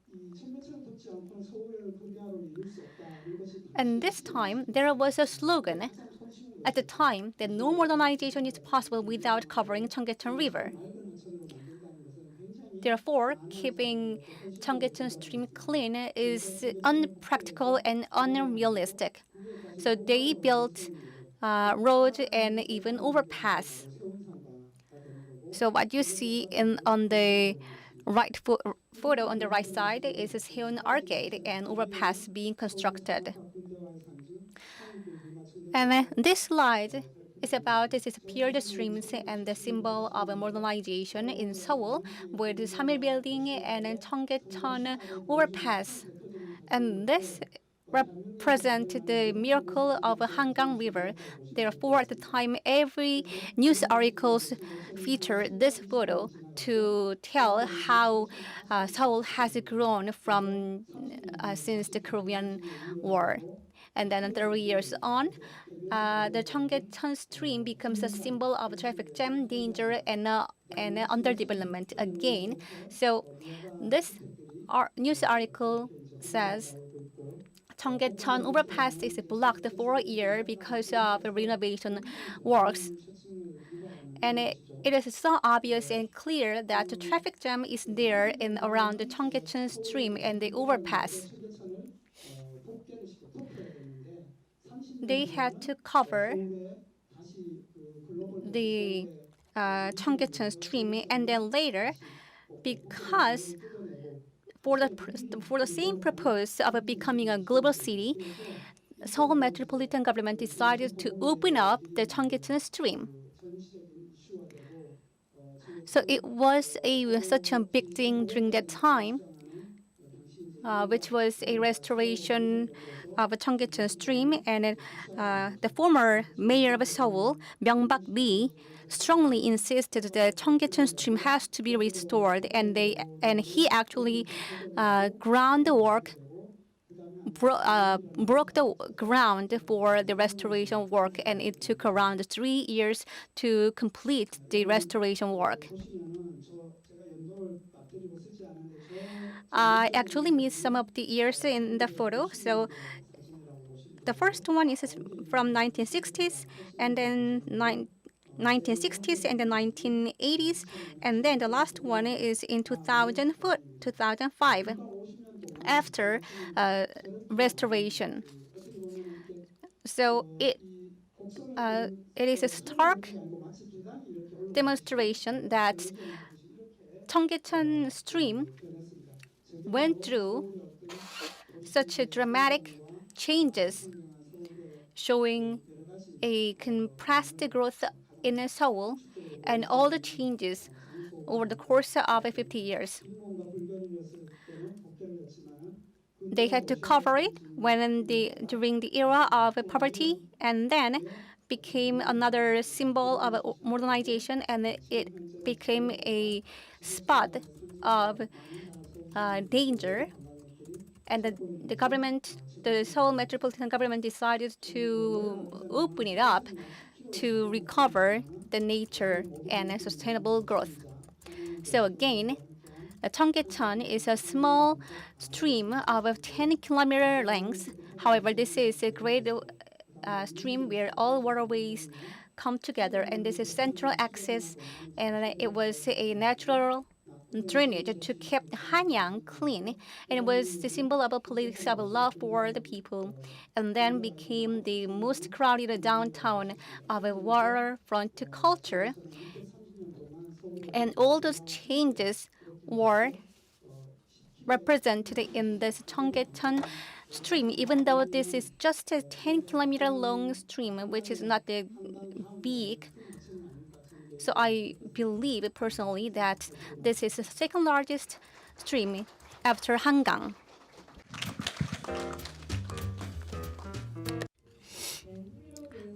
And this time, there was a slogan at the time that no modernization is possible without covering Cheonggyecheon River. Therefore, keeping Cheonggyecheon stream clean is unpractical and unrealistic. So they built road and even overpass. So what you see on the right photo on the right side is a Seoul Arcade and overpass being constructed. And this slide is about the disappeared streams and the symbol of modernization in Seoul with the Samil Building and Cheonggyecheon overpass. And this represents the miracle of Hangang River. Therefore, at the time, every news articles featured this photo to tell how Seoul has grown from since the Korean War. And then 30 years on, the Cheonggyecheon stream becomes a symbol of traffic jam, danger, and underdevelopment again. So this news article says Cheonggyecheon overpass is blocked for a year because of the renovation works. And it is so obvious and clear that the traffic jam is there in around the Cheonggyecheon stream and the overpass. They had to cover the Cheonggyecheon stream, and then later, because for the same purpose of becoming a global city, Seoul metropolitan government decided to open up the Cheonggyecheon stream. So it was such a big thing during that time, which was a restoration of a Cheonggyecheon stream, and the former mayor of Seoul, Myung-bak Lee, strongly insisted that Cheonggyecheon stream has to be restored, and he actually broke the ground for the restoration work, and it took around 3 years to complete the restoration work. I actually missed some of the years in the photo. So the first one is from 1960s, and then 1960s and the 1980s, and then the last one is in 2005 after restoration. So it is a stark demonstration that Cheonggyecheon stream went through such a dramatic changes, showing a compressed growth in Seoul and all the changes over the course of 50 years. They had to cover it during the era of poverty, and then became another symbol of modernization, and it became a spot of danger. And the government, the Seoul metropolitan government, decided to open it up to recover the nature and sustainable growth. So again, Cheonggyecheon is a small stream of a 10-kilometer length. However, this is a great stream where all waterways come together, and this is central access, and it was a natural drainage to keep Hanyang clean, and it was the symbol of a politics of love for the people, and then became the most crowded downtown of a waterfront culture. And all those changes were represented in this Cheonggyecheon stream, even though this is just a 10-kilometer long stream, which is not that big. So I believe personally that this is the second largest stream after Hangang.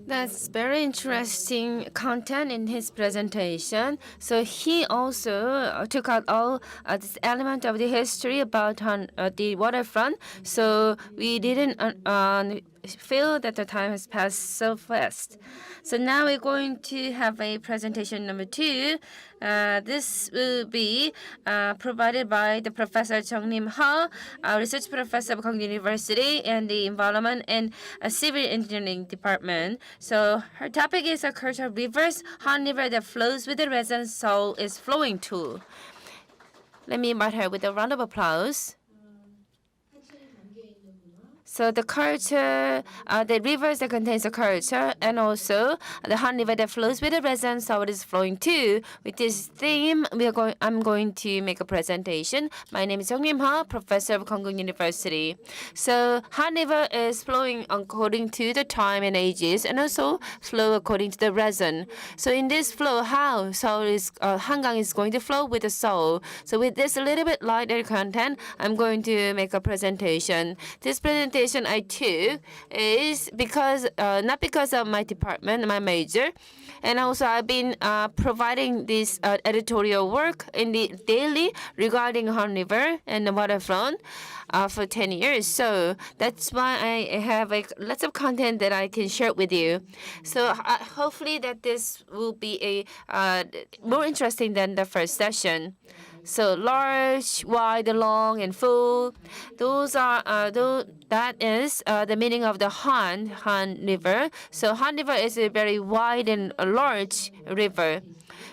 That's very interesting content in his presentation. So he also took out all this element of the history about the waterfront. So we didn't feel that the time has passed so fast. So now we're going to have a presentation number 2. This will be provided by the Professor Jung-Nim Ha, a research professor of Konkuk University and the Environment and Civil Engineering Department. So her topic is a culture of rivers, Han River that flows with the resin Seoul is flowing to. Let me invite her with a round of applause. So the culture, the rivers that contains the culture, and also the Han River that flows with the resin, so it is flowing too. With this theme, I'm going to make a presentation. My name is Jung-Nim Ha, professor of Konkuk University. So Han River is flowing according to the time and ages, and also flow according to the resin. So in this flow, how Seoul is Hangang is going to flow with the Seoul. So with this a little bit lighter content, I'm going to make a presentation. This presentation I took is because not because of my department, my major, and also I've been providing this editorial work in the daily regarding Han River and the waterfront for 10 years. So that's why I have lots of content that I can share with you. So hopefully that this will be a more interesting than the first session. So large, wide, long, and full. That is the meaning of the Han River. So Han River is a very wide and large river.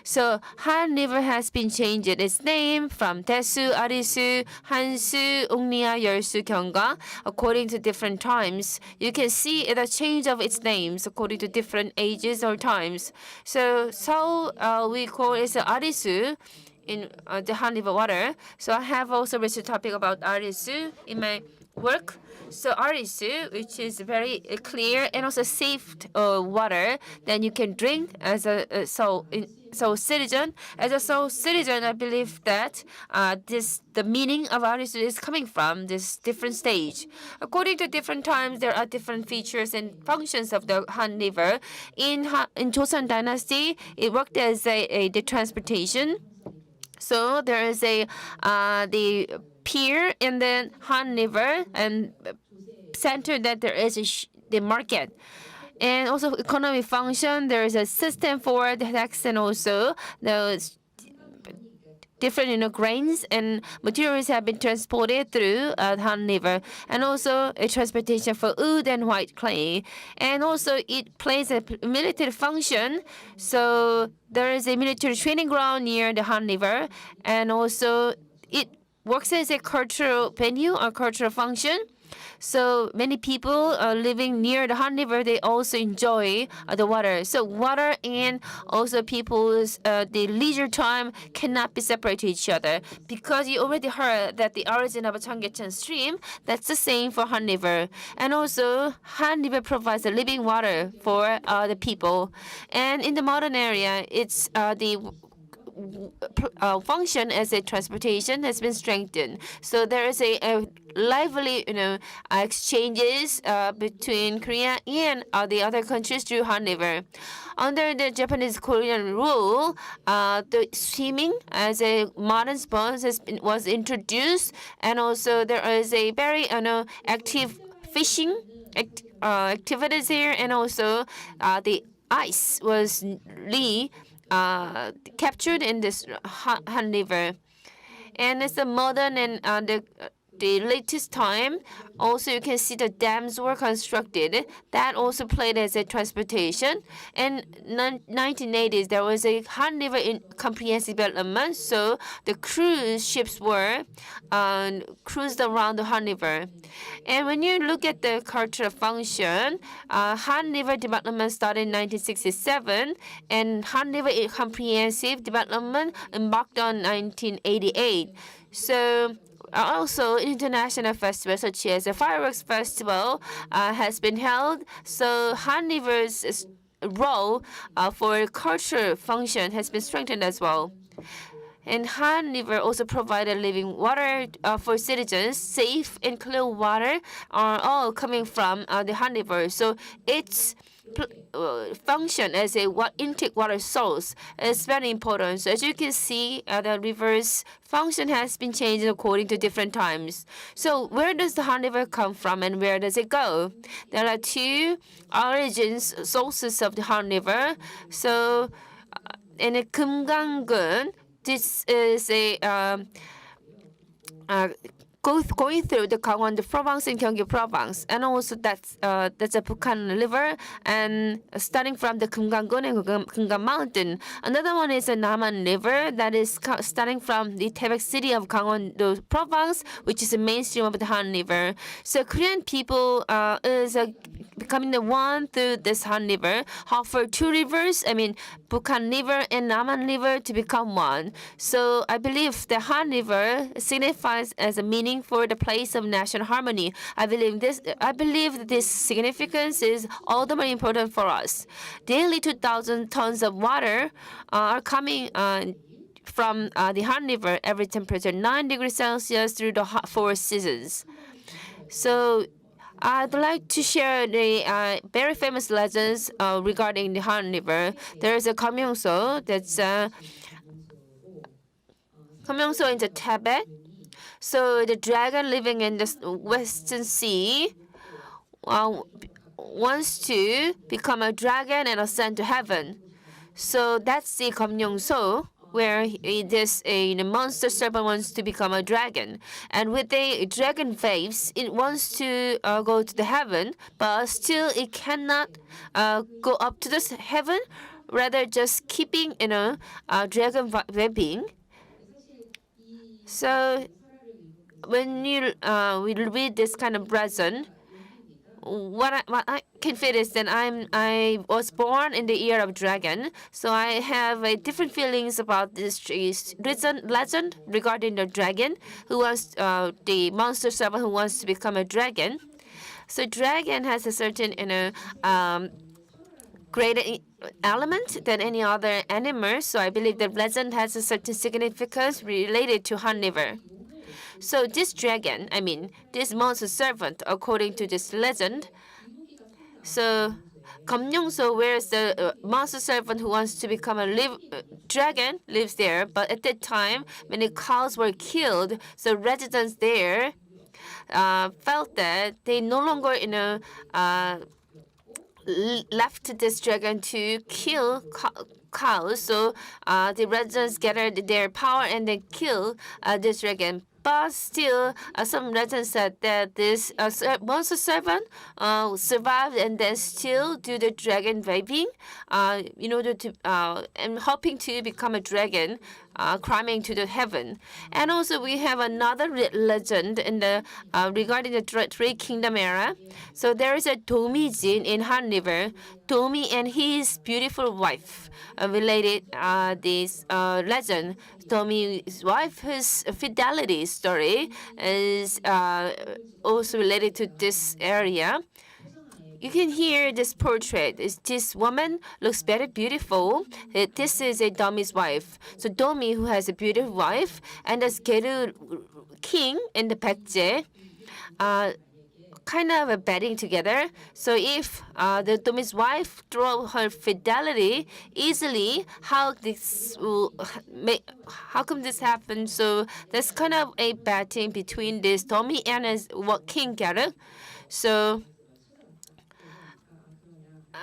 So Han River has been changed its name from Daesu, Arisu, Hansu, Ungnia, Yeolsu, Gyeongga according to different times. You can see the change of its names according to different ages or times. So we call it Arisu in the Han River water. So I have also research topic about Arisu in my work. So Arisu, which is very clear and also safe water that you can drink as a Seoul citizen. As a Seoul citizen, I believe that the meaning of Arisu is coming from this different stage. According to different times, there are different features and functions of the Han River. In Joseon Dynasty, it worked as the transportation. So there is the pier in the Han River, and center that there is the market. And also economic function, there is a system for the tax, and also those different grains and materials have been transported through Han River, and also a transportation for wood and white clay. And also it plays a military function. So there is a military training ground near the Han River, and also it works as a cultural venue or cultural function. So many people living near the Han River, they also enjoy the water. So water and also people's the leisure time cannot be separated to each other, because you already heard that the origin of a Cheonggyecheon stream, that's the same for Han River. And also Han River provides the living water for the people. And in the modern area, it's the function as a transportation has been strengthened. So there is a lively, exchanges between Korea and the other countries through Han River. Under the Japanese-Korean rule, the swimming as a modern sport was introduced, and also there is a very, active fishing activities here, and also the ice was captured in this Han River. And it's the modern and the latest time. Also, you can see the dams were constructed. That also played as a transportation. In 1980s, there was a Han River comprehensive development. So the cruise ships were cruised around the Han River. And when you look at the cultural function, Han River development started in 1967, and Han River comprehensive development embarked on 1988. So also, international festivals such as the Fireworks Festival has been held. So Han River's role for cultural function has been strengthened as well. And Han River also provided living water for citizens. Safe and clear water are all coming from the Han River. So its function as a intake water source is very important. So as you can see, the river's function has been changed according to different times. So where does the Han River come from and where does it go? There are two sources of the Han River. So in the Kumgangun, this is a going through the Gangwon province and Gyeonggi province, and also that's a Bhuwan River, and starting from the Kumgangun and Kumgang Mountain. Another one is the Naman River that is starting from the Taebaek city of Gangwon province, which is the mainstream of the Han River. So Korean people is becoming the one through this Han River, offer two rivers, Bhuwan River and Naman River, to become one. So I believe the Han River signifies as a meaning for the place of national harmony. I believe that this significance is all the more important for us. Daily 2,000 tons of water are coming from the Han River every temperature 9 degrees Celsius through the 4 seasons. So I'd like to share the very famous legends regarding the Han River. There is a Kamyongso that's Kamyongso in the Tibet. So the dragon living in the Western Sea wants to become a dragon and ascend to heaven. So that's the Kamyongso, where this monster serpent wants to become a dragon. And with the dragon waves, it wants to go to the heaven, but still it cannot go up to this heaven, rather just keeping, dragon waving. So when you we read this kind of legend, what I can feel is that I was born in the year of dragon, so I have different feelings about this legend regarding the dragon who wants the monster serpent who wants to become a dragon. So dragon has a certain greater element than any other animal. So I believe the legend has a certain significance related to Han River. So this dragon, this monster serpent, according to this legend, so Kamyongso, where is the monster serpent who wants to become a dragon, lives there. But at that time, many cows were killed, so residents there felt that they no longer, left this dragon to kill cows. So the residents gathered their power and then kill this dragon. But still, some legends said that this monster serpent survived and then still do the dragon waving in order to and hoping to become a dragon climbing to the heaven. And also we have another legend in the regarding the Three Kingdom era. So there is a Domijin in Han River. Domi and his beautiful wife related this legend. Domi's wife's fidelity story is also related to this area. You can hear this portrait. This woman looks very beautiful. This is a Domi's wife. So Domi, who has a beautiful wife, and the Geru king and the Baekje, kind of a betting together. So if the Domi's wife throw her fidelity easily, how come this happened? So there's kind of a betting between this Domi and his King Geru. So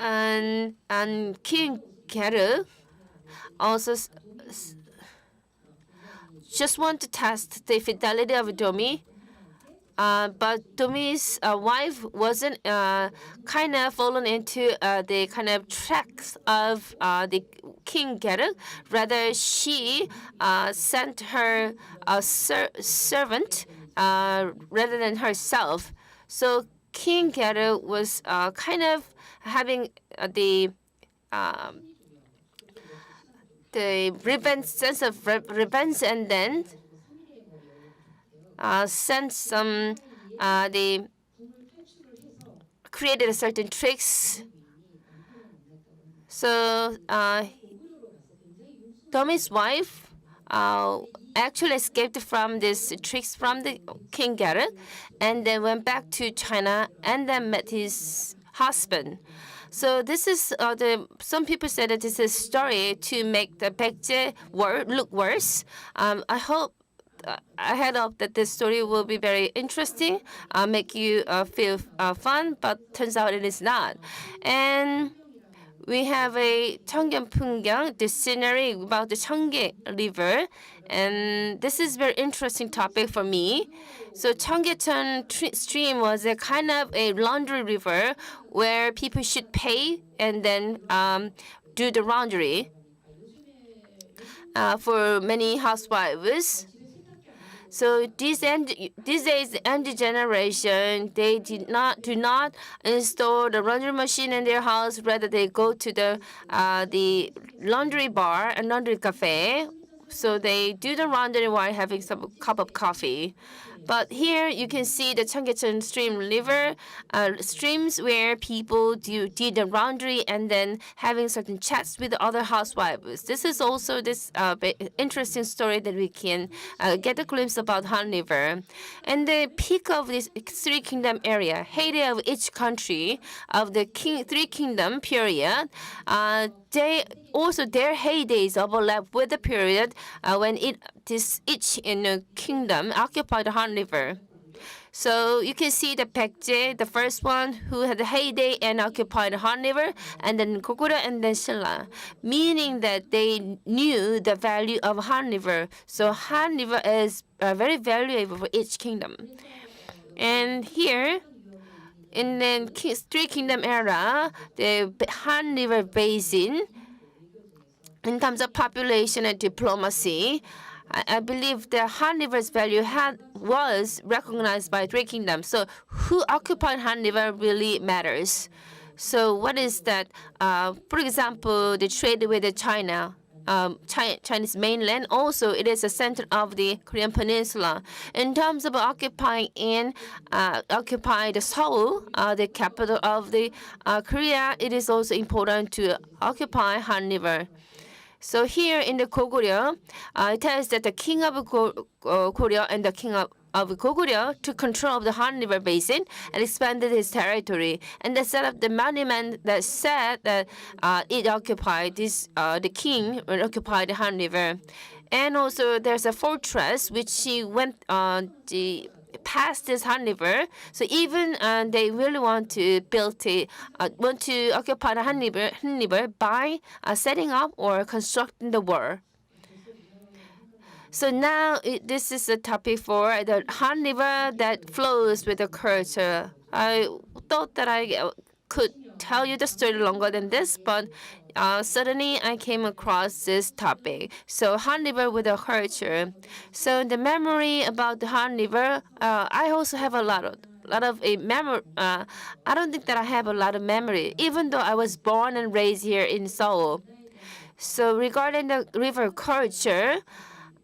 and King Geru also just want to test the fidelity of Domi. But Domi's wife wasn't kind of fallen into the kind of tracks of the King Geru. Rather, she sent her servant rather than herself. So King Geru was kind of having the revenge sense of revenge, and then sent some they created a certain tricks. So Tommy's wife actually escaped from these tricks from the King Geru, and then went back to China and then met his husband. So this is some people say that this is a story to make the Baekje look worse. I hope that this story will be very interesting, make you feel fun, but turns out it is not. And we have a 청계풍경, the scenery about the Cheonggye River, and this is very interesting topic for me. So Cheonggaecheon stream was a kind of a laundry river where people should pay and then do the laundry for many housewives. So these days, the young generation, they do not install the laundry machine in their house. Rather, they go to the laundry bar and laundry cafe. So they do the laundry while having some cup of coffee. But here you can see the Cheonggaecheon stream river streams where people did the laundry and then having certain chats with the other housewives. This is also this interesting story that we can get a glimpse about Han River. And the peak of this Three Kingdom area, heyday of each country of the Three Kingdom period, their heydays overlap with the period when each kingdom occupied the Han River. So you can see the Baekje, the first one who had the heyday and occupied the Han River, and then Goguryeo and then Silla, meaning that they knew the value of Han River. So Han River is very valuable for each kingdom. And here, in the Three Kingdom era, the Han River basin, in terms of population and diplomacy, I believe the Han River's value was recognized by Three Kingdoms. So who occupied Han River really matters. So what is that? For example, the trade with China. Chinese mainland, also it is a center of the Korean Peninsula. In terms of occupy the Seoul, the capital of the Korea, it is also important to occupy Han River. So here in the Goguryeo, it tells that the king of Goryeo and the king of Goguryeo took control of the Han River basin and expanded his territory. And they set up the monument that said that it occupied the king occupied the Han River. And also there's a fortress which he went past this Han River. So even they really want to occupy the Han River by setting up or constructing the wall. So now this is a topic for the Han River that flows with the culture. I thought that I could tell you the story longer than this, but suddenly I came across this topic. So Han River with the culture. So the memory about the Han River, I also have a lot of a memory. I don't think that I have a lot of memory, even though I was born and raised here in Seoul. So regarding the river culture,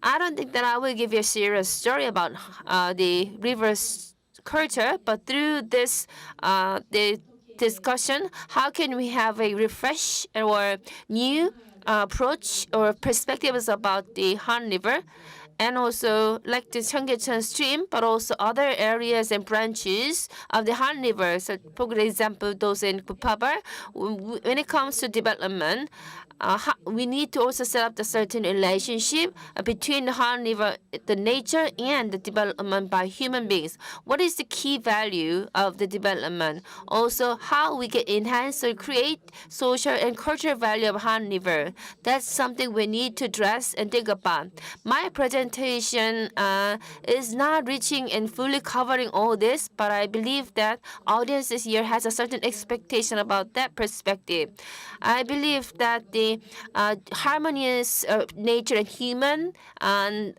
I don't think that I will give you a serious story about the river's culture, but through this the discussion, how can we have a refresh or new approach or perspectives about the Han River? And also like the Cheonggyecheon stream, but also other areas and branches of the Han River. So, for example, those in Kuphabar, when it comes to development, we need to also set up the certain relationship between the Han River, the nature, and the development by human beings. What is the key value of the development? Also, how we can enhance or create social and cultural value of Han River. That's something we need to address and think about. My presentation is not reaching and fully covering all this, but I believe that audiences here has a certain expectation about that perspective. I believe that the harmonious nature and human and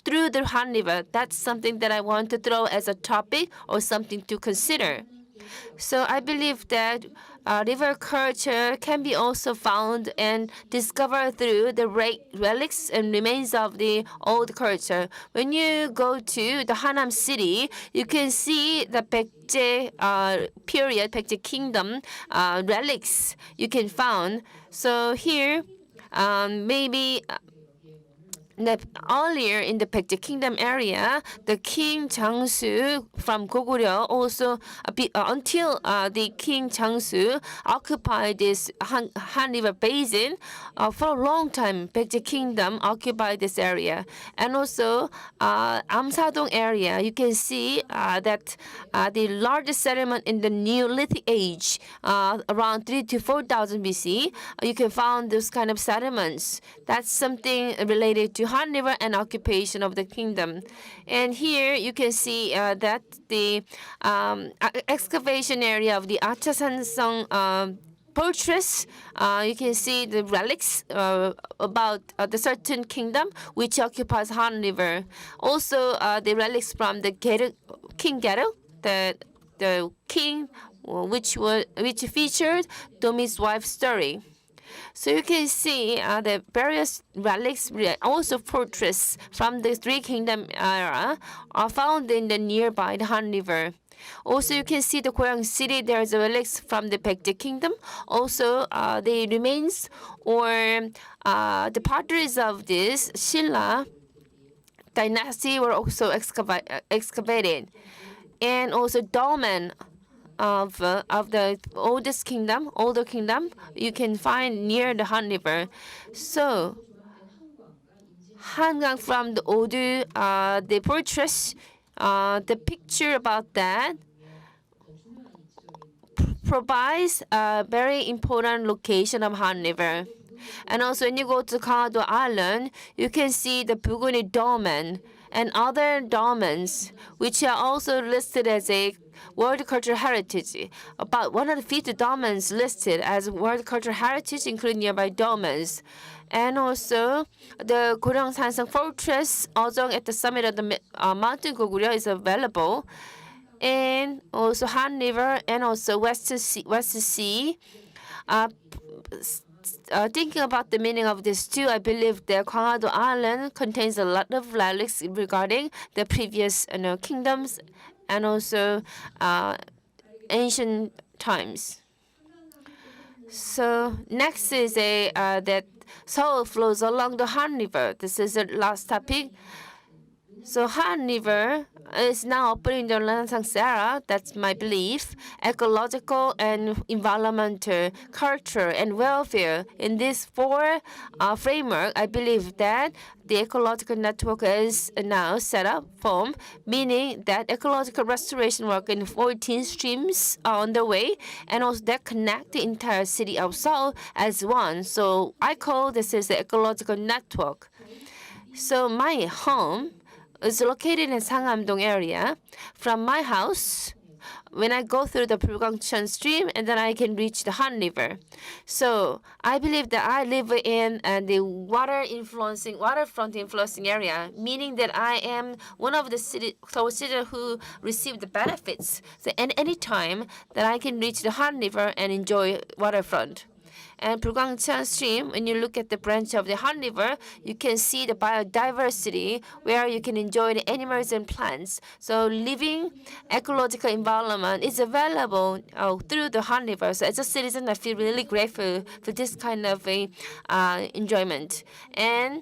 through the Han River, that's something that I want to throw as a topic or something to consider. So I believe that river culture can be also found and discovered through the relics and remains of the old culture. When you go to the Hanam city, you can see the Baekje period, Baekje kingdom relics you can find. So here, maybe earlier in the Baekje Kingdom area, the King Jangsu from Goguryeo also until the King Jangsu occupied this Han River basin for a long time. Baekje Kingdom occupied this area, and also Amsadong area. You can see that the largest settlement in the Neolithic age, around 3 to 4,000 BC, you can find those kind of settlements. That's something related to Han River and occupation of the kingdom. And here you can see that the excavation area of the Achasansong fortress, you can see the relics about the certain kingdom which occupies Han River. Also, the relics from the King Geru, the king which featured Domi's wife's story. So you can see the various relics, also fortress from the Three Kingdom era, are found in the nearby Han River. Also, you can see the Goryeo city. There is a relics from the Baekje Kingdom. Also, the remains or the potteries of this Silla dynasty were also excavated, and also dolmen of the older kingdom, you can find near the Han River. So Hangang from the Odu, the fortress, the picture about that provides a very important location of Han River. And also when you go to Gangado Island, you can see the Bhuwan dolmen and other dolmens, which are also listed as a World Cultural Heritage. About 150 dolmens listed as World Cultural Heritage, including nearby dolmens. And also, the Goryeo Sansang Fortress, also at the summit of the mountain Goguryeo, is available. And also Han River and also West Sea. Thinking about the meaning of these two, I believe that Gangado Island contains a lot of relics regarding the previous kingdoms and also ancient times. So next is that Seoul flows along the Han River. This is the last topic. So Han River is now operating the Renaissance era. That's my belief. Ecological and environmental, culture and welfare. In this four framework, I believe that the ecological network is now set up, formed, meaning that ecological restoration work in 14 streams are on the way, and also that connect the entire city of Seoul as one. So I call this as the ecological network. So my home is located in Sangam-dong area. From my house, when I go through the Bulgangcheon stream, and then I can reach the Han River. So I believe that I live in the waterfront influencing area, meaning that I am one of the Seoul citizens who receive the benefits. So at any time that I can reach the Han River and enjoy waterfront. And Bulgangcheon stream, when you look at the branch of the Han River, you can see the biodiversity where you can enjoy the animals and plants. So living ecological environment is available through the Han River. So as a citizen, I feel really grateful for this kind of enjoyment. And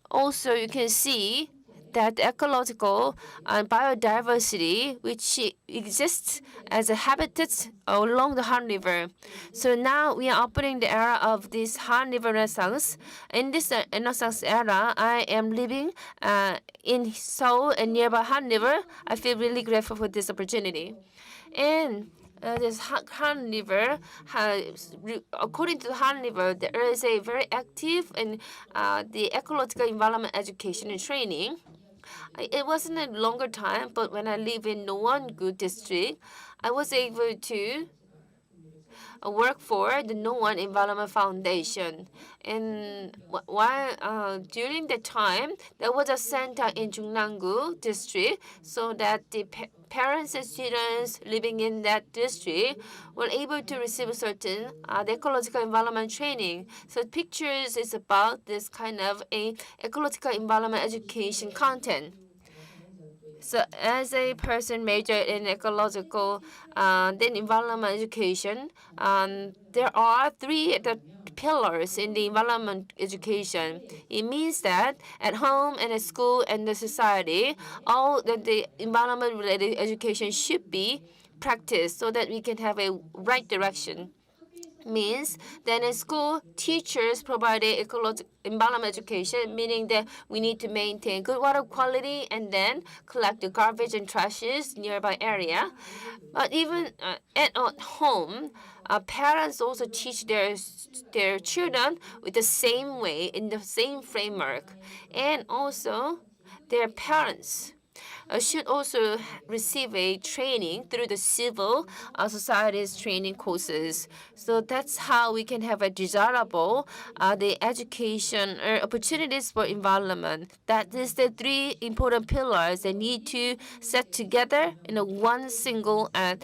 also you can see that ecological and biodiversity which exists as a habitat along the Han River. So now we are opening the era of this Han River Renaissance. In this Renaissance era, I am living in Seoul and nearby Han River. I feel really grateful for this opportunity. And this Han River, according to the Han River, there is a very active and the ecological environment education and training. It wasn't a longer time, but when I live in Nowon-gu district, I was able to work for the Nowon Environment Foundation. And while during the time, there was a center in Jungnam-gu district, so that the parents and students living in that district were able to receive certain the ecological environment training. So pictures is about this kind of a ecological environment education content. So as a person majored in ecological then environment education, there are three pillars in the environment education. It means that at home and at school and the society, all the environment-related education should be practiced so that we can have a right direction. Means that in school, teachers provide ecological environment education, meaning that we need to maintain good water quality and then collect the garbage and trashes nearby area. But even at home, parents also teach their children with the same way, in the same framework. And also, their parents should also receive a training through the civil society's training courses. So that's how we can have a desirable the education or opportunities for environment. That is the three important pillars that need to set together in a one single and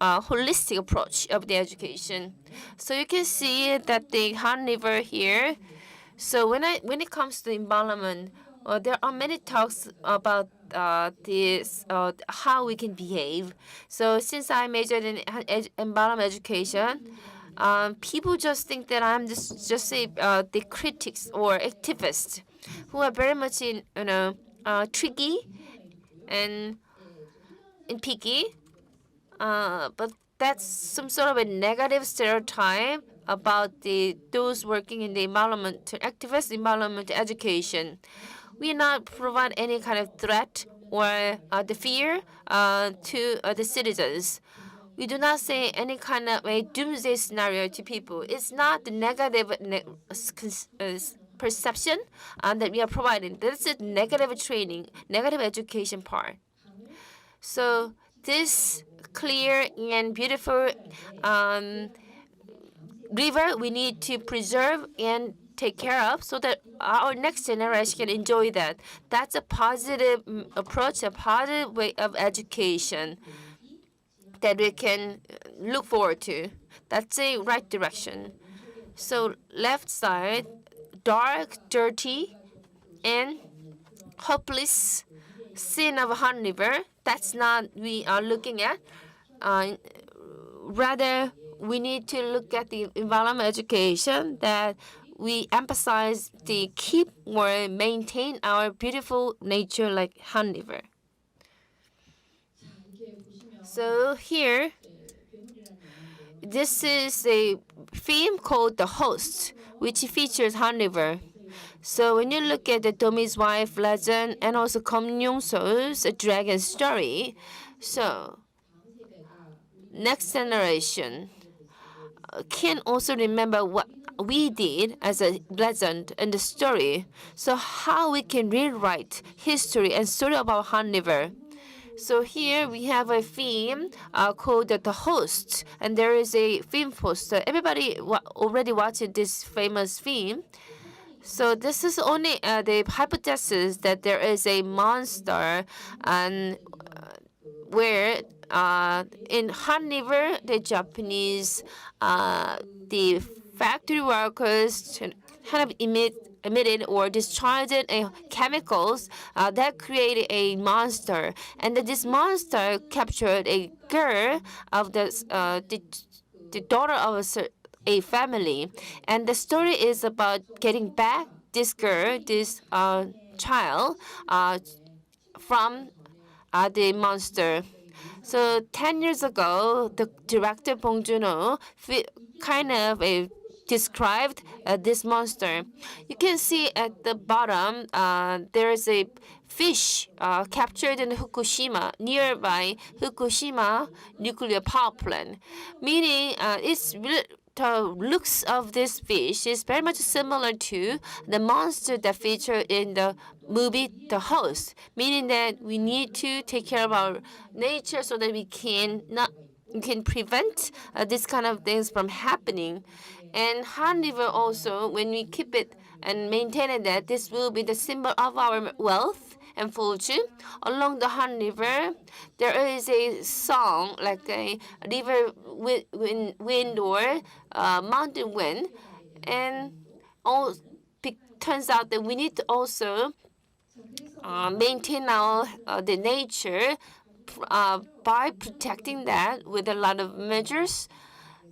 holistic approach of the education. So you can see that the Han River here. So when it comes to environment, there are many talks about this how we can behave. So since I majored in environment education, people just think that I'm just the critics or activists who are very much tricky and picky. But that's some sort of a negative stereotype about those working in the environment activist environment education. We not provide any kind of threat or the fear to the citizens. We do not say any kind of a doomsday scenario to people. It's not the negative perception that we are providing. This is negative training, negative education part. So this clear and beautiful river we need to preserve and take care of so that our next generation can enjoy that. That's a positive approach, a positive way of education that we can look forward to. That's a right direction. So left side, dark, dirty, and hopeless scene of Han River. That's not we are looking at. Rather, we need to look at the environment education that we emphasize the keep or maintain our beautiful nature like Han River. So here, this is a film called The Host, which features Han River. So when you look at the Domi's wife legend and also Kom Yong-sol's dragon story, so next generation can also remember what we did as a legend and the story. So how we can rewrite history and story about Han River. So here we have a theme called The Host, and there is a theme poster. Everybody already watched this famous theme. So this is only the hypothesis that there is a monster, and where in Han River, the Japanese, the factory workers kind of emitted or discharged chemicals that created a monster, and that this monster captured a girl of the daughter of a family, and the story is about getting back this girl, this child, from the monster. So 10 years ago, the director Bong Joon-ho kind of described this monster. You can see at the bottom there is a fish captured in Fukushima, nearby Fukushima nuclear power plant, meaning the looks of this fish is very much similar to the monster that featured in the movie The Host, meaning that we need to take care of our nature so that we can prevent this kind of things from happening. And Han River also, when we keep it and maintain it, that this will be the symbol of our wealth and fortune. Along the Han River, there is a song like a river wind or mountain wind, and all turns out that we need to also maintain our the nature by protecting that with a lot of measures.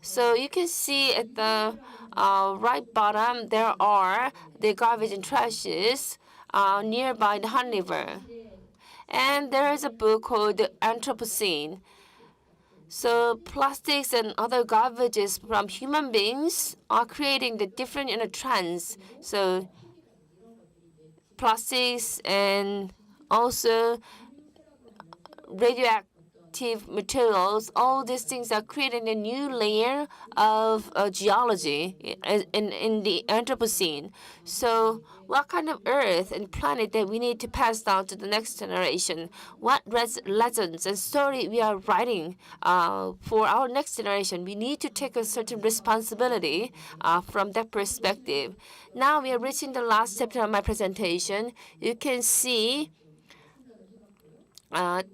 So you can see at the right bottom there are the garbage and trashes nearby the Han River. And there is a book called The Anthropocene. So plastics and other garbages from human beings are creating the different trends. So plastics and also radioactive materials, all these things are creating a new layer of geology in the Anthropocene. So what kind of earth and planet that we need to pass down to the next generation? What lessons and story we are writing for our next generation? We need to take a certain responsibility from that perspective. Now we are reaching the last chapter of my presentation. You can see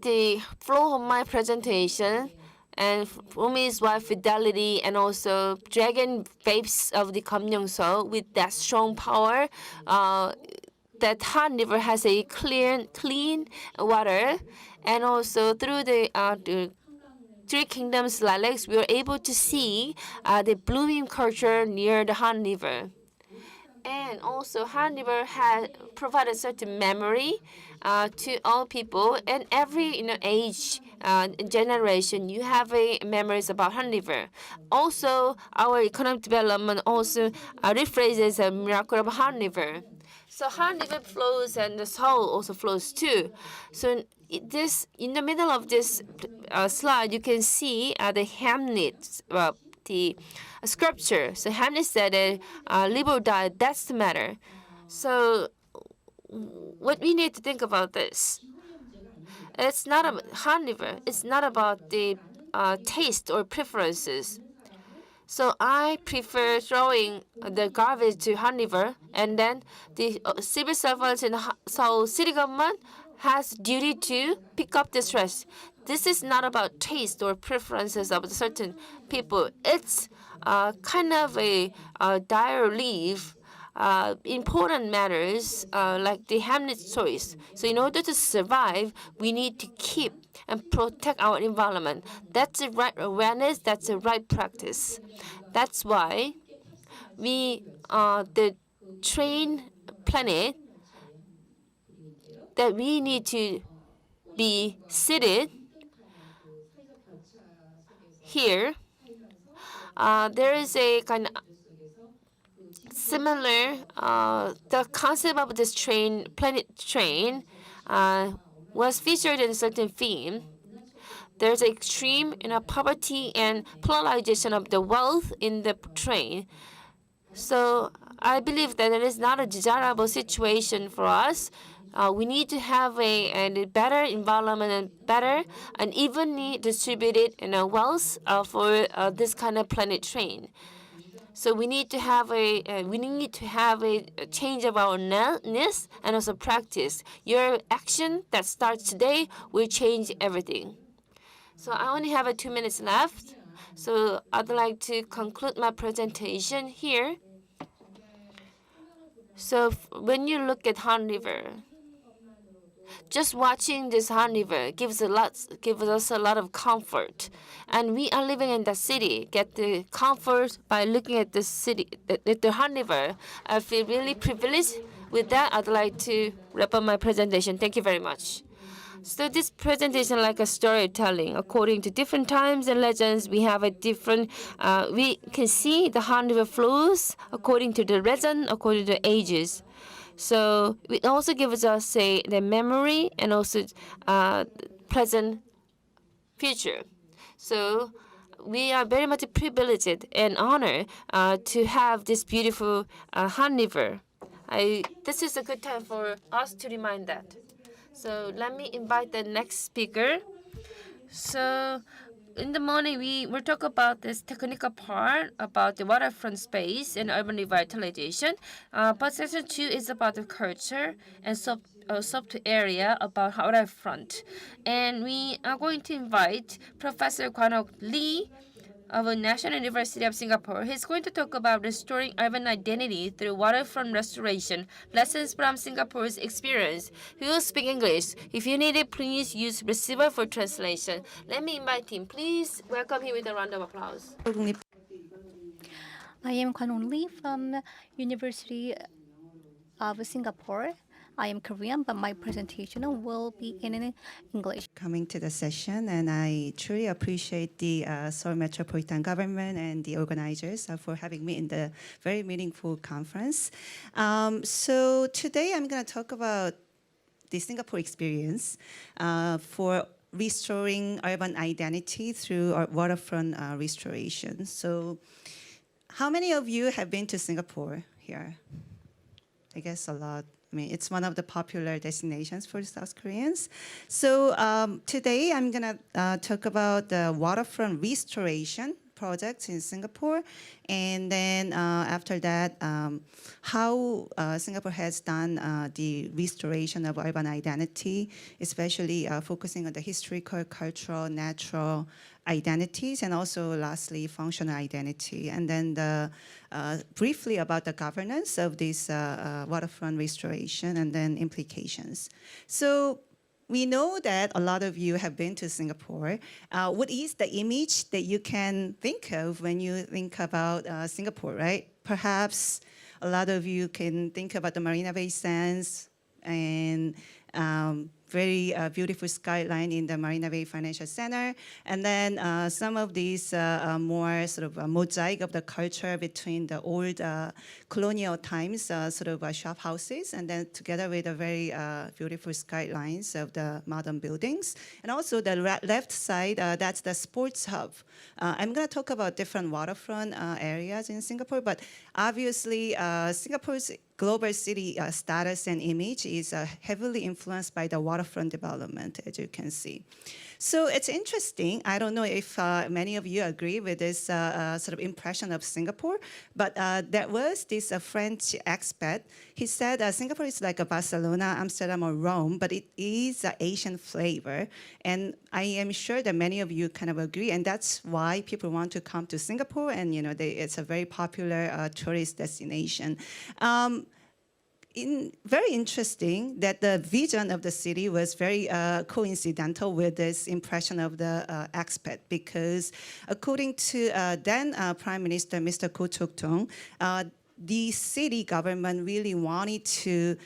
the flow of my presentation, and for me is why fidelity and also dragon vapes of the Gamyeongso with that strong power. That Han River has a clean water, and also through the Three Kingdoms lilacs, we were able to see the blooming culture near the Han River. And also, Han River has provided certain memory to all people, and every age generation, you have memories about Han River. Also, our economic development also rephrases a miracle of Han River. So Han River flows, and the Seoul also flows too. So this in the middle of this slide, you can see the Hamlet. The scripture. So Hamlet said, live or die, that's the matter. So what we need to think about this, it's not about Han River, it's not about the taste or preferences. So I prefer throwing the garbage to Han River, and then the civil servants in Seoul city government has duty to pick up this trash. This is not about taste or preferences of certain people. It's kind of a dire leave important matters like the Hamlet's choice. So in order to survive, we need to keep and protect our environment. That's the right awareness. That's the right practice. That's why we, the train planet, that we need to be seated here. There is a kind of similar, the concept of this planet train, was featured in a certain theme. There's extreme poverty and polarization of the wealth in the train. So I believe that it is not a desirable situation for us. We need to have a better environment and better and evenly distributed wealth for this kind of planet train. So we need to have a change of our awareness and also practice. Your action that starts today will change everything. So I only have 2 minutes left. So I'd like to conclude my presentation here. So when you look at Han River, just watching this Han River gives us a lot of comfort, and we are living in the city. Get the comfort by looking at the city, at the Han River. I feel really privileged. With that, I'd like to wrap up my presentation. Thank you very much. So this presentation like a storytelling. According to different times and legends, we have a different. We can see the Han River flows according to the legend, according to the ages. So it also gives us the memory and also present future. So we are very much privileged and honored to have this beautiful Han River. This is a good time for us to remind that. So let me invite the next speaker. So in the morning, we will talk about this technical part about the waterfront space and urban revitalization. But section 2 is about the culture and soft area about waterfront. And we are going to invite Professor Kwanok Lee of the National University of Singapore. He's going to talk about restoring urban identity through waterfront restoration, lessons from Singapore's experience. He will speak English. If you need it, please use receiver for translation. Let me invite him. Please welcome him with a round of applause. I am Kwanong Lee from University of Singapore. I am Korean, but my presentation will be in English. Coming to the session, and I truly appreciate the Seoul Metropolitan Government and the organizers for having me in the very meaningful conference. So today I'm going to talk about the Singapore experience for restoring urban identity through our waterfront restoration. So how many of you have been to Singapore here? I guess a lot. I mean, it's one of the popular destinations for South Koreans. So today I'm going to talk about the waterfront restoration projects in Singapore. And then after that, how Singapore has done the restoration of urban identity, especially focusing on the historical, cultural, natural identities, and also lastly, functional identity. And then briefly about the governance of this waterfront restoration and then implications. So we know that a lot of you have been to Singapore. What is the image that you can think of when you think about Singapore, right? Perhaps a lot of you can think about the Marina Bay Sands and very beautiful skyline in the Marina Bay Financial Center. And then some of these more sort of a mosaic of the culture between the old colonial times sort of shop houses, and then together with the very beautiful skylines of the modern buildings. And also the left side, that's the sports hub. I'm going to talk about different waterfront areas in Singapore, but obviously Singapore's global city status and image is heavily influenced by the waterfront development, as you can see. So it's interesting. I don't know if many of you agree with this sort of impression of Singapore, but there was this French expat. He said Singapore is like a Barcelona, Amsterdam, or Rome, but it is an Asian flavor. And I am sure that many of you kind of agree, and that's why people want to come to Singapore, and it's a very popular tourist destination. Very interesting that the vision of the city was very coincidental with this impression of the expat, because according to then Prime Minister Mr. Goh Chok-tong, the city government really wanted to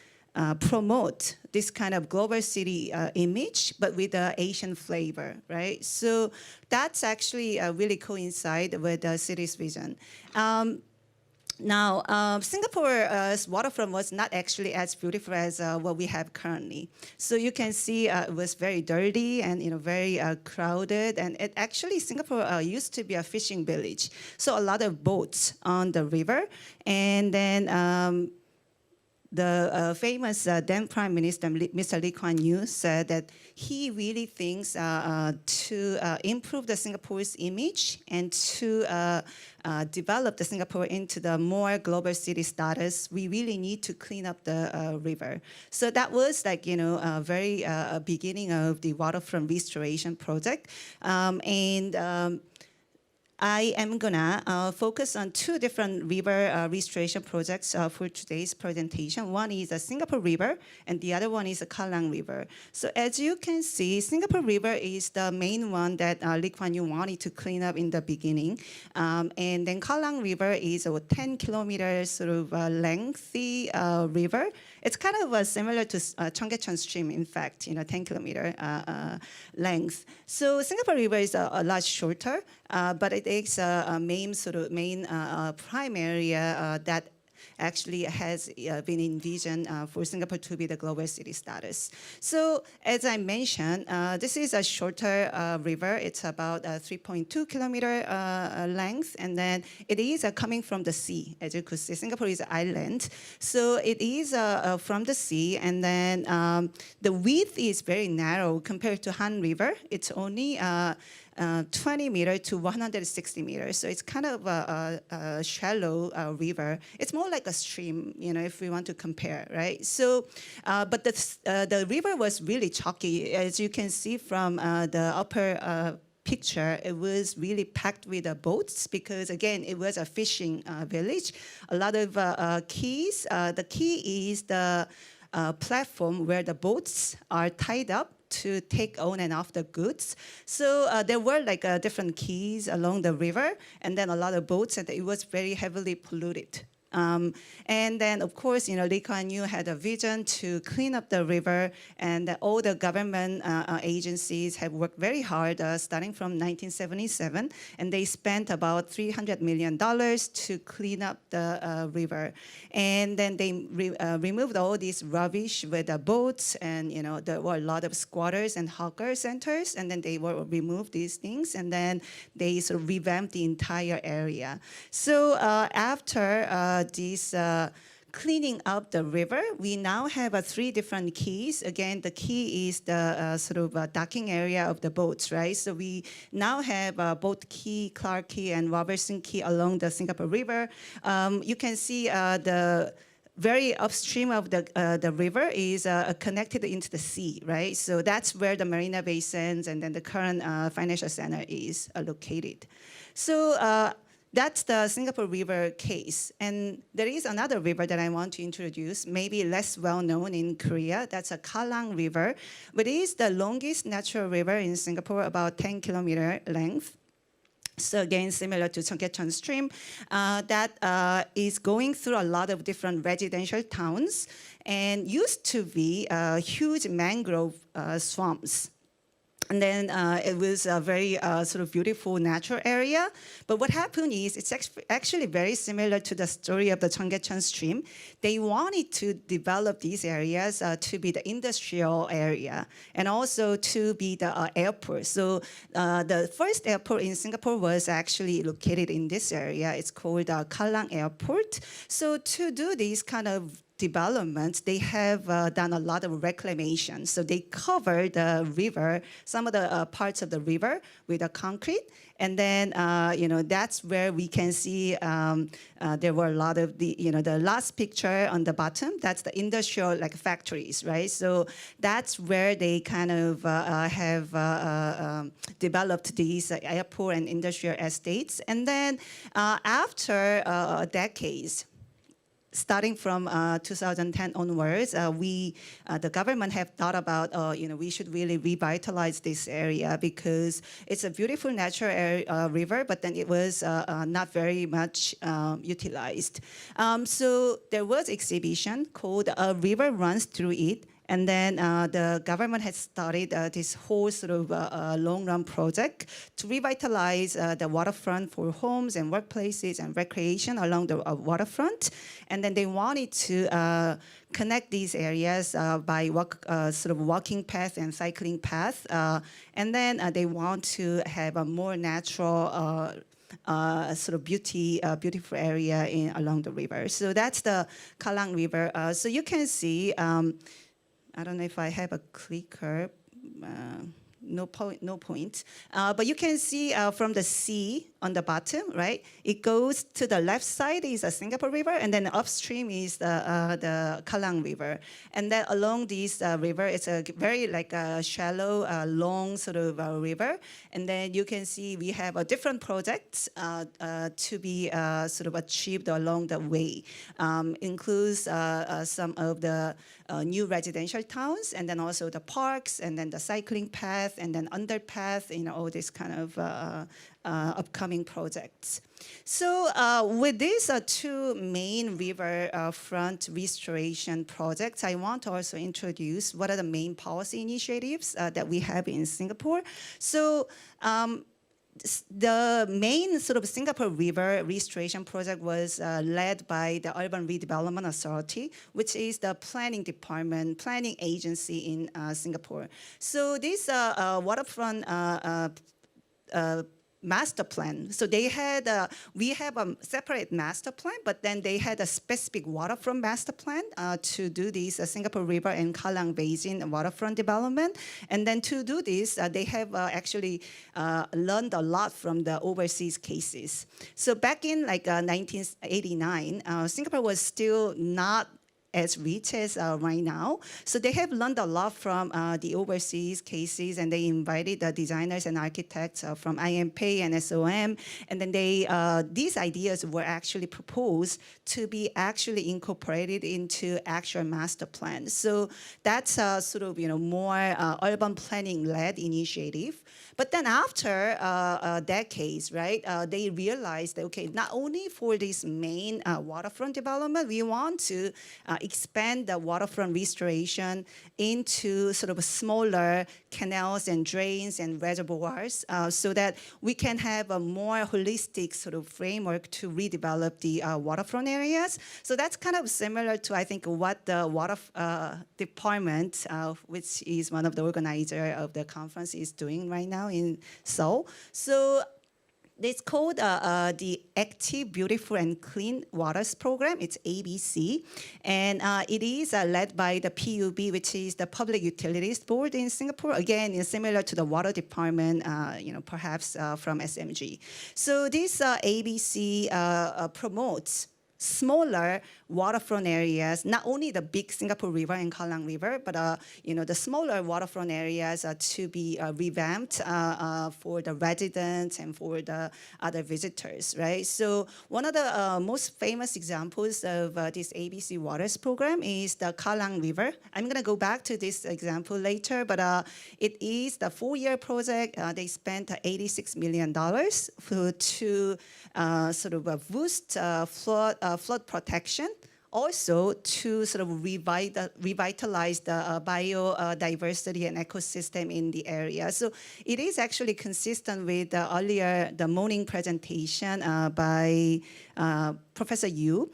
promote this kind of global city image, but with the Asian flavor, right? So that's actually really coincide with the city's vision. Now, Singapore's waterfront was not actually as beautiful as what we have currently. So you can see it was very dirty and very crowded. And it actually, Singapore used to be a fishing village. So a lot of boats on the river. And then the famous then Prime Minister, Mr. Lee Kuan Yew, said that he really thinks to improve the Singapore's image and to develop the Singapore into the more global city status, we really need to clean up the river. So that was like, a very beginning of the waterfront restoration project. I am gonna focus on two different river restoration projects for today's presentation. One is the Singapore River, and the other one is the Kallang River. So as you can see, Singapore River is the main one that Lee Kuan Yew wanted to clean up in the beginning. And then Kallang River is a 10 kilometer sort of lengthy river. It's kind of similar to Cheonggyecheon Stream, in fact, 10 kilometer length. So Singapore River is a lot shorter, but it is a main prime area that actually has been envisioned for Singapore to be the global city status. So as I mentioned, this is a shorter river. It's about 3.2 kilometer length, and then it is coming from the sea. As you could see, Singapore is an island. So it is from the sea, and then the width is very narrow compared to Han River. It's only 20 meters to 160 meters. So it's kind of a shallow river. It's more like a stream, if we want to compare, right? So, but the river was really chalky. As you can see from the upper picture, it was really packed with boats because, again, it was a fishing village. A lot of quays. The quay is the platform where the boats are tied up to take on and off the goods. So there were like different quays along the river, and then a lot of boats, and it was very heavily polluted. And then, of course, Lee Kuan Yew had a vision to clean up the river, and all the government agencies have worked very hard starting from 1977, and they spent about $300 million to clean up the river. And then they removed all this rubbish with the boats, and there were a lot of squatters and hawker centers, and then they will remove these things, and then they sort of revamped the entire area. So after this cleaning up the river, we now have three different quays. Again, the quay is the sort of docking area of the boats, right? So we now have both Quay, Clark Quay, and Robertson Quay along the Singapore River. You can see the very upstream of the river is connected into the sea, right? So that's where the Marina Bay Sands and then the current financial center is located. So that's the Singapore River case. And there is another river that I want to introduce, maybe less well known in Korea. That's a Kallang River, but it is the longest natural river in Singapore, about 10 kilometer length. So again, similar to Cheonggyecheon Stream, that is going through a lot of different residential towns and used to be huge mangrove swamps. And then it was a very sort of beautiful natural area. But what happened is it's actually very similar to the story of the Cheonggyecheon Stream. They wanted to develop these areas to be the industrial area and also to be the airport. So the first airport in Singapore was actually located in this area. It's called Kallang Airport. So to do these kind of development, they have done a lot of reclamation. So they covered the river, some of the parts of the river with a concrete. And then, that's where we can see there were a lot of the last picture on the bottom, that's the industrial factories, right? So that's where they kind of have developed these airport and industrial estates. And then after decades, starting from 2010 onwards, the government have thought about, we should really revitalize this area because it's a beautiful natural river, but then it was not very much utilized. So there was exhibition called A River Runs Through It. And then the government has started this whole sort of long-run project to revitalize the waterfront for homes and workplaces and recreation along the waterfront. And then they wanted to connect these areas by sort of walking path and cycling path. And then they want to have a more natural sort of beautiful area along the river. So that's the Kallang River. So you can see, I don't know if I have a clicker. No point. But you can see from the sea on the bottom, right? It goes to the left side is a Singapore River, and then upstream is the Kallang River. And then along this river, it's a very like a shallow, long sort of river. And then you can see we have different projects to be sort of achieved along the way. Includes some of the new residential towns, and then also the parks, and then the cycling path, and then underpath, all this kind of upcoming projects. So with these two main river front restoration projects, I want to also introduce what are the main policy initiatives that we have in Singapore. So the main sort of Singapore River restoration project was led by the Urban Redevelopment Authority, which is the planning department, planning agency in Singapore. So this waterfront master plan. So they had, we have a separate master plan, but then they had a specific waterfront master plan to do this Singapore River and Kallang Basin waterfront development. And then to do this, they have actually learned a lot from the overseas cases. So back in like 1989, Singapore was still not as rich as right now. So they have learned a lot from the overseas cases, and they invited the designers and architects from IMP and SOM, and then they these ideas were actually proposed to be actually incorporated into actual master plan. So that's sort of more urban planning-led initiative. But then after decades, right, they realized that, okay, not only for this main waterfront development, we want to expand the waterfront restoration into sort of smaller canals and drains and reservoirs so that we can have a more holistic sort of framework to redevelop the waterfront areas. So that's kind of similar to, I think, what the water department, which is one of the organizers of the conference, is doing right now in Seoul. So it's called the Active, Beautiful, and Clean Waters Program. It's ABC. And it is led by the PUB, which is the Public Utilities Board in Singapore. Again, it's similar to the water department, perhaps from SMG. So this ABC promotes smaller waterfront areas, not only the big Singapore River and Kallang River, but the smaller waterfront areas to be revamped for the residents and for the other visitors, right? So one of the most famous examples of this ABC Waters program is the Kallang River. I'm going to go back to this example later, but it is the 4-year project. They spent $86 million to sort of boost flood protection, also to sort of revitalize the biodiversity and ecosystem in the area. So it is actually consistent with the morning presentation by Professor Yu,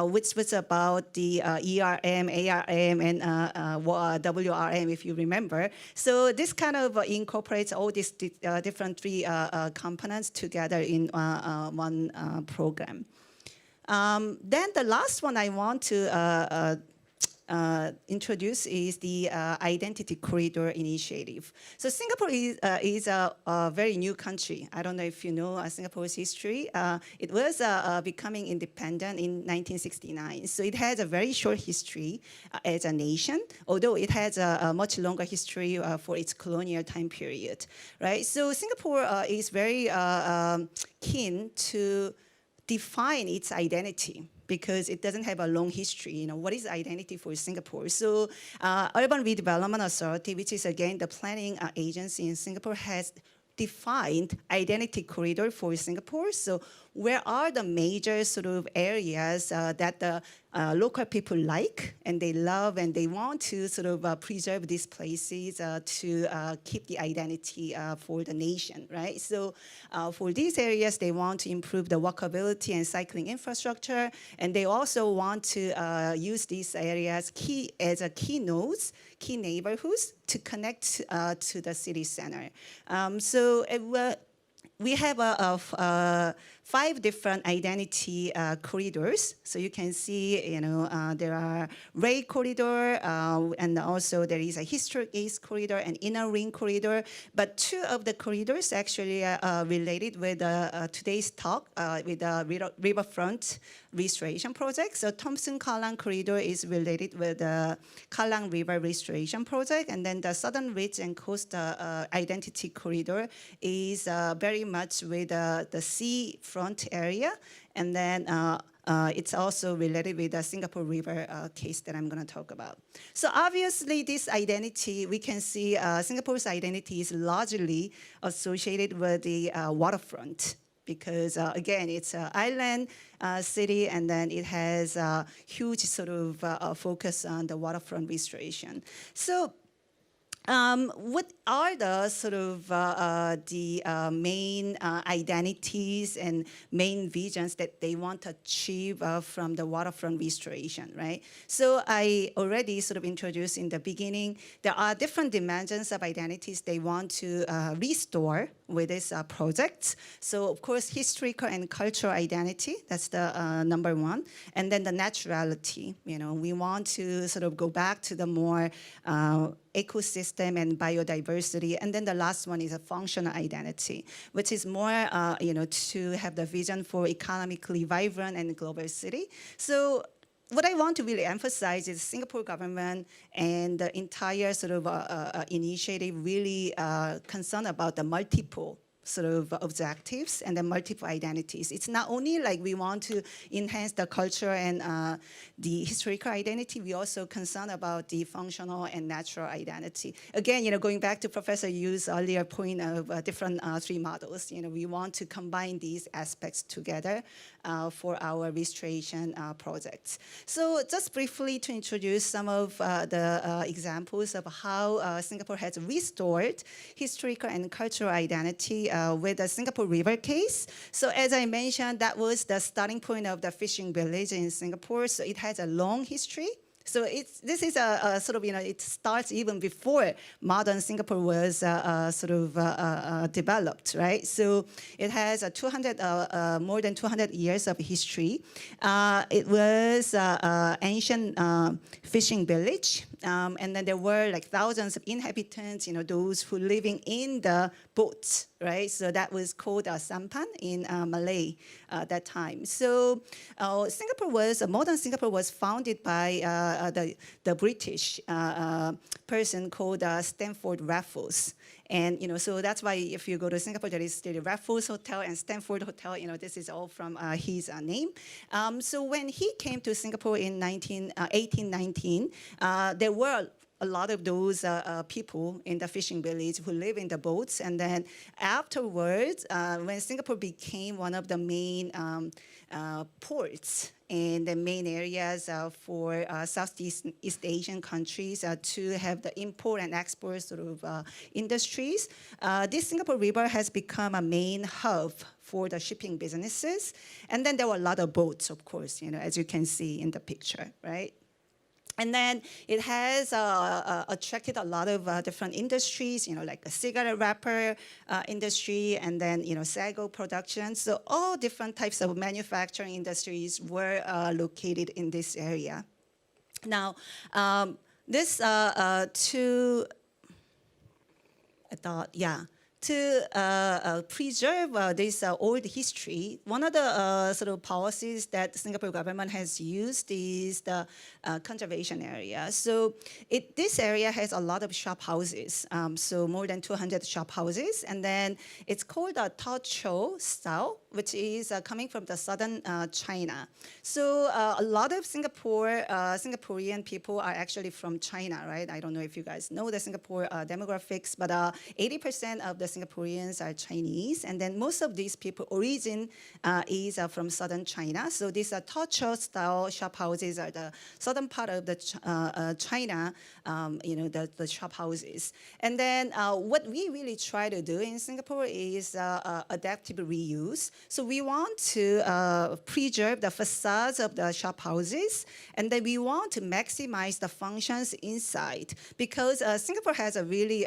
which was about the ERM, ARM, and WRM, if you remember. So this kind of incorporates all these different three components together in one program. Then the last one I want to introduce is the Identity Corridor Initiative. So Singapore is a very new country. I don't know if you know Singapore's history. It was becoming independent in 1969. So it has a very short history as a nation, although it has a much longer history for its colonial time period, right? So Singapore is very keen to define its identity because it doesn't have a long history. What is identity for Singapore? So Urban Redevelopment Authority, which is again the planning agency in Singapore, has defined identity corridor for Singapore. So where are the major sort of areas that the local people like and they love and they want to sort of preserve these places to keep the identity for the nation, right? So for these areas, they want to improve the walkability and cycling infrastructure, and they also want to use these areas as key nodes, key neighborhoods to connect to the city center. So we have 5 different identity corridors. So you can see, there are Ray corridor, and also there is a historic east corridor and inner ring corridor. But 2 of the corridors actually are related with today's talk with the Riverfront restoration project. So Thompson-Kallang corridor is related with the Kallang River restoration project, and then the Southern Ridge and Coast identity corridor is very much with the seafront area, and then it's also related with the Singapore River case that I'm going to talk about. So obviously, this identity, we can see Singapore's identity is largely associated with the waterfront, because again, it's an island city, and then it has a huge sort of focus on the waterfront restoration. So what are the sort of the main identities and main visions that they want to achieve from the waterfront restoration, right? So I already sort of introduced in the beginning, there are different dimensions of identities they want to restore with this project. So of course, historical and cultural identity, that's the number 1. And then the naturality, we want to sort of go back to the more ecosystem and biodiversity. And then the last one is a functional identity, which is more, to have the vision for economically vibrant and global city. So what I want to really emphasize is Singapore government and the entire sort of initiative really concerned about the multiple sort of objectives and the multiple identities. It's not only like we want to enhance the culture and the historical identity, we also concerned about the functional and natural identity. Again, going back to Professor Yu's earlier point of different 3 models, we want to combine these aspects together for our restoration projects. So just briefly to introduce some of the examples of how Singapore has restored historical and cultural identity with the Singapore River case. So as I mentioned, that was the starting point of the fishing village in Singapore. So it has a long history. So this is a sort of, it starts even before modern Singapore was sort of developed, right? So it has more than 200 years of history. It was an ancient fishing village. And then there were like thousands of inhabitants, those who living in the boats, right? So that was called sampan in Malay at that time. So modern Singapore was founded by the British person called Stamford Raffles. And, so that's why if you go to Singapore, there is the Raffles Hotel and Stamford Hotel, this is all from his name. So when he came to Singapore in 1819, there were a lot of those people in the fishing village who live in the boats. And then afterwards, when Singapore became one of the main ports and the main areas for Southeast Asian countries to have the import and export sort of industries, this Singapore River has become a main hub for the shipping businesses. And then there were a lot of boats, of course, as you can see in the picture, right? And then it has attracted a lot of different industries, like the cigarette wrapper industry, and then, sago production. So all different types of manufacturing industries were located in this area. Now, to preserve this old history, one of the sort of policies that the Singapore government has used is the conservation area. So this area has a lot of shop houses, so more than 200 shop houses, and then it's called a Tao style, which is coming from the southern China. So a lot of Singaporean people are actually from China, right? I don't know if you guys know the Singapore demographics, but 80% of the Singaporeans are Chinese, and then most of these people origin is from southern China. So these Tao style shop houses are the southern part of the China, the shop houses. And then what we really try to do in Singapore is adaptive reuse. So we want to preserve the facades of the shop houses, and then we want to maximize the functions inside, because Singapore has a really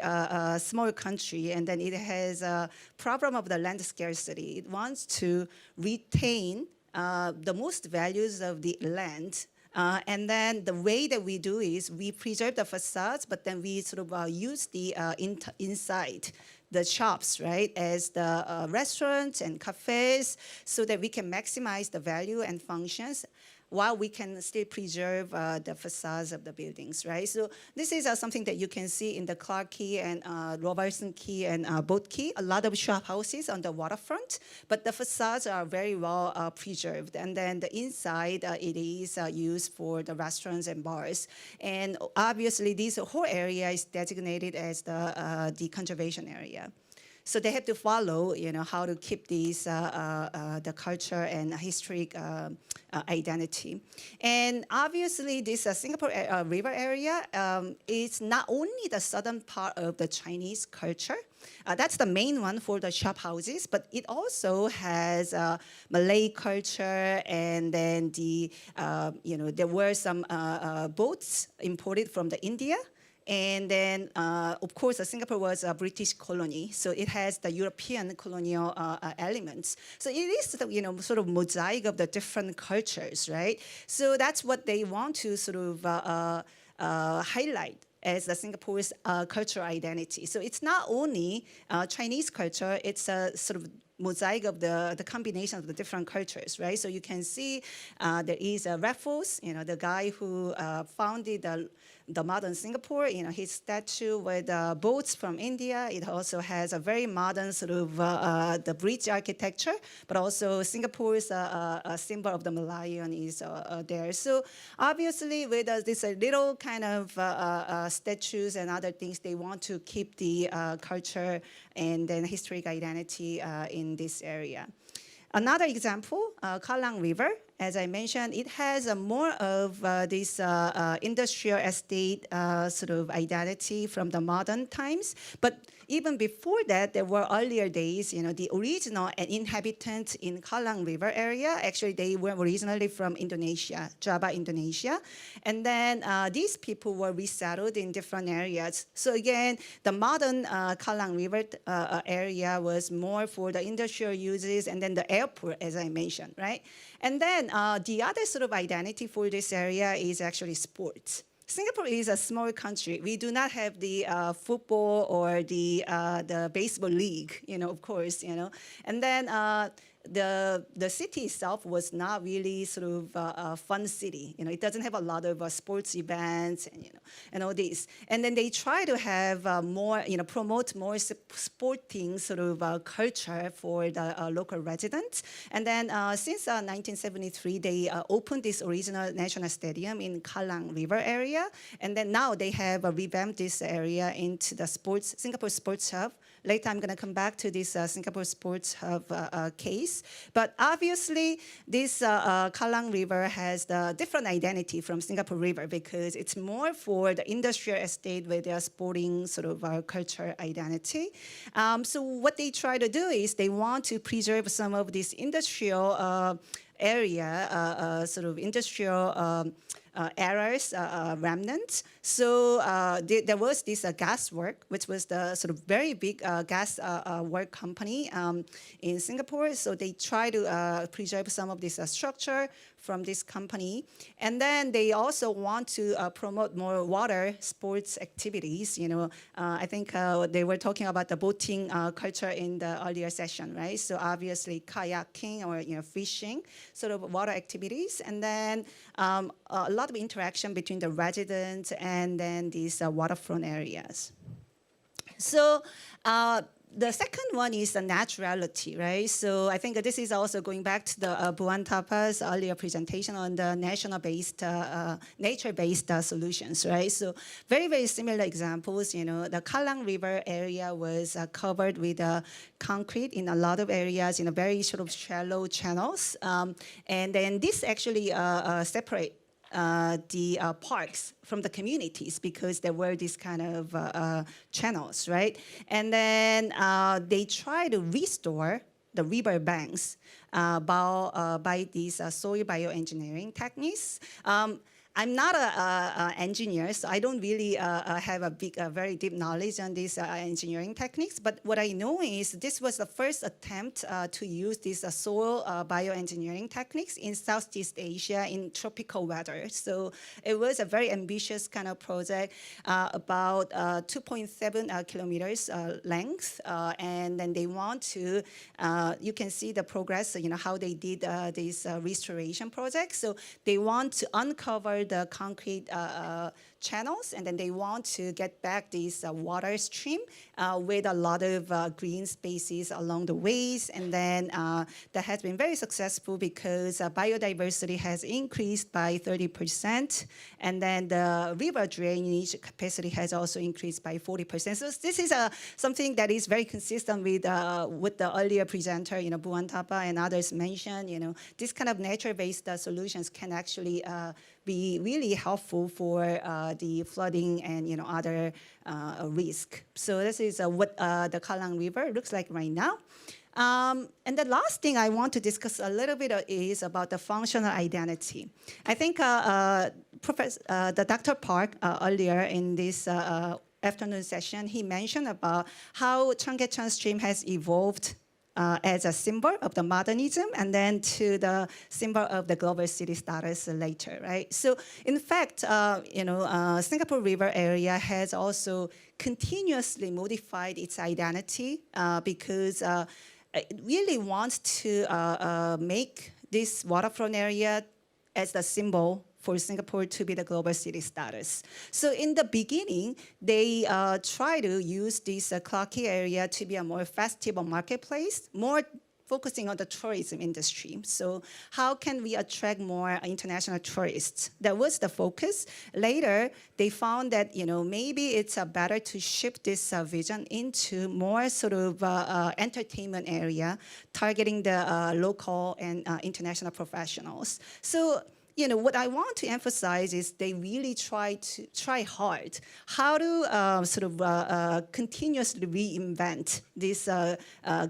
small country, and then it has a problem of the land scarcity. It wants to retain the most values of the land. And then the way that we do is we preserve the facades, but then we sort of use the inside, the shops, right, as the restaurants and cafes, so that we can maximize the value and functions while we can still preserve the facades of the buildings, right? So this is something that you can see in the Clark Quay and Robertson Quay and Boat Quay, a lot of shop houses on the waterfront, but the facades are very well preserved. And then the inside, it is used for the restaurants and bars. And obviously, this whole area is designated as the conservation area. So they have to follow, how to keep these the culture and historic identity. And obviously, this Singapore River area is not only the southern part of the Chinese culture. That's the main one for the shop houses, but it also has Malay culture, and then there were some boats imported from the India. And then, of course, Singapore was a British colony, so it has the European colonial elements. So it is, sort of mosaic of the different cultures, right? So that's what they want to sort of highlight as the Singapore's cultural identity. So it's not only Chinese culture; it's a sort of mosaic of the combination of the different cultures, right? So you can see there is Raffles, the guy who founded the modern Singapore, his statue with boats from India. It also has a very modern sort of the bridge architecture, but also Singapore's symbol of the Malayan is there. So obviously with this little kind of statues and other things, they want to keep the culture and then historic identity in this area. Another example, Kallang River. As I mentioned, it has more of this industrial estate sort of identity from the modern times. But even before that, there were earlier days, the original inhabitants in Kallang River area, actually they were originally from Indonesia, Java, Indonesia. And then these people were resettled in different areas. So again, the modern Kallang River area was more for the industrial uses, and then the airport, as I mentioned, right? And then the other sort of identity for this area is actually sports. Singapore is a small country. We do not have the football or the baseball league, of course, And then the city itself was not really sort of a fun city. It doesn't have a lot of sports events and all this. And then they try to have more, promote more sporting sort of culture for the local residents. And then since 1973, they opened this original national stadium in Kallang River area. And then now they have revamped this area into the Singapore Sports Hub. Later, I'm going to come back to this Singapore Sports Hub case. But obviously, this Kallang River has the different identity from Singapore River because it's more for the industrial estate with their sporting sort of culture identity. So what they try to do is they want to preserve some of this industrial area, sort of industrial errors, remnants. So there was this gas work, which was the sort of very big gas work company in Singapore. So they try to preserve some of this structure from this company. And then they also want to promote more water sports activities. I think they were talking about the boating culture in the earlier session, right? So obviously kayaking or fishing, sort of water activities. And then a lot of interaction between the residents and then these waterfront areas. So the second one is the naturality, right? So I think this is also going back to the Bhuwan Thapa's earlier presentation on the national-based, nature-based solutions, right? So very, very similar examples. The Kallang River area was covered with concrete in a lot of areas in a very sort of shallow channels. And then this actually separate the parks from the communities because there were these kind of channels, right? And then they try to restore the river banks by these soil bioengineering techniques. I'm not an engineer, so I don't really have a very deep knowledge on these engineering techniques. But what I know is this was the first attempt to use these soil bioengineering techniques in Southeast Asia in tropical weather. So it was a very ambitious kind of project, about 2.7 kilometers length, and then they want to. You can see the progress. How they did this restoration project. So they want to uncover the concrete channels, and then they want to get back this water stream with a lot of green spaces along the ways, and then that has been very successful because biodiversity has increased by 30%, and then the river drainage capacity has also increased by 40%. So this is something that is very consistent with what the earlier presenter, Bhuwan, Thapa, and others mentioned. This kind of nature-based solutions can actually be really helpful for the flooding and other risk. So this is what the Kallang River looks like right now. And the last thing I want to discuss a little bit is about the functional identity. I think the Dr. Park earlier in this afternoon session, he mentioned about how Cheonggyecheon stream has evolved as a symbol of the modernism, and then to the symbol of the global city status later, right? So, in fact, Singapore River area has also continuously modified its identity because it really wants to make this waterfront area as the symbol for Singapore to be the global city status. So in the beginning, they try to use this Clarke Quay area to be a more festival marketplace, more focusing on the tourism industry. So how can we attract more international tourists? That was the focus. Later, they found that maybe it's better to shift this vision into more sort of entertainment area, targeting the local and international professionals. So what I want to emphasize is they really try hard how to sort of continuously reinvent this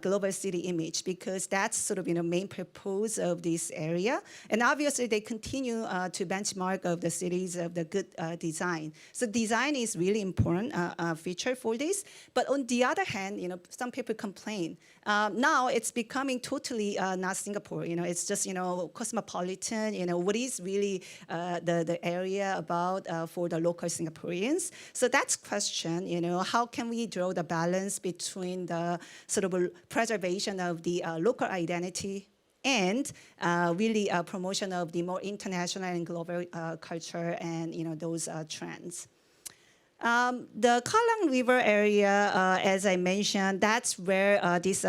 global city image, because that's sort of main purpose of this area. And obviously they continue to benchmark of the cities of the good design. So design is really important feature for this. But on the other hand, some people complain. Now it's becoming totally not Singapore. It's just cosmopolitan. What is really the area about for the local Singaporeans. So that's question, how can we draw the balance between the sort of preservation of the local identity and really promotion of the more international and global culture and those trends. The Kallang River area, as I mentioned, that's where this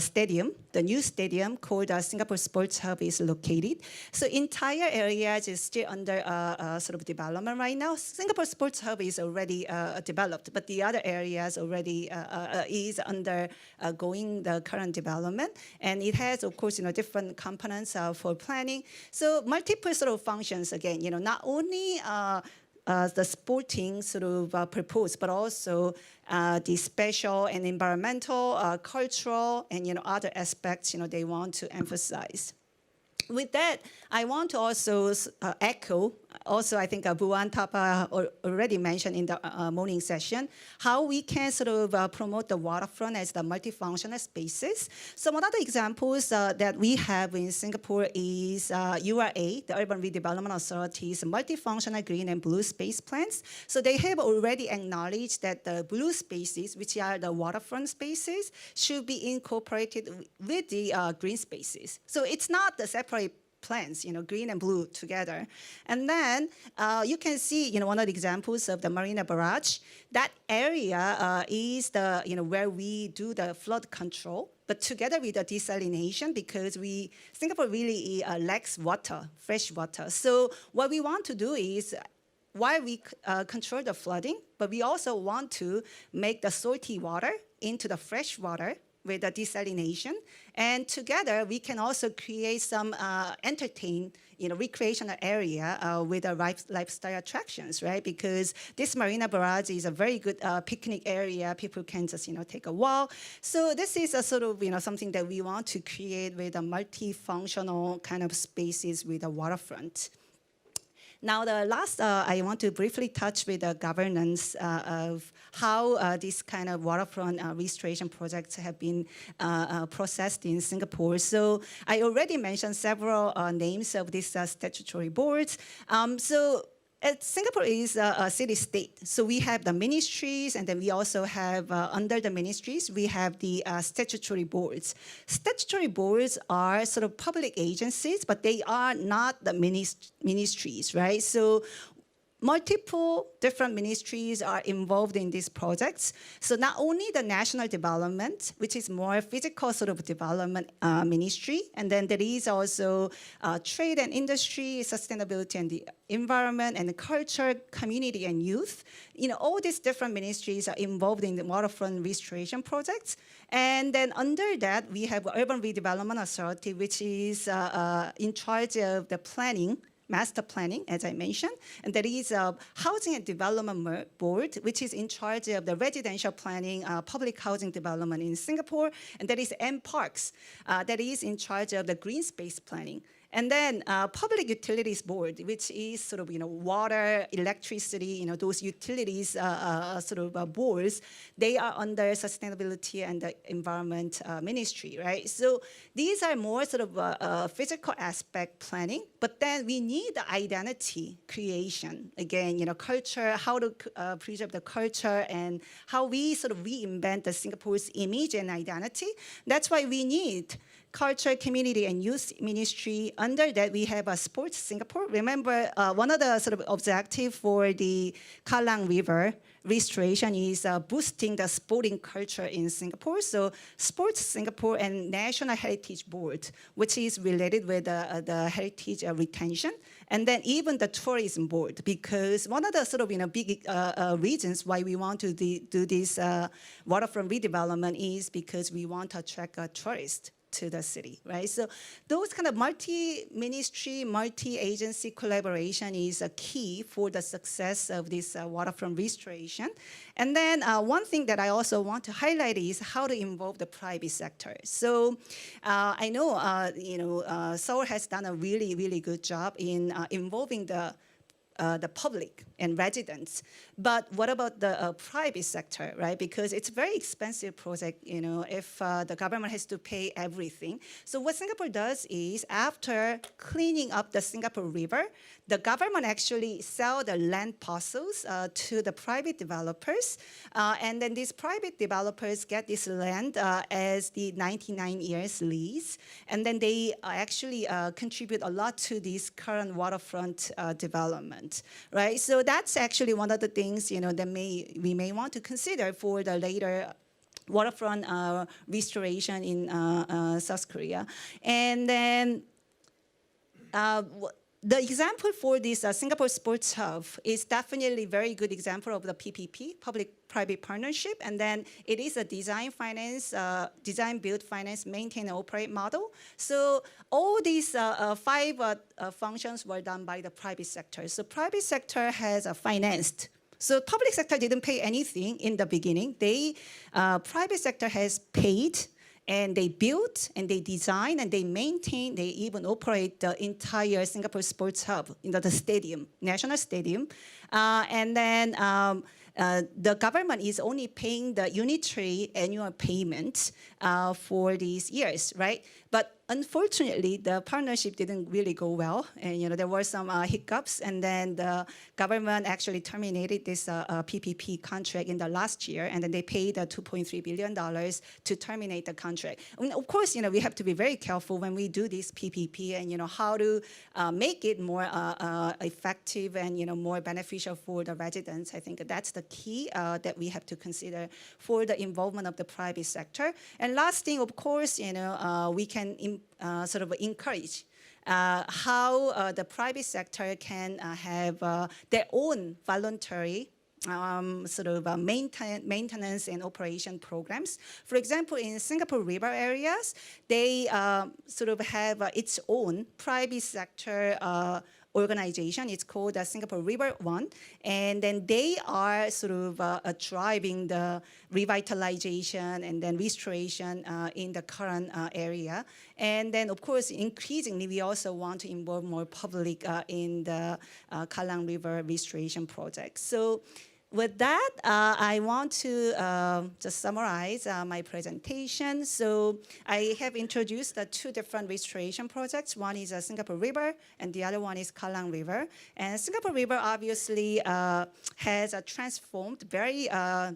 stadium, the new stadium called Singapore Sports Hub, is located. So entire area is still under sort of development right now. Singapore Sports Hub is already developed, but the other areas already is undergoing the current development. And it has, of course, different components for planning. So multiple sort of functions, again, not only the sporting sort of purpose, but also the special and environmental, cultural, and other aspects they want to emphasize. With that, I want to also echo, also I think Bhuwan, Thapa already mentioned in the morning session, how we can sort of promote the waterfront as the multifunctional spaces. Some other examples that we have in Singapore is U.S.A, the Urban Redevelopment Authority's multifunctional green and blue space plans. So they have already acknowledged that the blue spaces, which are the waterfront spaces, should be incorporated with the green spaces. So it's not the separate plans, green and blue together. And then you can see, one of the examples of the Marina Barrage. That area is the, where we do the flood control, but together with the desalination, because Singapore really lacks water, fresh water. So what we want to do is, while we control the flooding, but we also want to make the salty water into the fresh water with the desalination. And together, we can also create some recreational area with the lifestyle attractions, right? Because this Marina Barrage is a very good picnic area. People can just, take a walk. So this is a sort of, something that we want to create with a multifunctional kind of spaces with a waterfront. Now, the last, I want to briefly touch with the governance of how this kind of waterfront restoration projects have been processed in Singapore. So I already mentioned several names of these statutory boards. Singapore is a city-state, so we have the ministries, and then we also have, under the ministries, we have the statutory boards. Statutory boards are sort of public agencies, but they are not the ministries, right? So multiple different ministries are involved in these projects. So not only the national development, which is more physical sort of development ministry, and then there is also trade and industry, sustainability and the environment and the culture, community and youth. You know, all these different ministries are involved in the waterfront restoration projects. And then under that, we have Urban Redevelopment Authority, which is in charge of the planning, master planning, as I mentioned, and there is a Housing and Development Board, which is in charge of the residential planning, public housing development in Singapore, and there is MParks, that is in charge of the green space planning. And then Public Utilities Board, which is sort of, you know, water, electricity, you know, those utilities sort of boards, they are under sustainability and the environment ministry, right? So these are more sort of physical aspect planning, but then we need the identity creation. Again, you know, culture, how to preserve the culture and how we sort of reinvent the Singapore's image and identity. That's why we need Culture, Community, and Youth Ministry. Under that, we have a Sports Singapore. Remember, one of the sort of objective for the Kallang River restoration is boosting the sporting culture in Singapore. So Sports Singapore and National Heritage Board, which is related with the heritage retention. And then even the Tourism Board, because one of the sort of, you know, big reasons why we want to do this waterfront redevelopment is because we want to attract tourists to the city, right? So those kind of multi-ministry, multi-agency collaboration is a key for the success of this waterfront restoration. And then one thing that I also want to highlight is how to involve the private sector. So I know, Seoul has done a really, really good job in involving the public and residents. But what about the private sector, right? Because it's a very expensive project, you know, if the government has to pay everything. So what Singapore does is, after cleaning up the Singapore River, the government actually sell the land parcels to the private developers. And then these private developers get this land as the 99 years lease. And then they actually contribute a lot to this current waterfront development, right? So that's actually one of the things, you know, that we may want to consider for the later waterfront restoration in South Korea. And then the example for this Singapore Sports Hub is definitely a very good example of the PPP, public-private partnership, and then it is a design, finance, design, build, finance, maintain, and operate model. So all these 5 functions were done by the private sector. So private sector has financed. So public sector didn't pay anything in the beginning. Private sector has paid, and they built, and they design, and they maintain, they even operate the entire Singapore Sports Hub, you know, the stadium, national stadium. And then the government is only paying the unitary annual payment for these years, right? But unfortunately, the partnership didn't really go well, and you know there were some hiccups, and then the government actually terminated this PPP contract in the last year, and then they paid $2.3 billion to terminate the contract. I mean, of course, you know we have to be very careful when we do this PPP, and you know how to make it more effective and you know more beneficial for the residents. I think that's the key that we have to consider for the involvement of the private sector. And last thing, of course, you know we can sort of encourage how the private sector can have their own voluntary sort of maintenance and operation programs. For example, in Singapore River areas, they sort of have its own private sector organization. It's called the Singapore River One, and then they are sort of driving the revitalization and then restoration in the current area. And then, of course, increasingly, we also want to involve more public in the Kallang River restoration project. So with that, I want to just summarize my presentation. So I have introduced the two different restoration projects. One is Singapore River, and the other one is Kallang River. And Singapore River obviously has transformed very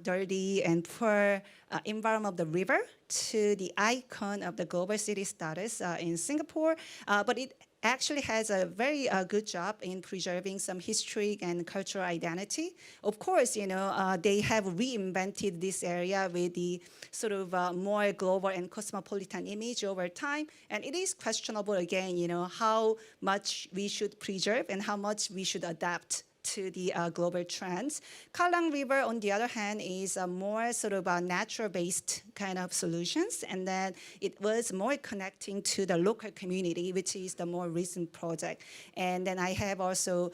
dirty and poor environment of the river to the icon of the global city status in Singapore. But it actually has a very good job in preserving some historic and cultural identity. Of course, they have reinvented this area with the sort of more global and cosmopolitan image over time. And it is questionable again, how much we should preserve and how much we should adapt to the global trends. Kallang River, on the other hand, is a more sort of natural-based kind of solutions, and then it was more connecting to the local community, which is the more recent project. And then I have also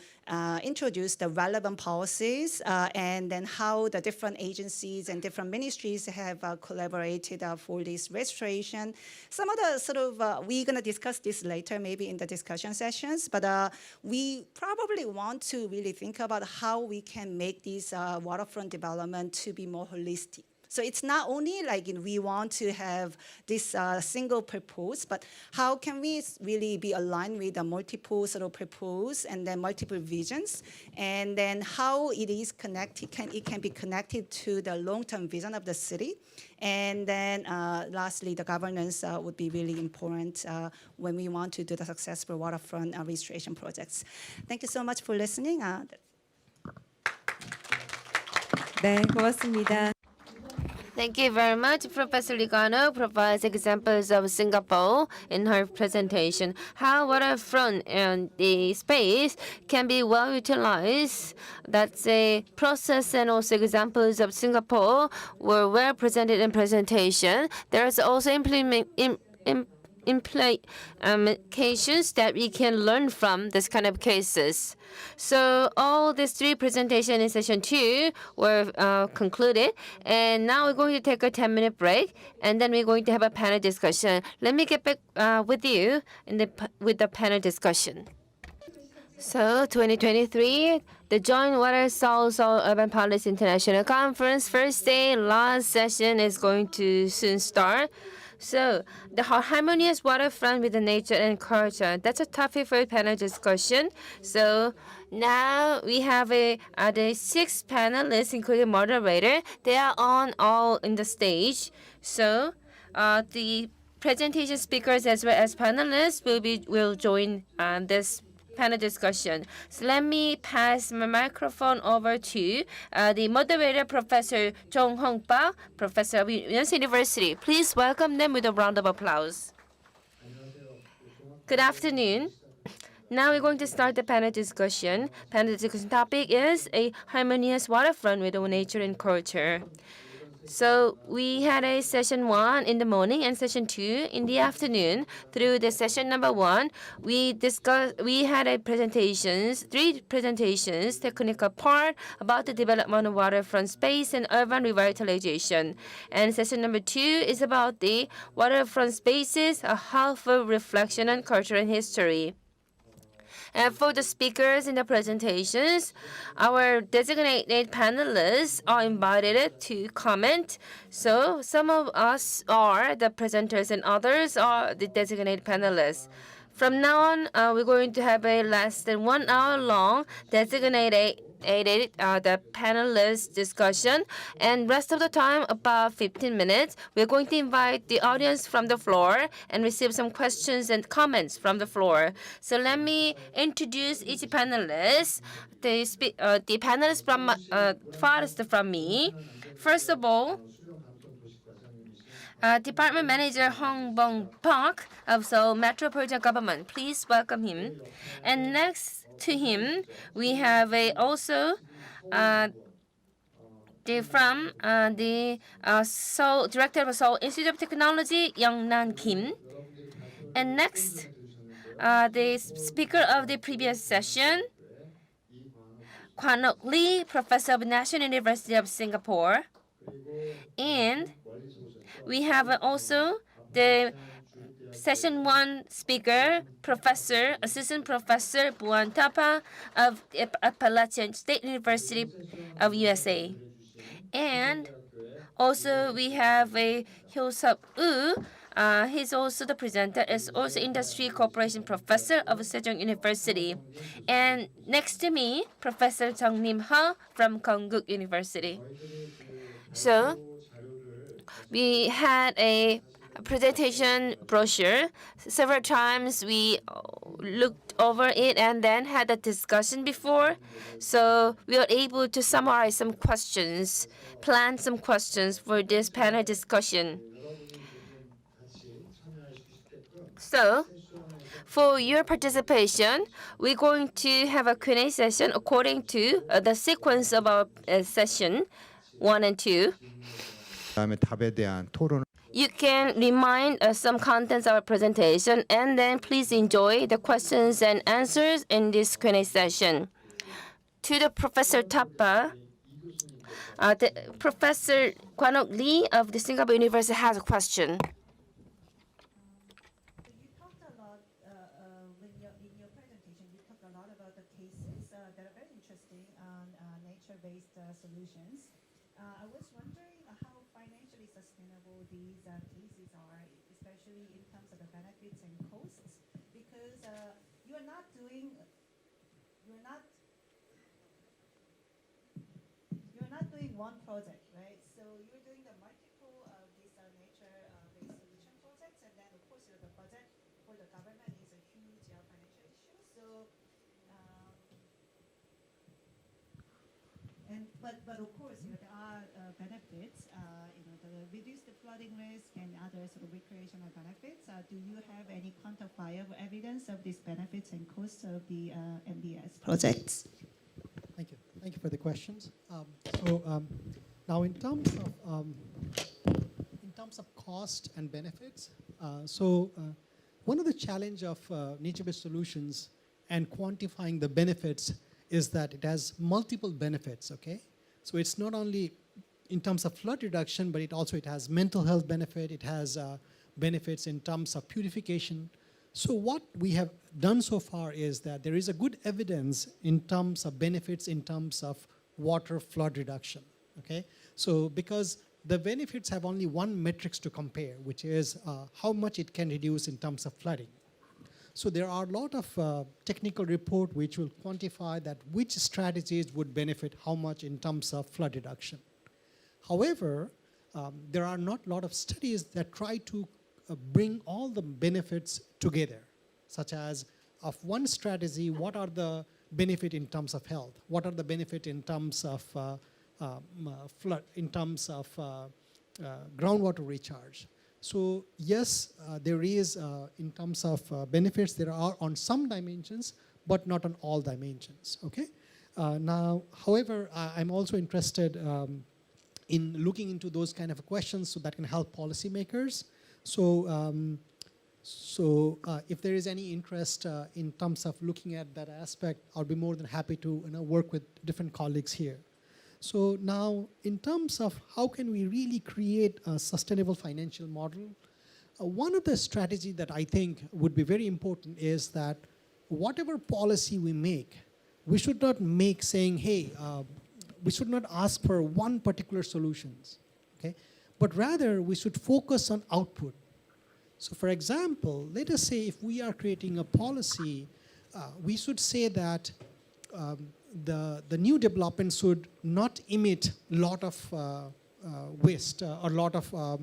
introduced the relevant policies and then how the different agencies and different ministries have collaborated for this restoration. Some of the sort of, we're going to discuss this later, maybe in the discussion sessions, but we probably want to really think about how we can make this waterfront development to be more holistic. So it's not only like we want to have this single purpose, but how can we really be aligned with the multiple sort of purpose and then multiple visions, and then how it is connected, it can be connected to the long-term vision of the city. And then lastly, the governance would be really important when we want to do the successful waterfront restoration projects. Thank you so much for listening. 네, 고맙습니다. Thank you very much. Professor Ligano provides examples of Singapore in her presentation, how waterfront and the space can be well utilized. That's a process, and also examples of Singapore were well presented in presentation. There's also implications that we can learn from this kind of cases. So all these three presentations in session 2 were concluded, and now we're going to take a 10-minute break, and then we're going to have a panel discussion. Let me get back with you with the panel discussion. So 2023, the Joint Waterfront Seoul Urban Policy International Conference, first day, last session is going to soon start. So, the harmonious waterfront with the nature and culture. That's a topic for panel discussion. So, now we have the 6 panelists, including moderator. They are on all in the stage. So, the presentation speakers as well as panelists will join this panel discussion. So let me pass my microphone over to the moderator, Professor Jong Hong Park, Professor of U.S.A. University. Please welcome them with a round of applause. Good afternoon. Now we're going to start the panel discussion. Panel discussion topic is a harmonious waterfront with nature and culture. So we had a session 1 in the morning and session 2 in the afternoon. Through the session number 1, we had a 3 presentations, technical part about the development of waterfront space and urban revitalization. And session number 2 is about the waterfront spaces, a helpful reflection on culture and history. And for the speakers in the presentations, our designated panelists are invited to comment. So some of us are the presenters and others are the designated panelists. From now on, we're going to have a less than 1 hour long designated the panelist discussion, and rest of the time, about 15 minutes, we're going to invite the audience from the floor and receive some questions and comments from the floor. So let me introduce each panelist. The panelists from farthest from me. First of all, Department Manager Hong Bong Park of Seoul Metropolitan Government. Please welcome him. And next to him, we have also from the Seoul Director of Seoul Institute of Technology, Young-nan Kim. And next, the speaker of the previous session, Kwan-ok Lee, professor of National University of Singapore, and we have also the Session 1 speaker, Professor, Assistant Professor Bhuwan Thapa of the Appalachian State University of U.S.A. And also we have a Hyo-sup Woo. He's also the presenter, is also Industry Cooperation Professor of Sejong University. And next to me, Professor Jung-nim Ha from Konkuk University. So we had a presentation brochure. Several times we looked over it and then had a discussion before. So we were able to summarize some questions, plan some questions for this panel discussion. So for your participation, we're going to have a Q&A session according to the sequence of our session 1 and 2. 그다음에 답에 대한 토론. You can remind some contents of our presentation and then please enjoy the questions and answers in this Q&A session. To the Professor Thapa, the Professor Kwan-ok Lee of the Singapore University has a question. You talked a lot in your presentation. You talked a lot about the cases that are very interesting on nature-based solutions. I was wondering how financially sustainable these cases are, especially in terms of the benefits and costs, because you're not doing one project, right? So you're doing the multiple these nature-based solution projects, and then of course the budget for the government is a huge financial issue. So, but of course there are benefits. The reduce the flooding risk and other sort of recreational benefits. Do you have any quantifiable evidence of these benefits and costs of the MBS projects? Thank you. Thank you for the questions. Now in terms of cost and benefits, one of the challenge of nature-based solutions and quantifying the benefits is that it has multiple benefits. Okay, so it's not only in terms of flood reduction, but it has mental health benefit. It has benefits in terms of purification. So what we have done so far is that there is a good evidence in terms of benefits in terms of water flood reduction, okay? So because the benefits have only one metrics to compare, which is how much it can reduce in terms of flooding. So there are a lot of technical report which will quantify that which strategies would benefit how much in terms of flood reduction. However, there are not a lot of studies that try to bring all the benefits together, such as of one strategy, what are the benefit in terms of health? What are the benefit in terms of flood, in terms of groundwater recharge? So yes, there is, in terms of benefits, there are on some dimensions, but not on all dimensions, okay? Now, however, I'm also interested in looking into those kind of questions so that can help policymakers. So, if there is any interest in terms of looking at that aspect, I'll be more than happy to work with different colleagues here. So now, in terms of how can we really create a sustainable financial model, one of the strategies that I think would be very important is that whatever policy we make, we should not make saying, hey, we should not ask for one particular solutions, okay? But rather, we should focus on output. So for example, let us say if we are creating a policy, we should say that the new development should not emit a lot of waste or a lot of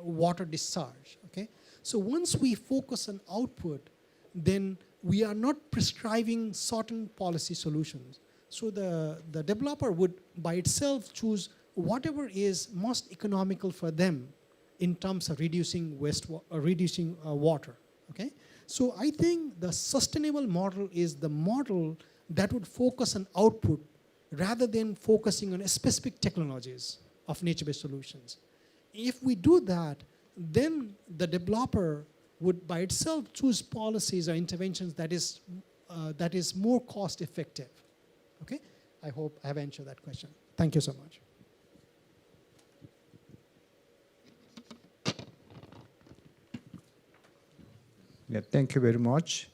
water discharge, okay? So once we focus on output, then we are not prescribing certain policy solutions. So the developer would by itself choose whatever is most economical for them in terms of reducing water, okay? So I think the sustainable model is the model that would focus on output rather than focusing on specific technologies of nature-based solutions. If we do that, then the developer would by itself choose policies or interventions that is more cost effective. Okay, I hope I have answered that question. Thank you so much. Yeah, thank you very much.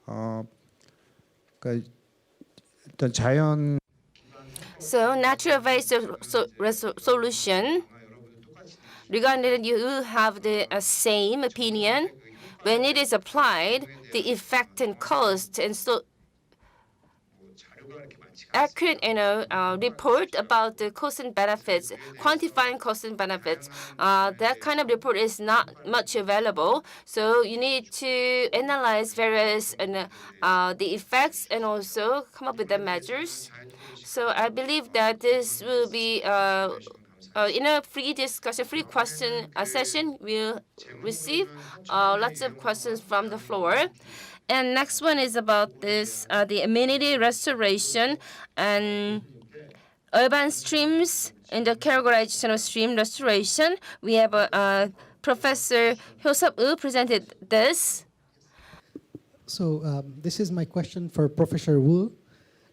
그러니까 일단 자연 So natural-based solution. Regarding you have the same opinion. When it is applied, the effect and cost and so accurate, report about the cost and benefits, quantifying cost and benefits. That kind of report is not much available. So you need to analyze various the effects and also come up with the measures. So I believe that this will be in a free discussion, free question session. We'll receive lots of questions from the floor. And next one is about this, the amenity restoration and urban streams in the categorization of stream restoration. We have Professor Hyo-sub presented this. So this is my question for Professor Wu.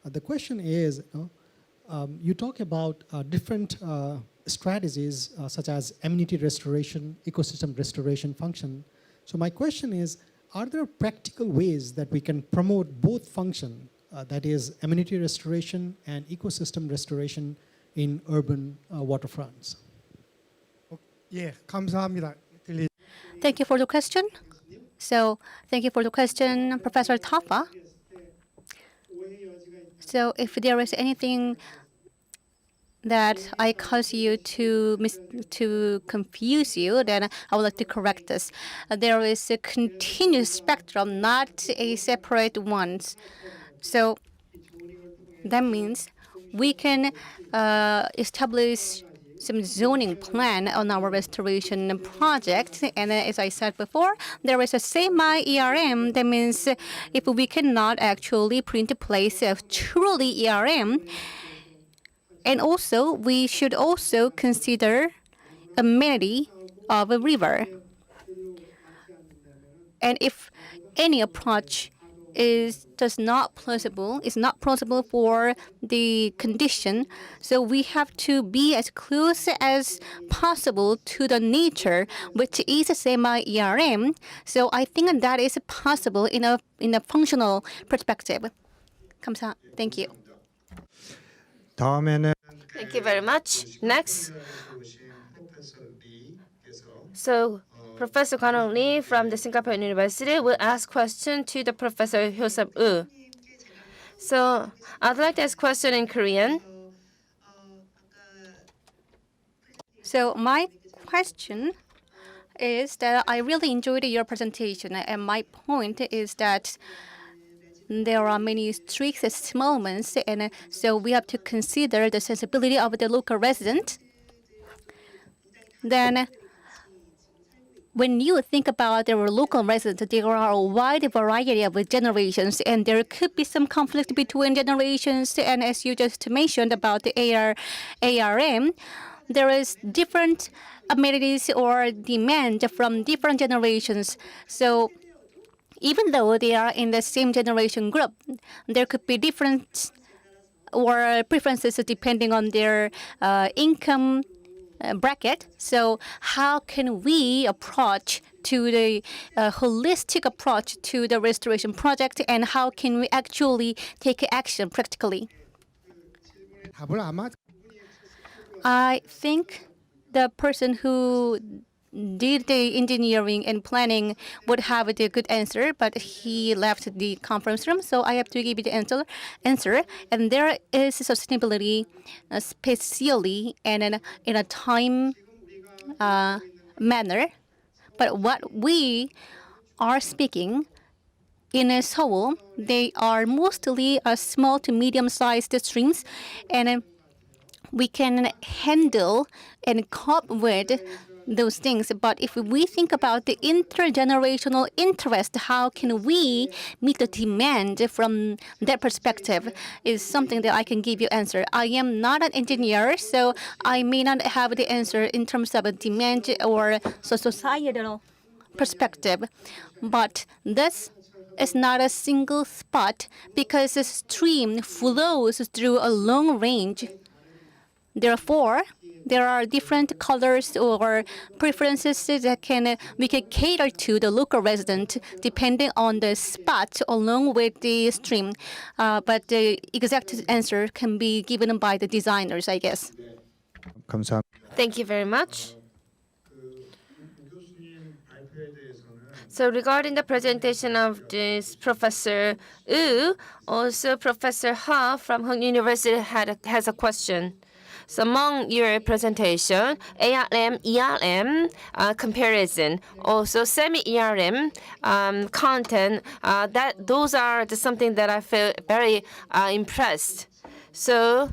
The question is, you talk about different strategies such as amenity restoration, ecosystem restoration function. So my question is, are there practical ways that we can promote both function, that is amenity restoration and ecosystem restoration in urban waterfronts? 예, 감사합니다. Thank you for the question. So thank you for the question, Professor Thapa. So if there is anything that I cause you to confuse you, then I would like to correct this. There is a continuous spectrum, not a separate one. So that means we can establish some zoning plan on our restoration project. And as I said before, there is a semi-ERM. That means if we cannot actually put into place a truly ERM, and also we should also consider amenity of a river. And if any approach is not plausible for the condition, so we have to be as close as possible to the nature, which is a semi-ERM. So I think that is possible in a functional perspective. 감사. Thank you. 다음에는 Thank you very much. Next. So Professor Kwon Lee from the Singapore University will ask question to the Professor Hyo-sub. So I'd like to ask question in Korean. So my question is that I really enjoyed your presentation, and my point is that there are many strict moments, and so we have to consider the sensibility of the local resident. Then, when you think about the local residents, there are a wide variety of generations, and there could be some conflict between generations. And as you just mentioned about the ARM, there is different amenities or demand from different generations. So even though they are in the same generation group, there could be different or preferences depending on their income bracket. So how can we approach to the holistic approach to the restoration project, and how can we actually take action practically? 답을 아마 I think the person who did the engineering and planning would have the good answer, but he left the conference room, so I have to give you the answer. And there is sustainability, spatially and in a time manner. But what we are speaking in Seoul, they are mostly small to medium-sized streams, and we can handle and cope with those things. But if we think about the intergenerational interest, how can we meet the demand from that perspective is something that I can give you answer. I am not an engineer, so I may not have the answer in terms of a demand or societal perspective. But this is not a single spot because the stream flows through a long range. Therefore, there are different colors or preferences that we can cater to the local resident depending on the spot along with the stream. But the exact answer can be given by the designers, I guess. 감사합니다. Thank you very much. So regarding the presentation of this Professor Wu, also Professor Ha from Hong University has a question. So among your presentation, ARM, ERM comparison, also semi-ERM content, those are something that I feel very impressed. So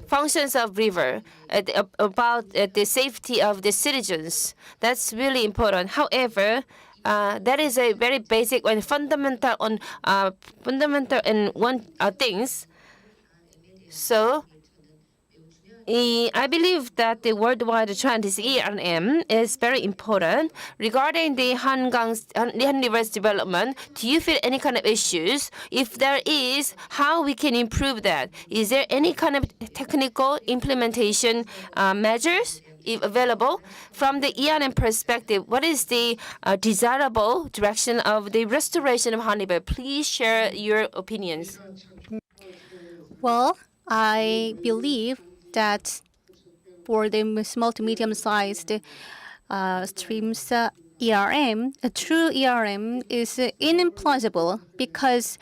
functions of river, about the safety of the citizens, that's really important. However, that is a very basic and fundamental in things. So I believe that the worldwide trend is ERM is very important. Regarding the Han River's development, do you feel any kind of issues? If there is, how we can improve that? Is there any kind of technical implementation measures available? From the ERM perspective, what is the desirable direction of the restoration of Han River? Please share your opinions. Well, I believe that for the small to medium-sized streams, ERM, a true ERM is implausible because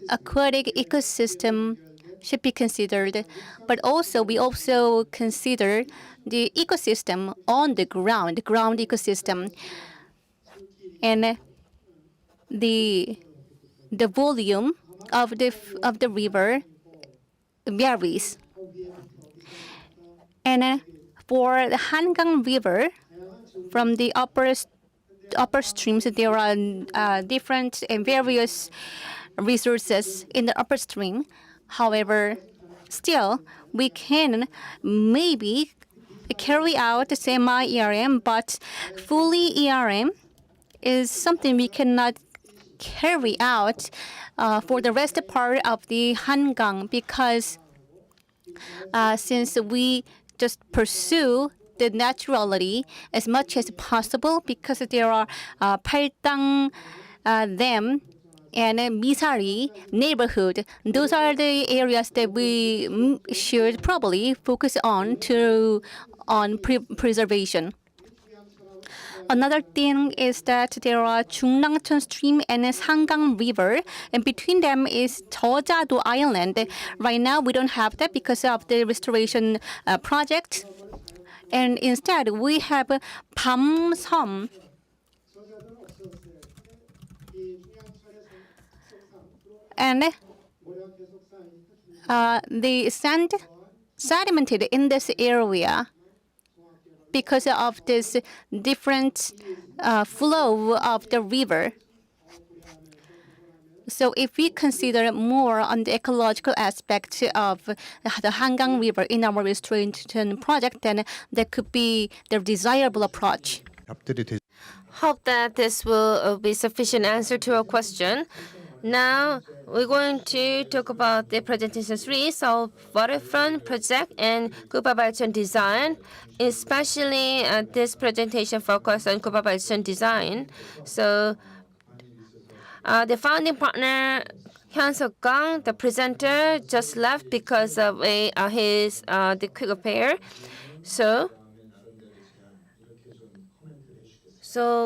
aquatic ecosystem should be considered, but also we also consider the ecosystem on the ground ecosystem, and the volume of the river varies. And for the Hangang River, from the upper streams, there are different and various resources in the upper stream. However, still, we can maybe carry out semi-ERM, but fully ERM is something we cannot carry out for the rest part of the Hangang, because since we just pursue the naturality as much as possible, because there are Paltang Dam and Misari neighborhood. Those are the areas that we should probably focus on preservation. Another thing is that there are Jungnangcheon Stream and Sanggang River, and between them is Jeollado Island. Right now, we don't have that because of the restoration project, and instead we have Bamseom. And the sand sedimented in this area because of this different flow of the river. So if we consider more on the ecological aspect of the Hangang River in our restoration project, then that could be the desirable approach. Hope that this will be sufficient answer to your question. Now we're going to talk about the presentation 3, so Waterfront project and Appalachian design. Especially this presentation focused on Appalachian design. So the founding partner Hyun Suk Kang, the presenter, just left because of the quick affair. So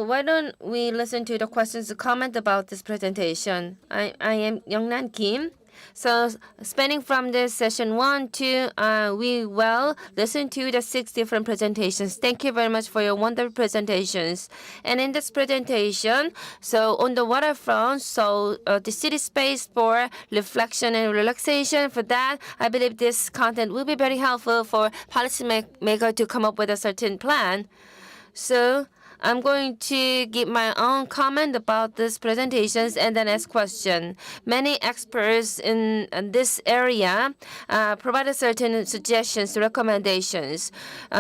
why don't we listen to the questions to comment about this presentation? I am Youngnan Kim. So spanning from the session 1 to we will listen to the 6 different presentations. Thank you very much for your wonderful presentations. And in this presentation, so on the waterfront, so the city space for reflection and relaxation. For that, I believe this content will be very helpful for policymaker to come up with a certain plan. So I'm going to give my own comment about these presentations and then ask question. Many experts in this area provided certain suggestions, recommendations.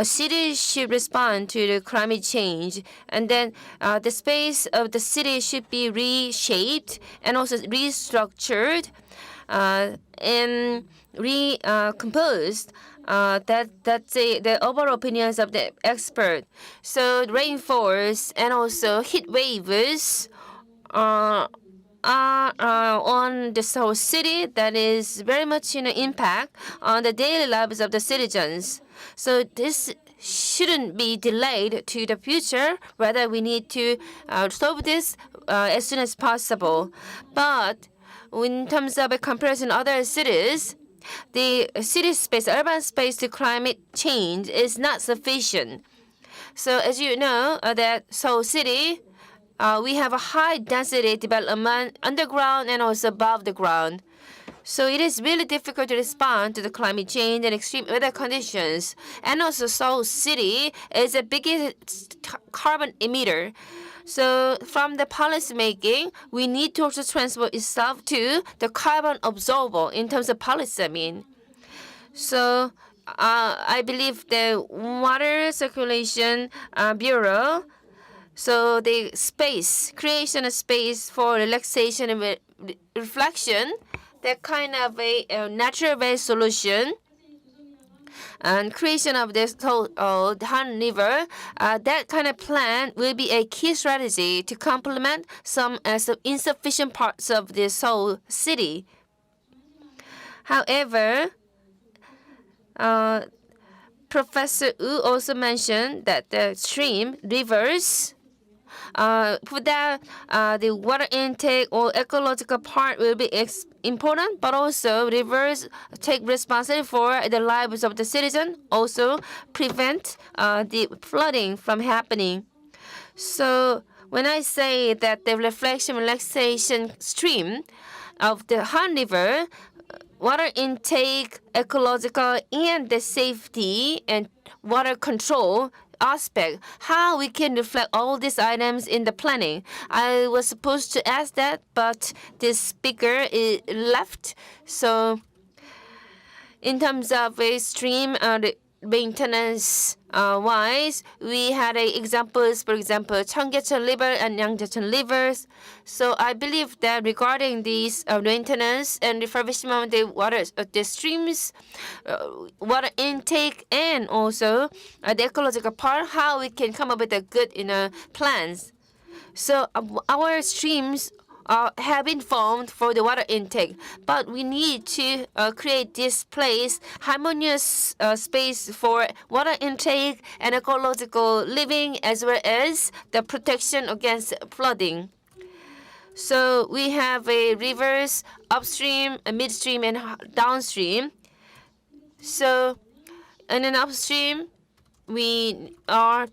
Cities should respond to the climate change, and then the space of the city should be reshaped and also restructured and recomposed. That's the overall opinions of the expert. So rainfalls and also heat waves are on the Seoul city that is very much impact on the daily lives of the citizens. So this shouldn't be delayed to the future. Rather, we need to solve this as soon as possible. But in terms of a comparison to other cities, the city space, urban space to climate change is not sufficient. So as you know, that Seoul City, we have a high density development underground and also above the ground. So it is really difficult to respond to the climate change and extreme weather conditions. And also Seoul City is the biggest carbon emitter. So from the policy making, we need to also transfer itself to the carbon absorber in terms of policy, I mean. So I believe the Water Circulation Bureau, so the creation of space for relaxation and reflection, that kind of a natural-based solution, and creation of this Han River, that kind of plan will be a key strategy to complement some insufficient parts of the Seoul city. However, Professor Wu also mentioned that the rivers, without the water intake or ecological part will be important, but also rivers take responsibility for the lives of the citizen, also prevent the flooding from happening. So when I say that the relaxation stream of the Han River, water intake, ecological, and the safety and water control aspect, how we can reflect all these items in the planning. I was supposed to ask that, but this speaker left. So in terms of a stream maintenance wise, we had examples, for example, Cheonggyecheon River and Yangjaecheon rivers. So I believe that regarding these maintenance and refurbishment of the water, the streams, water intake, and also the ecological part, how we can come up with a good plans. So our streams have been formed for the water intake, but we need to create this place, harmonious space for water intake and ecological living, as well as the protection against flooding. So we have rivers upstream, midstream, and downstream. So in an upstream, we are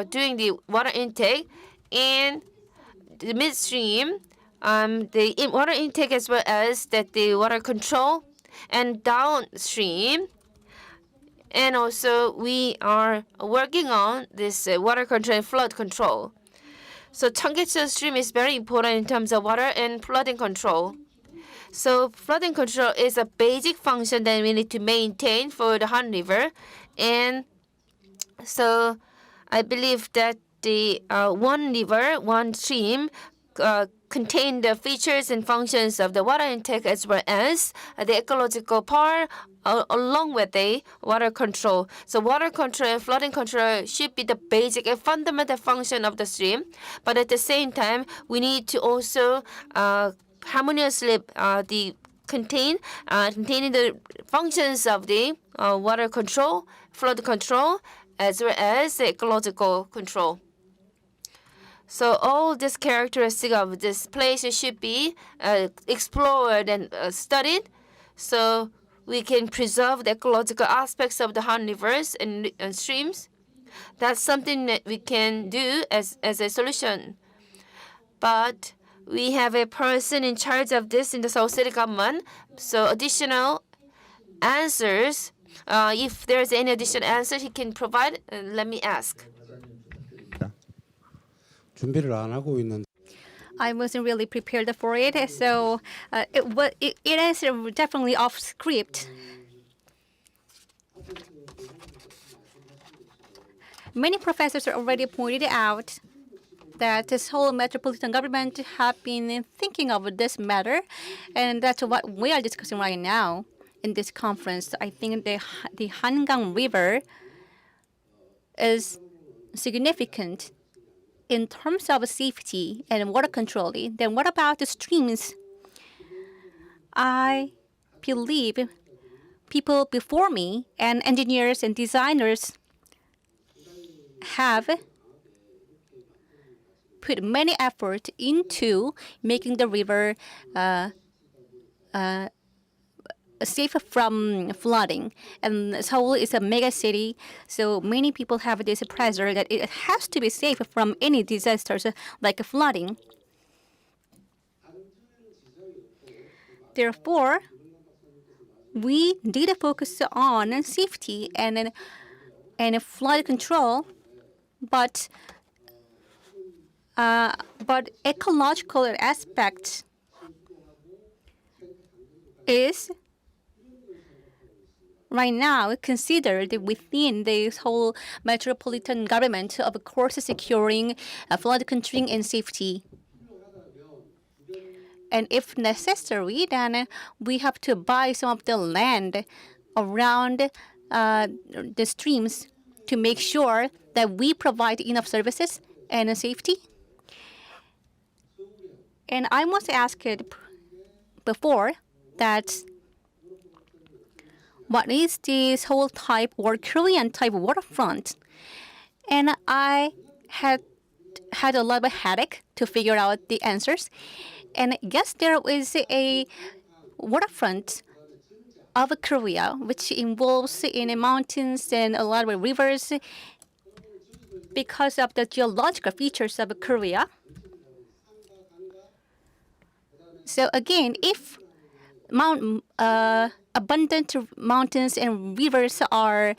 doing the water intake, and the midstream, the water intake as well as the water control, and downstream. And also we are working on this water control and flood control. So Cheonggyecheon stream is very important in terms of water and flooding control. So flooding control is a basic function that we need to maintain for the Han River. And so I believe that the one river, one stream contain the features and functions of the water intake as well as the ecological part along with the water control. So water control and flooding control should be the basic and fundamental function of the stream. But at the same time, we need to also harmoniously containing the functions of the water control, flood control, as well as the ecological control. So all these characteristics of this place should be explored and studied, so we can preserve the ecological aspects of the Han rivers and streams. That's something that we can do as a solution. But we have a person in charge of this in the Seoul City government. So additional answers, if there's any additional answer he can provide, let me ask. 준비를 안 하고 있는. I wasn't really prepared for it, so it is definitely off script. Many professors already pointed out that this whole metropolitan government have been thinking of this matter, and that's what we are discussing right now in this conference. I think the Hangang River is significant in terms of safety and water control. Then what about the streams? I believe people before me and engineers and designers have put many effort into making the river safe from flooding. And Seoul is a mega city, so many people have this pressure that it has to be safe from any disasters like flooding. Therefore, we did focus on safety and flood control, but ecological aspect is right now considered within this whole metropolitan government, of course, securing flood control and safety. And if necessary, then we have to buy some of the land around the streams to make sure that we provide enough services and safety. And I must ask it before that what is this whole type or Korean type waterfront? And I had a lot of headache to figure out the answers. And yes, there is a waterfront of Korea, which involves in mountains and a lot of rivers because of the geological features of Korea. So again, if abundant mountains and rivers are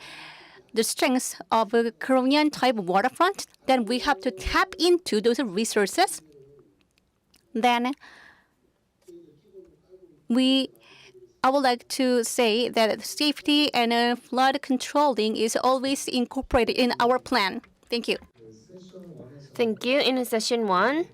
the strengths of a Korean type waterfront, then we have to tap into those resources. Then I would like to say that safety and flood controlling is always incorporated in our plan. Thank you. Thank you. In session 1,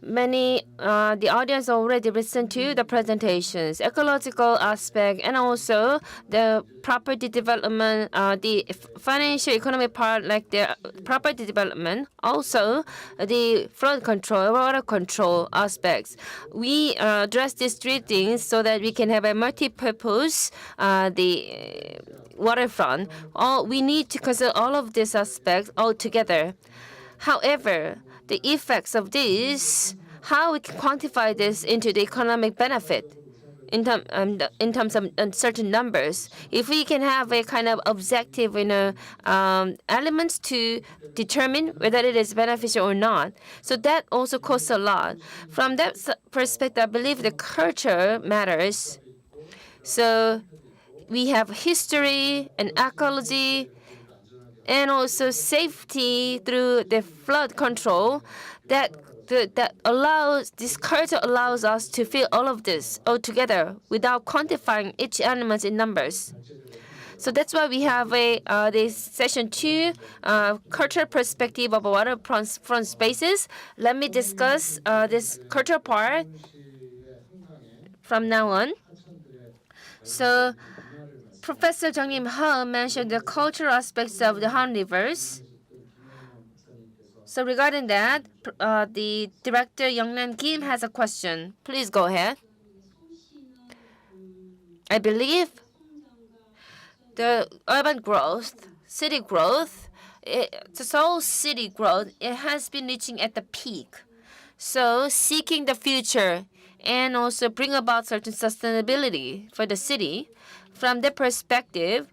the audience already listened to the presentations, ecological aspect, and also the property development, the financial economic part, like the property development, also the flood control, water control aspects. We address these three things so that we can have a multi-purpose, the waterfront. We need to consider all of these aspects all together. However, the effects of this, how we can quantify this into the economic benefit in terms of certain numbers. If we can have a kind of objective, elements to determine whether it is beneficial or not. So that also costs a lot. From that perspective, I believe the culture matters. So we have history and ecology, and also safety through the flood control. That allows, this culture allows us to feel all of this all together without quantifying each element in numbers. So that's why we have this session 2, cultural perspective of waterfront spaces. Let me discuss this cultural part from now on. So Professor Jung Lim-ha mentioned the cultural aspects of the Han rivers. So regarding that, the director Youngnan Kim has a question. Please go ahead. I believe the urban growth, city growth, the Seoul city growth, it has been reaching at the peak. So seeking the future and also bring about certain sustainability for the city. From that perspective,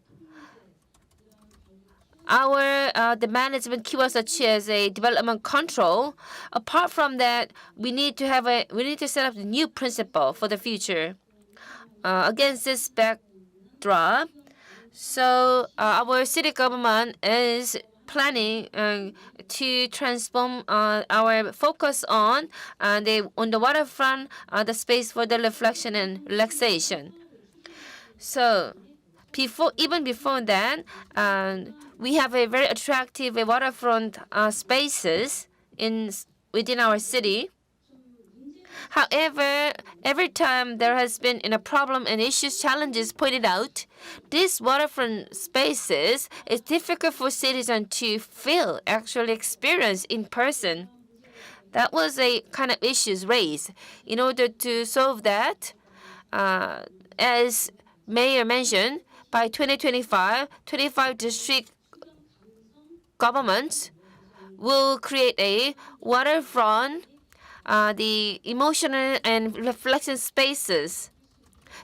the management keywords such as a development control. Apart from that, we need to set up a new principle for the future. Against this backdrop, so our city government is planning to transform our focus on the waterfront, the space for the reflection and relaxation. So even before that, we have a very attractive waterfront spaces within our city. However, every time there has been a problem and issues, challenges pointed out, these waterfront spaces is difficult for citizens to feel, actually experience in person. That was a kind of issues raised. In order to solve that, as Mayor mentioned, by 2025, 25 district governments will create a waterfront, the emotional and reflection spaces,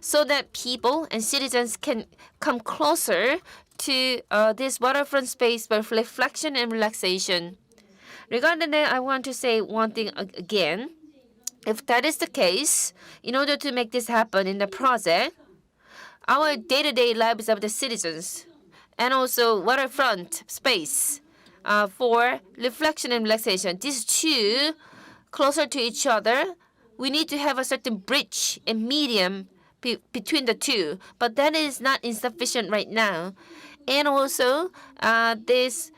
so that people and citizens can come closer to this waterfront space for reflection and relaxation. Regarding that, I want to say one thing again. If that is the case, in order to make this happen in the project, our day-to-day lives of the citizens and also waterfront space for reflection and relaxation, these two closer to each other, we need to have a certain bridge and medium between the two. But that is not insufficient right now. And also, this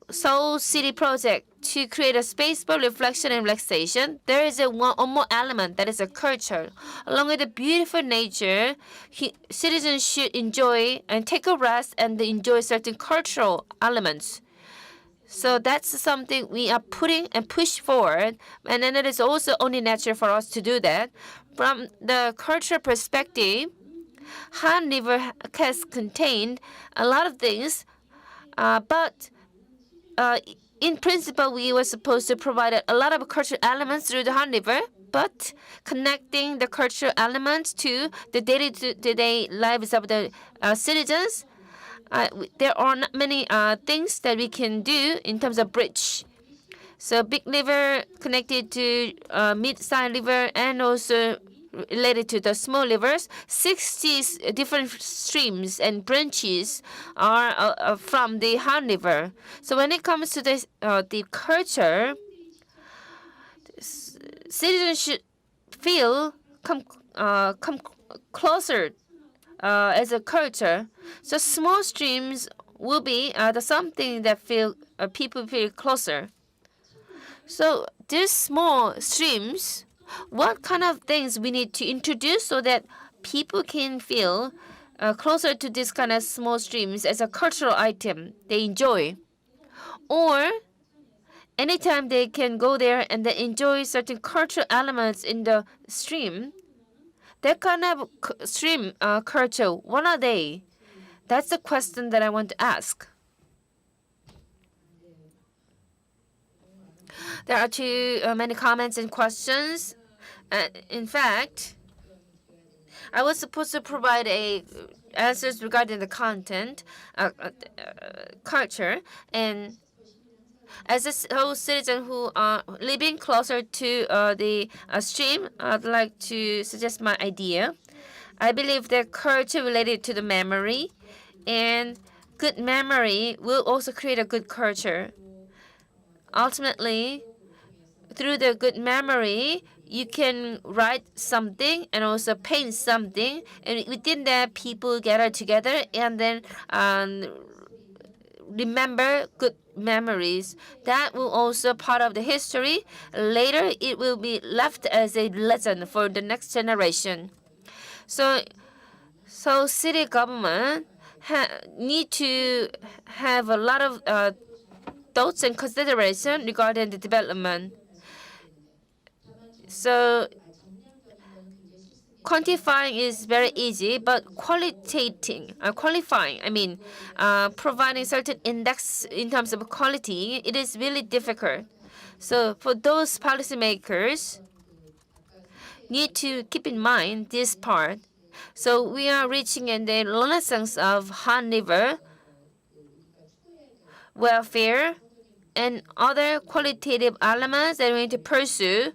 Seoul City project to create a space for reflection and relaxation, there is one more element, that is a culture. Along with the beautiful nature, citizens should enjoy and take a rest and enjoy certain cultural elements. So that's something we are putting and push forward, and then it is also only natural for us to do that. From the cultural perspective, Han River has contained a lot of things, but in principle, we were supposed to provide a lot of cultural elements through the Han River, but connecting the cultural elements to the day-to-day lives of the citizens, there are not many things that we can do in terms of bridge. So big river connected to mid-sized river and also related to the small rivers. 60 different streams and branches are from the Han River. So when it comes to the culture, citizens should feel come closer as a culture. So small streams will be something that people feel closer. So these small streams, what kind of things we need to introduce so that people can feel closer to this kind of small streams as a cultural item they enjoy? Or anytime they can go there and they enjoy certain cultural elements in the stream, that kind of stream culture, what are they? That's the question that I want to ask. There are too many comments and questions. In fact, I was supposed to provide answers regarding the content, culture, and as a whole citizen who are living closer to the stream, I'd like to suggest my idea. I believe that culture related to the memory, and good memory will also create a good culture. Ultimately, through the good memory, you can write something and also paint something, and within that, people gather together and then remember good memories. That will also part of the history. Later, it will be left as a lesson for the next generation. So city government need to have a lot of thoughts and consideration regarding the development. So quantifying is very easy, but qualifying, providing certain index in terms of quality, it is really difficult. So for those policymakers, need to keep in mind this part. So we are reaching in the renaissance of Han River, welfare, and other qualitative elements that we need to pursue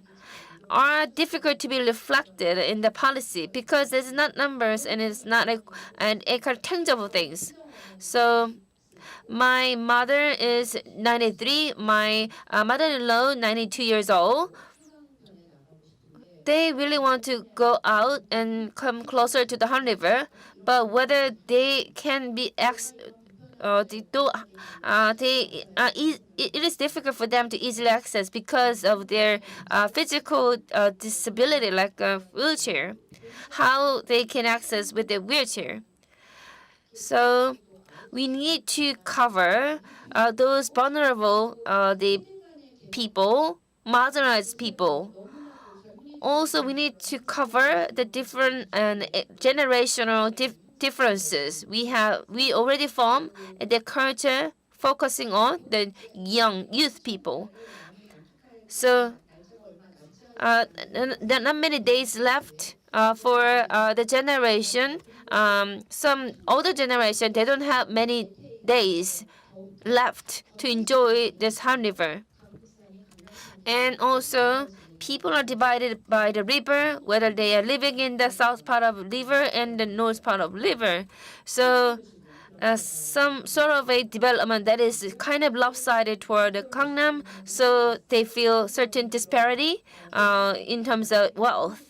are difficult to be reflected in the policy because it's not numbers and it's not a tangible things. So My mother is 93. My mother-in-law, 92 years old. They really want to go out and come closer to the Han River, but whether they can be it is difficult for them to easily access because of their physical disability, like a wheelchair. How they can access with their wheelchair. So we need to cover those vulnerable the people, marginalized people. Also, we need to cover the different generational differences. We already form the culture focusing on the youth people. So there are not many days left for the generation. Some older generation, they don't have many days left to enjoy this Han River. And also, people are divided by the river, whether they are living in the south part of river and the north part of river. So some sort of a development that is kind of lopsided toward the Gangnam, so they feel certain disparity in terms of wealth.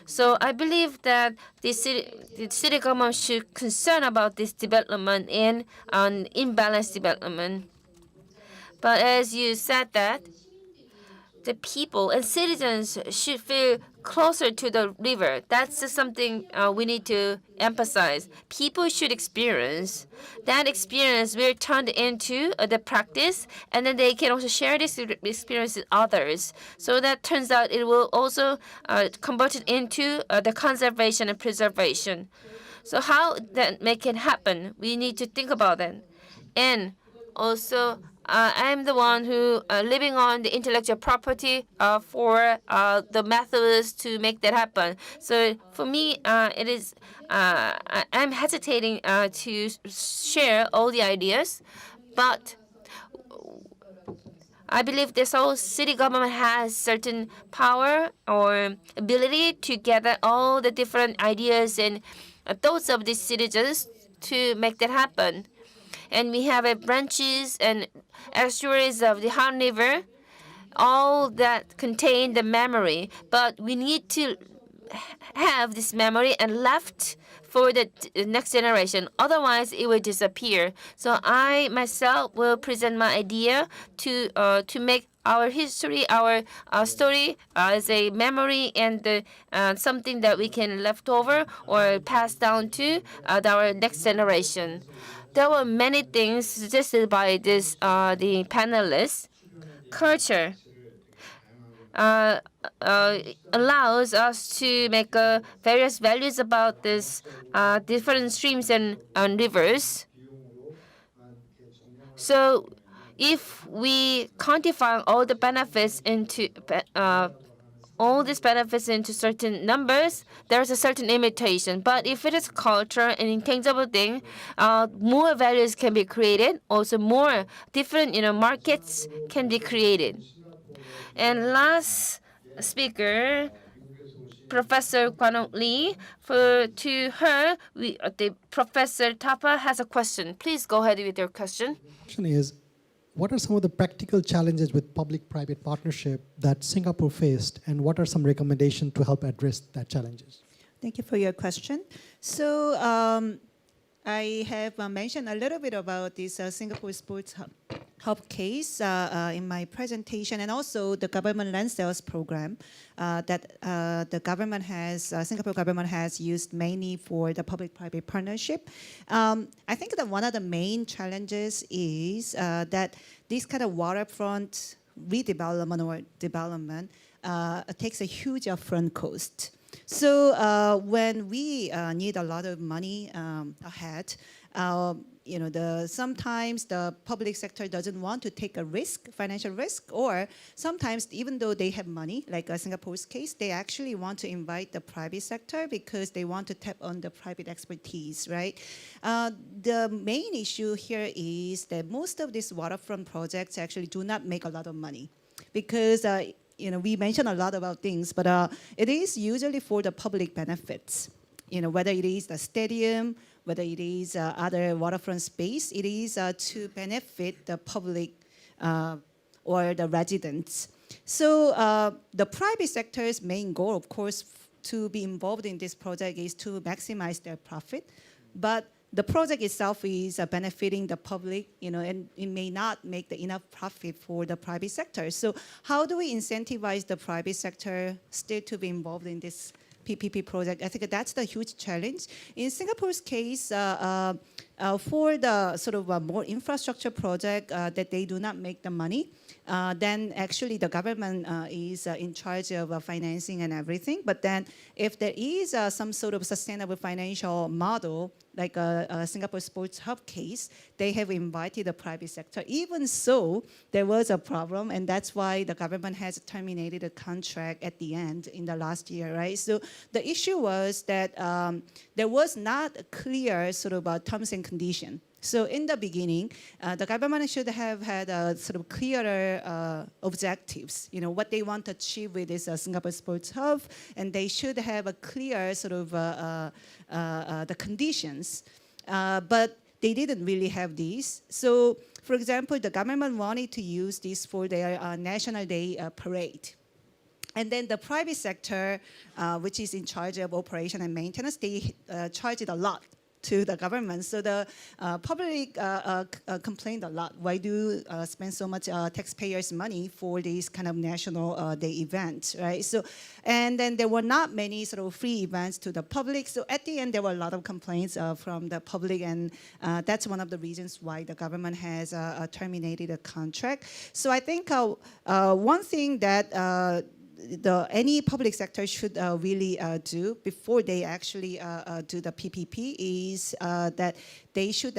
So I believe that the city government should concern about this development and imbalanced development. But as you said that, the people and citizens should feel closer to the river. That's something we need to emphasize. People should experience. That experience will turn into the practice, and then they can also share this experience with others. So that turns out it will also convert it into the conservation and preservation. So how that make it happen? We need to think about that. And also, I'm the one who living on the intellectual property for the methods to make that happen. So for me, it is I'm hesitating to share all the ideas, but I believe the Seoul city government has certain power or ability to gather all the different ideas and thoughts of the citizens to make that happen. And we have branches and estuaries of the Han River, all that contain the memory. But we need to have this memory and left for the next generation. Otherwise, it will disappear. So I myself will present my idea to make our history, our story as a memory and something that we can left over or pass down to our next generation. There were many things suggested by this the panelists. Culture allows us to make various values about this different streams and rivers. So if we quantify all the benefits into all these benefits into certain numbers, there's a certain limitation. But if it is culture and intangible thing, more values can be created. Also, more different markets can be created. And last speaker, Professor Kwanong Lee. To her, the Professor Thapa has a question. Please go ahead with your question. Question is, what are some of the practical challenges with public-private partnership that Singapore faced, and what are some recommendations to help address that challenges? Thank you for your question. So I have mentioned a little bit about this Singapore Sports Hub case in my presentation, and also the government land sales program that the government has, Singapore government has used mainly for the public-private partnership. I think that one of the main challenges is that this kind of waterfront redevelopment or development takes a huge upfront cost. So when we need a lot of money ahead, sometimes the public sector doesn't want to take a risk, financial risk, or sometimes even though they have money, like Singapore's case, they actually want to invite the private sector because they want to tap on the private expertise, right? The main issue here is that most of these waterfront projects actually do not make a lot of money because we mentioned a lot about things, but it is usually for the public benefits. Whether it is the stadium, whether it is other waterfront space, it is to benefit the public or the residents. So the private sector's main goal, of course, to be involved in this project is to maximize their profit. But the project itself is benefiting the public, and it may not make the enough profit for the private sector. So how do we incentivize the private sector still to be involved in this PPP project? I think that's the huge challenge. In Singapore's case, for the sort of more infrastructure project that they do not make the money, then actually the government is in charge of financing and everything. But then if there is some sort of sustainable financial model, like a Singapore Sports Hub case, they have invited the private sector. Even so, there was a problem, and that's why the government has terminated the contract at the end in the last year, right? So the issue was that there was not a clear sort of terms and condition. So in the beginning, the government should have had a sort of clearer objectives, what they want to achieve with this Singapore Sports Hub, and they should have a clear sort of the conditions. But they didn't really have these. So, for example, the government wanted to use this for their National Day parade. And then the private sector, which is in charge of operation and maintenance, they charge it a lot to the government. So the public complained a lot. Why do spend so much taxpayers' money for this kind of National Day event, right? So, and then there were not many sort of free events to the public. So at the end, there were a lot of complaints from the public, and that's one of the reasons why the government has terminated the contract. So I think one thing that any public sector should really do before they actually do the PPP is that they should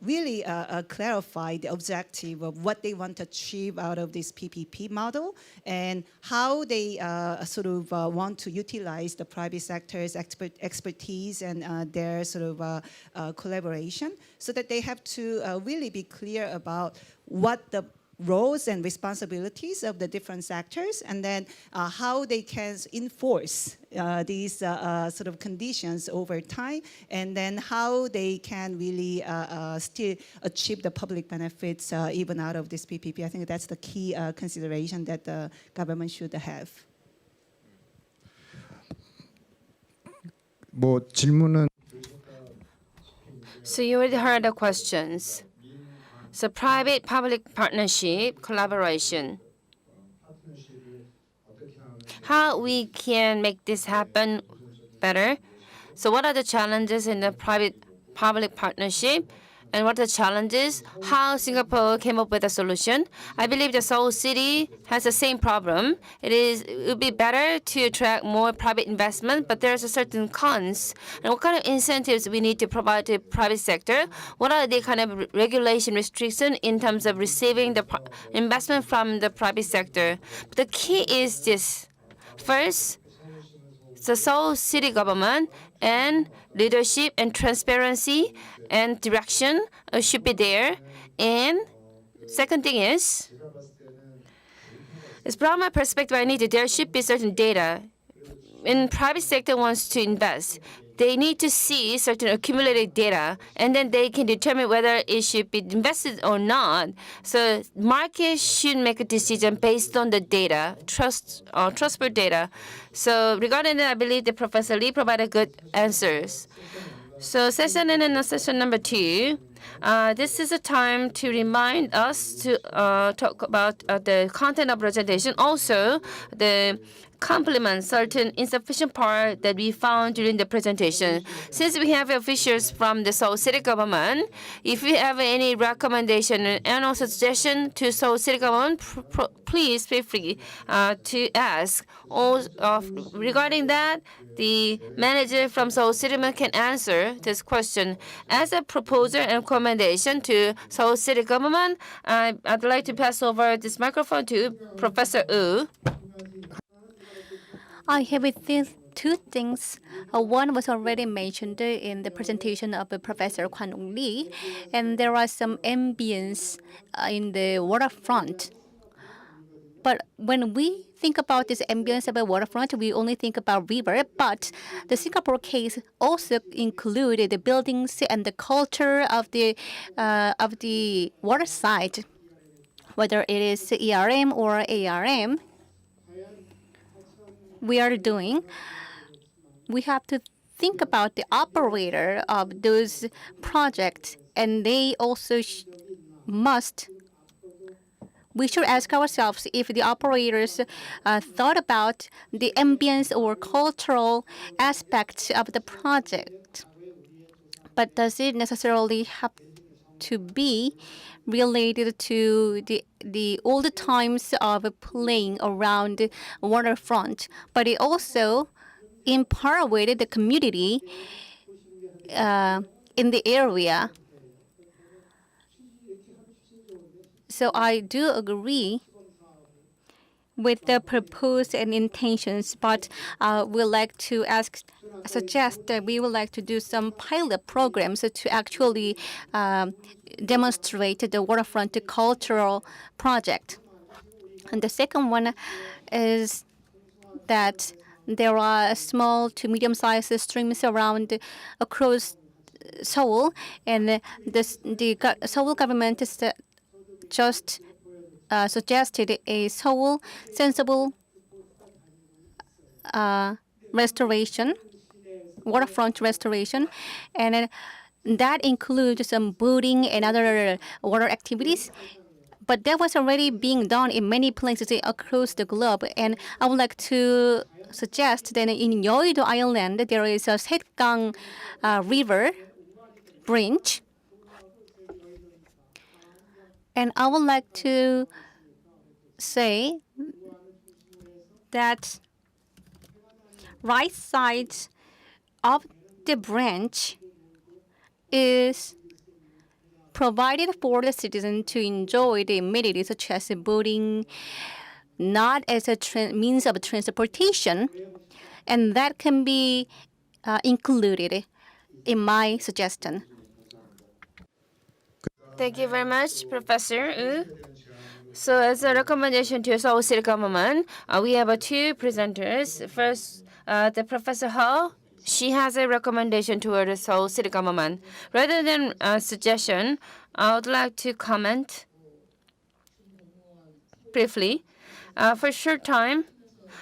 really clarify the objective of what they want to achieve out of this PPP model and how they sort of want to utilize the private sector's expertise and their sort of collaboration, so that they have to really be clear about what the roles and responsibilities of the different sectors, and then how they can enforce these sort of conditions over time, and then how they can really still achieve the public benefits even out of this PPP. I think that's the key consideration that the government should have. 뭐 질문은 So you already heard the questions. So private-public partnership, collaboration. How we can make this happen better? So what are the challenges in the private-public partnership? And what are the challenges? How Singapore came up with a solution? I believe the Seoul city has the same problem. It would be better to attract more private investment, but there's a certain cons. And what kind of incentives we need to provide to the private sector? What are the kind of regulation restriction in terms of receiving the investment from the private sector? But the key is this. First, the Seoul city government and leadership and transparency and direction should be there. And second thing is from my perspective, there should be certain data. When private sector wants to invest, they need to see certain accumulated data, and then they can determine whether it should be invested or not. So market should make a decision based on the data, trustworthy data. So regarding that, I believe that Professor Lee provided good answers. So session number 2. This is a time to remind us to talk about the content of presentation. Also, the complement certain insufficient part that we found during the presentation. Since we have officials from the Seoul City Government, if you have any recommendation and also suggestion to Seoul City Government, please feel free to ask. Regarding that, the manager from Seoul City can answer this question. As a proposal and recommendation to Seoul City Government, I'd like to pass over this microphone to Professor Wu. I have these two things. One was already mentioned in the presentation of Professor Kwan Lee, and there are some ambience in the waterfront. But when we think about this ambience of a waterfront, we only think about river. But the Singapore case also included the buildings and the culture of the water side, whether it is ERM or ARM. We have to think about the operator of those projects, and they also we should ask ourselves if the operators thought about the ambience or cultural aspects of the project. But does it necessarily have to be related to the old times of playing around waterfront? But it also empowered the community in the area. So I do agree with the purpose and intentions, but we like to suggest that we would like to do some pilot programs to actually demonstrate the waterfront cultural project. And the second one is that there are small to medium-sized streams across Seoul, and the Seoul government is just suggested a Seoul sensible restoration, waterfront restoration, and that includes some boating and other water activities. But that was already being done in many places across the globe, and I would like to suggest that in Yeouido Island there is a Setgang River branch. And I would like to say that right side of the branch is provided for the citizen to enjoy the amenities such as boating, not as a means of transportation, and that can be included in my suggestion. Thank you very much, Professor Wu. So as a recommendation to Seoul City Government, we have two presenters. First, the Professor Ho. She has a recommendation toward the Seoul City Government. Rather than a suggestion, I would like to comment briefly. For a short time,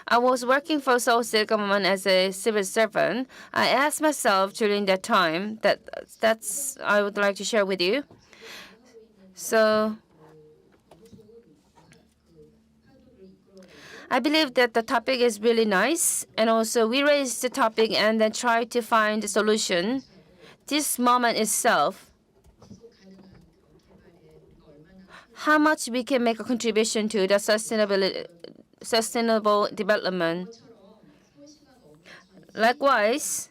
I was working for Seoul City Government as a civil servant. I asked myself during that time that's I would like to share with you. So I believe that the topic is really nice, and also we raised the topic and then try to find a solution. This moment itself, how much we can make a contribution to the sustainable development. Likewise,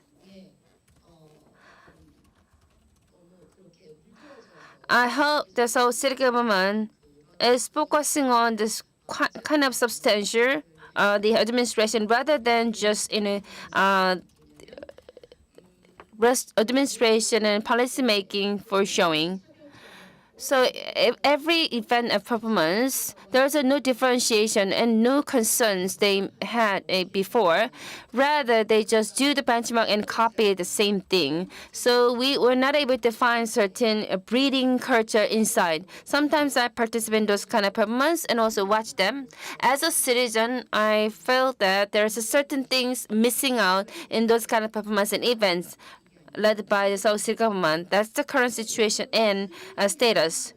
I hope the Seoul City Government is focusing on this kind of substantial the administration rather than just administration and policy making for showing. So every event of performance, there's no differentiation and no concerns they had before. Rather, they just do the benchmark and copy the same thing. So we were not able to find certain breeding culture inside. Sometimes I participate in those kind of performance and also watch them. As a citizen, I felt that there's certain things missing out in those kind of performance and events led by the Seoul City Government. That's the current situation and status.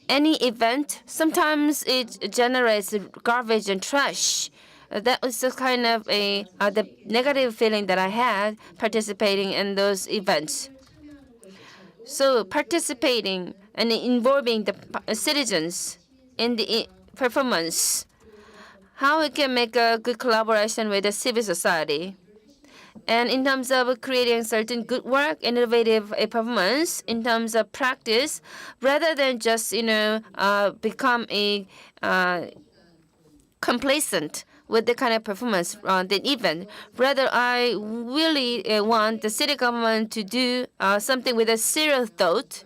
Any event, sometimes it generates garbage and trash. That was the kind of the negative feeling that I had participating in those events. So participating and involving the citizens in the performance, how we can make a good collaboration with the civil society. And in terms of creating certain good work, innovative performance, in terms of practice, rather than just become complacent with the kind of performance on the event. Rather, I really want the city government to do something with a serious thought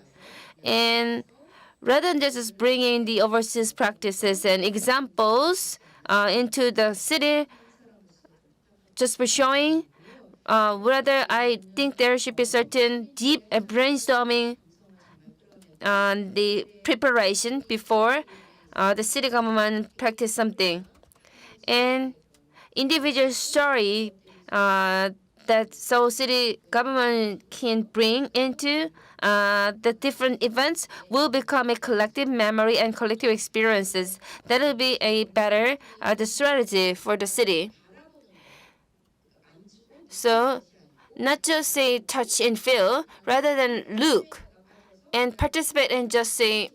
and rather than just bringing the overseas practices and examples into the city, just for showing, rather I think there should be certain deep brainstorming on the preparation before the city government practice something. And individual story that Seoul city government can bring into the different events will become a collective memory and collective experiences. That will be a better the strategy for the city. So not just say touch and feel, rather than look and participate and just say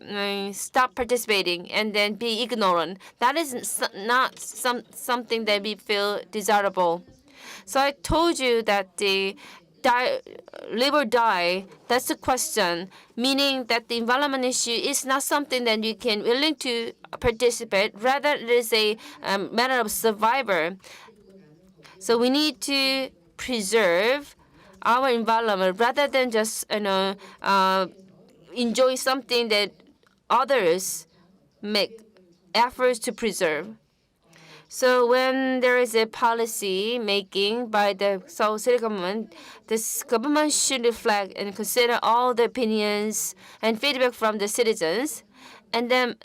stop participating and then be ignorant. That is not something that we feel desirable. So I told you that the live or die, that's the question, meaning that the environment issue is not something that you can willing to participate, rather it is a matter of survivor. So we need to preserve our environment rather than just enjoy something that others make efforts to preserve. So when there is a policy making by the Seoul city government, this government should reflect and consider all the opinions and feedback from the citizens, and then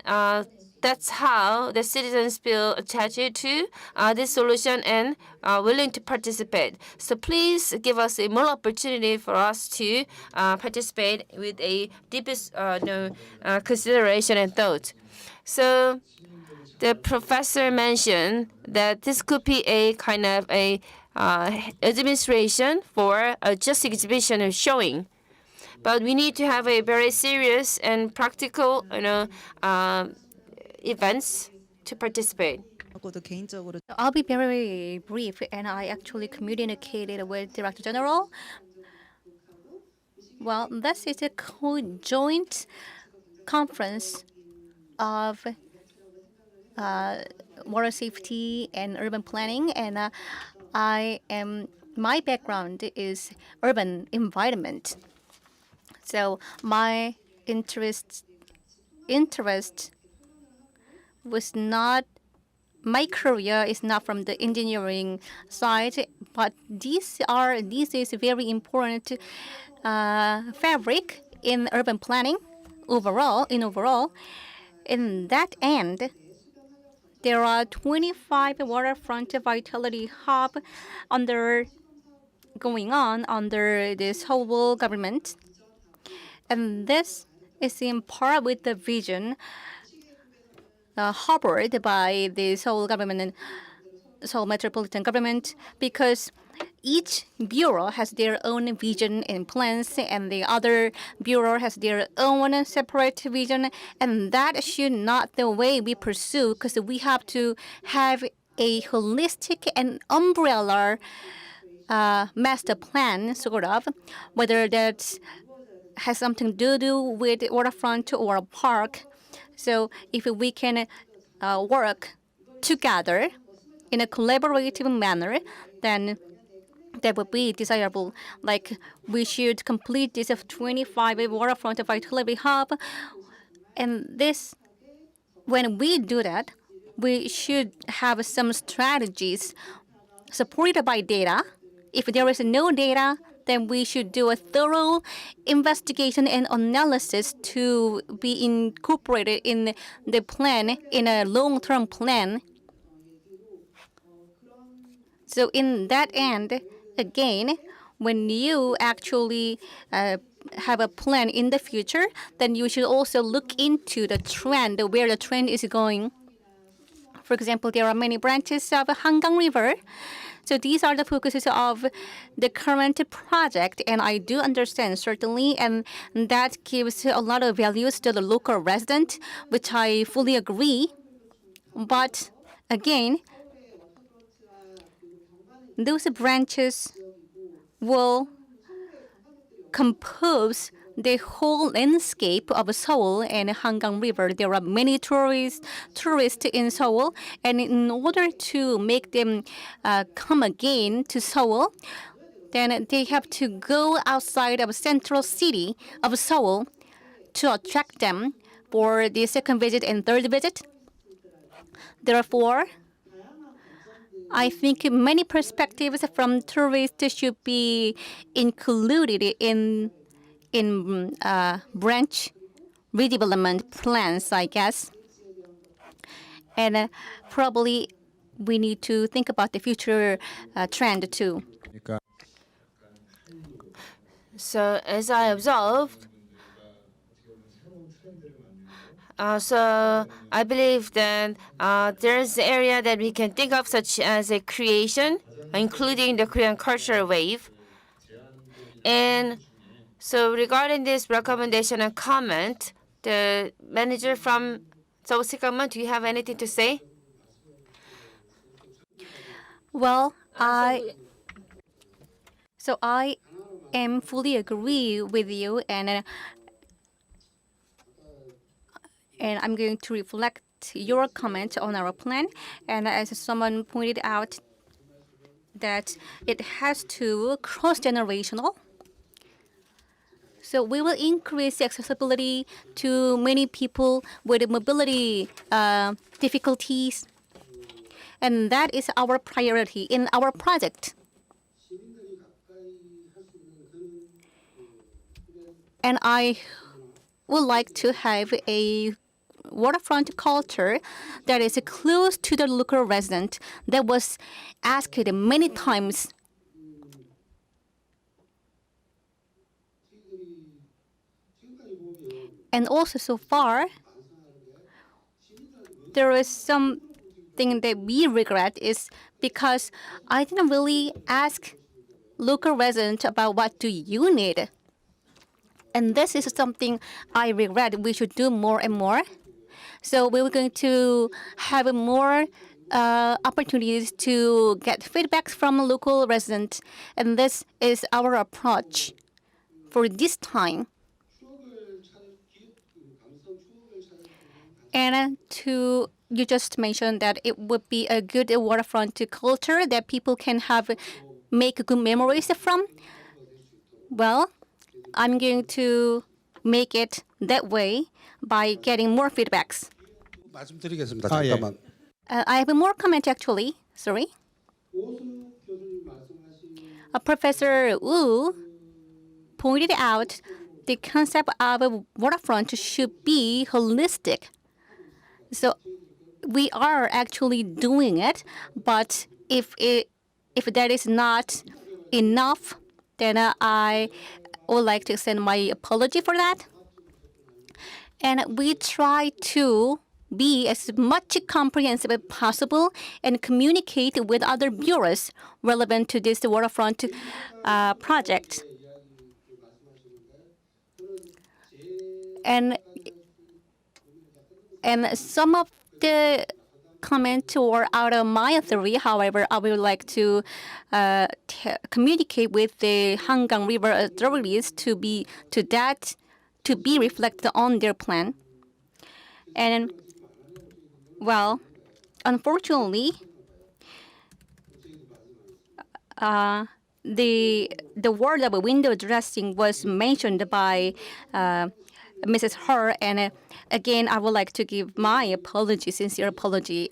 that's how the citizens feel attached to this solution and willing to participate. So please give us a more opportunity for us to participate with a deepest consideration and thought. So the professor mentioned that this could be a kind of a administration for a just exhibition or showing. But we need to have a very serious and practical, events to participate. I'll be very brief, and I actually communicated with Director General. Well, this is a joint conference of water safety and urban planning, and my background is urban environment. So my interest was not, my career is not from the engineering side, but these is very important fabric in urban planning overall. In that end, there are 25 waterfront vitality hub going on under this whole government, and this is in part with the vision harbored by the Seoul government and Seoul metropolitan government, because each bureau has their own vision and plans, and the other bureau has their own separate vision, and that should not the way we pursue, because we have to have a holistic and umbrella master plan, sort of, whether that has something to do with waterfront or a park. So if we can work together in a collaborative manner, then that would be desirable. Like, we should complete this of 25 waterfront vitality hub, and this, when we do that, we should have some strategies supported by data. If there is no data, then we should do a thorough investigation and analysis to be incorporated in the plan, in a long-term plan. So in that end, again, when you actually have a plan in the future, then you should also look into the trend, where the trend is going. For example, there are many branches of Hangang River. So these are the focuses of the current project, and I do understand, certainly, and that gives a lot of values to the local resident, which I fully agree. But again, those branches will compose the whole landscape of Seoul and Hangang River. There are many tourists in Seoul, and in order to make them come again to Seoul, then they have to go outside of central city of Seoul to attract them for the second visit and third visit. Therefore, I think many perspectives from tourists should be included in branch redevelopment plans, I guess. And probably we need to think about the future trend too. 그러니까 So as I observed, so I believe that there's an area that we can think of such as a creation, including the Korean culture wave. And so regarding this recommendation and comment, the manager from Seoul City Government, do you have anything to say? Well, I am fully agree with you, and I'm going to reflect your comment on our plan. And as someone pointed out, that it has to cross-generational. So we will increase accessibility to many people with mobility difficulties. And that is our priority in our project. And I would like to have a waterfront culture that is close to the local resident. That was asked many times. And also so far, there is something that we regret is because I didn't really ask local residents about what do you need. And this is something I regret. We should do more and more. So we were going to have more opportunities to get feedbacks from local residents. And this is our approach for this time. And you just mentioned that it would be a good waterfront culture that people can make good memories from. Well, I'm going to make it that way by getting more feedbacks. 말씀드리겠습니다. 아, 예. 잠깐만. I have more comment actually. Sorry. Professor Wu pointed out the concept of a waterfront should be holistic. So we are actually doing it, but if that is not enough, then I would like to extend my apology for that. And we try to be as much comprehensive as possible and communicate with other bureaus relevant to this waterfront project. And some of the comments were out of my theory. However, I would like to communicate with the Hangang River authorities to be reflected on their plan. And well, unfortunately, the word of window dressing was mentioned by Mrs. Her, and again, I would like to give my apology, sincere apology.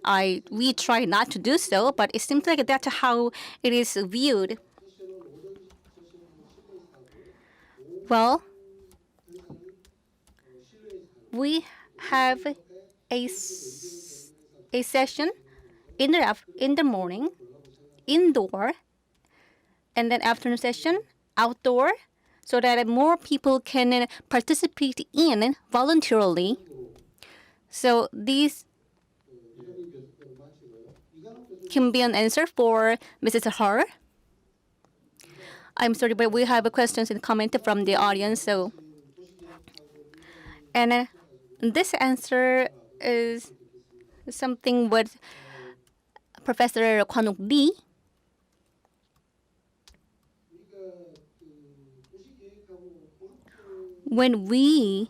We try not to do so, but it seems like that's how it is viewed. Well, we have a session in the morning, indoor, and then afternoon session, outdoor, so that more people can participate in voluntarily. So these can be an answer for Mrs. Har. I'm sorry, but we have a questions and comment from the audience. So, and this answer is something with Professor Kwanuk Lee. When we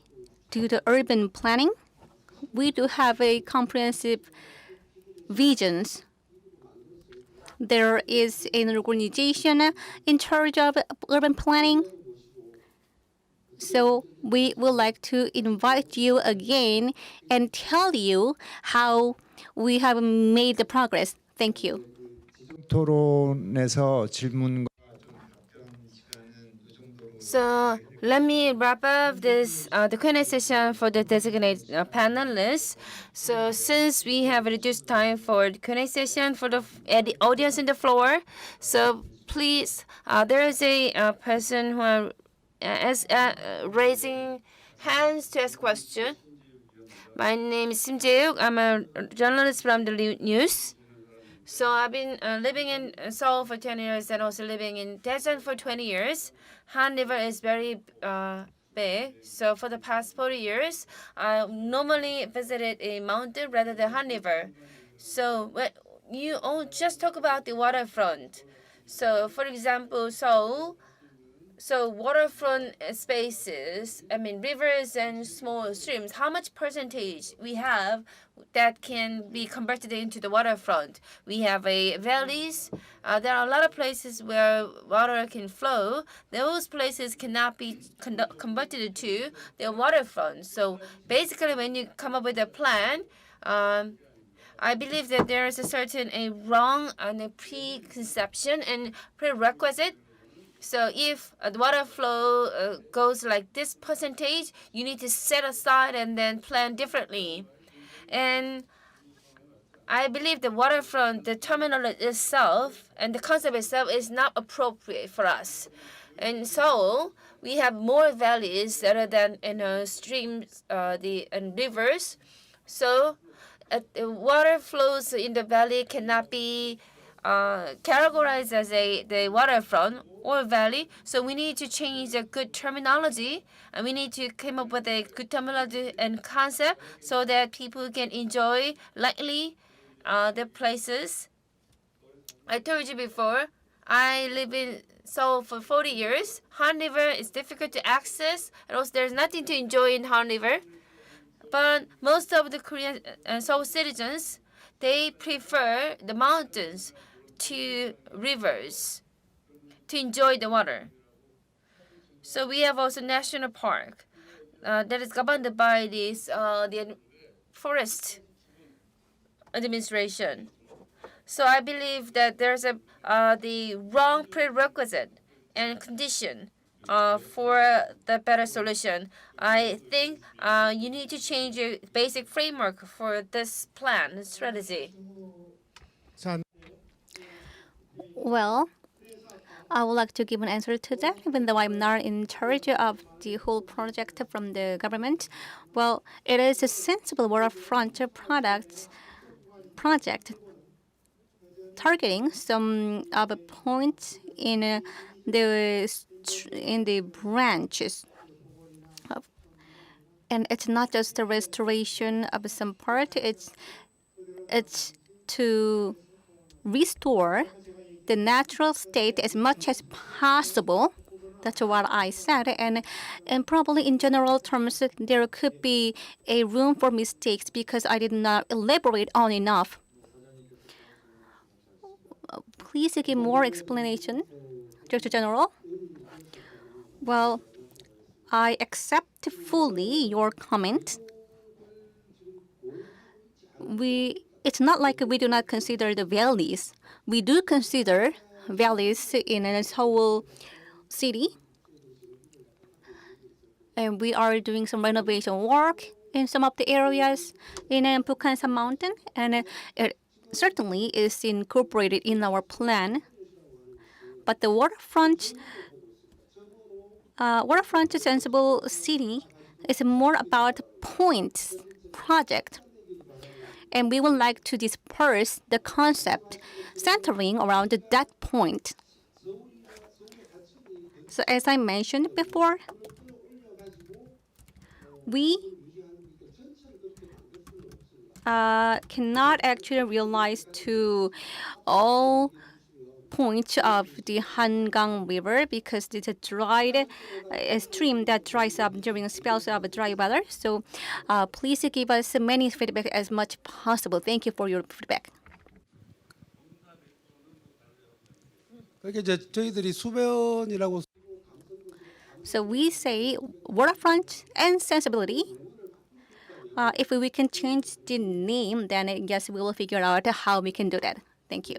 do the urban planning, we do have a comprehensive visions. There is an organization in charge of urban planning. So we would like to invite you again and tell you how we have made the progress. Thank you. 토론에서 질문 So let me wrap up this the Q&A session for the designated panelists. So since we have reduced time for the Q&A session for the audience in the floor, so please, there is a person who is raising hands to ask question. My name is Sim Jae-uk. I'm a journalist from the news. So I've been living in Seoul for 10 years and also living in Daejeon for 20 years. Han River is very big. So for the past 40 years, I normally visited a mountain rather than Han River. So when you all just talk about the waterfront. So for example, Seoul, so waterfront spaces, I mean rivers and small streams, how much percentage we have that can be converted into the waterfront? We have valleys. There are a lot of places where water can flow. Those places cannot be converted to the waterfront. So basically when you come up with a plan, I believe that there is a certain wrong and a preconception and prerequisite. So if the water flow goes like this percentage, you need to set aside and then plan differently. And I believe the waterfront, the terminal itself, and the concept itself is not appropriate for us. And so we have more valleys rather than streams, and rivers. So the water flows in the valley cannot be categorized as the waterfront or valley. So we need to change the good terminology, and we need to come up with a good terminology and concept so that people can enjoy lightly the places. I told you before, I live in Seoul for 40 years. Han River is difficult to access, and also there's nothing to enjoy in Han River. But most of the Korean Seoul citizens, they prefer the mountains to rivers to enjoy the water. So we have also national park that is governed by the forest administration. So I believe that there's the wrong prerequisite and condition for the better solution. I think you need to change your basic framework for this plan strategy. 자, Well, I would like to give an answer to that, even though I'm not in charge of the whole project from the government. Well, it is a sensible waterfront project targeting some of a points in the branches. And it's not just the restoration of some part. It's to restore the natural state as much as possible. That's what I said. And probably in general terms, there could be a room for mistakes because I did not elaborate on enough. Please give more explanation, Director General. Well, I accept fully your comment. It's not like we do not consider the valleys. We do consider valleys in Seoul city. And we are doing some renovation work in some of the areas in Bukhansan Mountain. And it certainly is incorporated in our plan. But the waterfront sensible city is more about points project. And we would like to disperse the concept centering around that point. So as I mentioned before, we cannot actually realize to all points of the Hangang River because it's a stream that dries up during spells of dry weather. So please give us many feedback as much possible. Thank you for your feedback. 그렇게 이제 저희들이 수변이라고 So we say waterfront and sensibility. If we can change the name, then I guess we will figure out how we can do that. Thank you.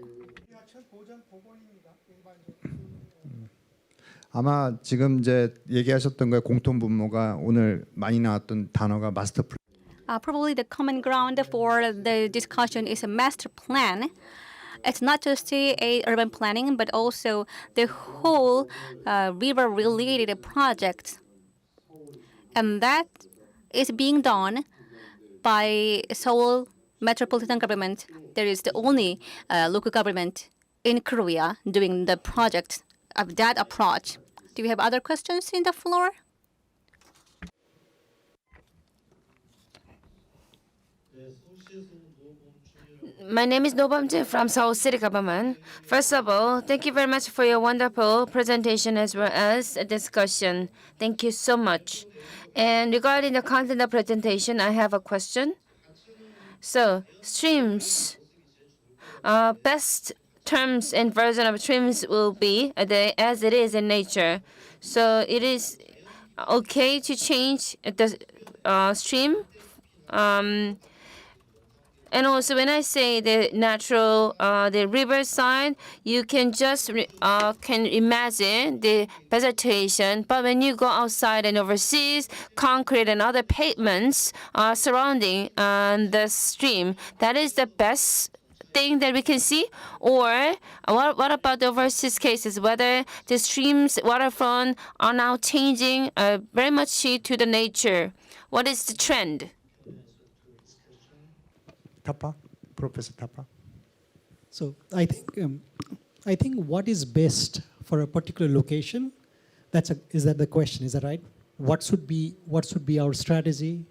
아마 지금 이제 얘기하셨던 거에 공통 분모가 오늘 많이 나왔던 단어가 마스터 플랜. Probably the common ground for the discussion is a master plan. It's not just a urban planning, but also the whole river-related projects, and that is being done by Seoul metropolitan government. There is the only local government in Korea doing the project of that approach. Do we have other questions in the floor? My name is Nobamjin from Seoul City Government. First of all, thank you very much for your wonderful presentation as well as a discussion. Thank you so much. And regarding the content of presentation, I have a question. So, streams, best terms and version of streams will be as it is in nature. So it is okay to change the stream. And also, when I say the natural, the riverside, you can just can imagine the vegetation. But when you go outside and overseas, concrete and other pavements are surrounding the stream. That is the best thing that we can see. Or what about the overseas cases? Whether the streams, waterfront are now changing very much to the nature. What is the trend? 타파, Professor Thapa. So I think what is best for a particular location, is that the question? Is that right? What should be our strategy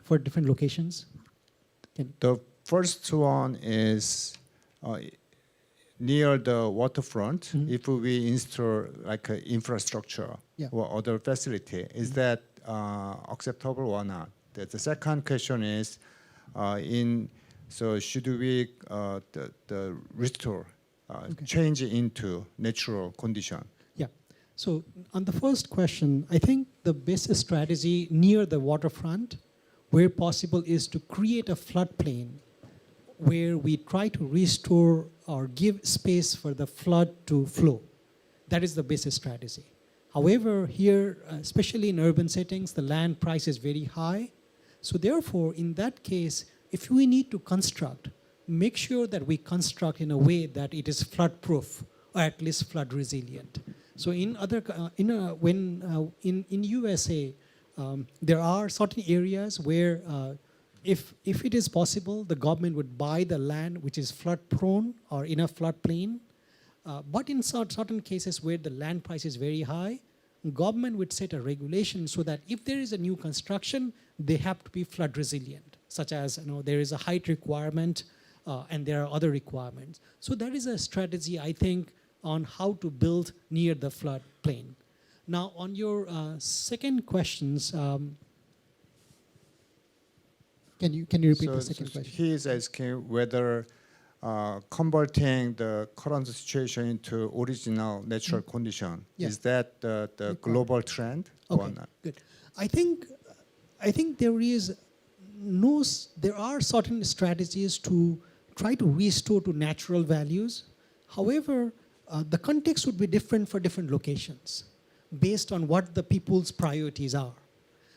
for different locations? The first one is near the waterfront. If we install like a infrastructure or other facility, is that acceptable or not? The second question is so should we the restore change into natural condition? Yeah. So on the first question, I think the best strategy near the waterfront, where possible, is to create a floodplain where we try to restore or give space for the flood to flow. That is the best strategy. However, here, especially in urban settings, the land price is very high. So therefore, in that case, if we need to construct, make sure that we construct in a way that it is flood-proof or at least flood resilient. So in U.S.A, there are certain areas where if it is possible, the government would buy the land which is flood-prone or in a floodplain. But in certain cases where the land price is very high, government would set a regulation so that if there is a new construction, they have to be flood resilient, such as there is a height requirement and there are other requirements. So that is a strategy, I think, on how to build near the flood plain. Now, on your second questions, can you repeat the second question? He is asking whether converting the current situation into original natural condition, is that the global trend or not? Good. I think there are certain strategies to try to restore to natural values. However, the context would be different for different locations based on what the people's priorities are.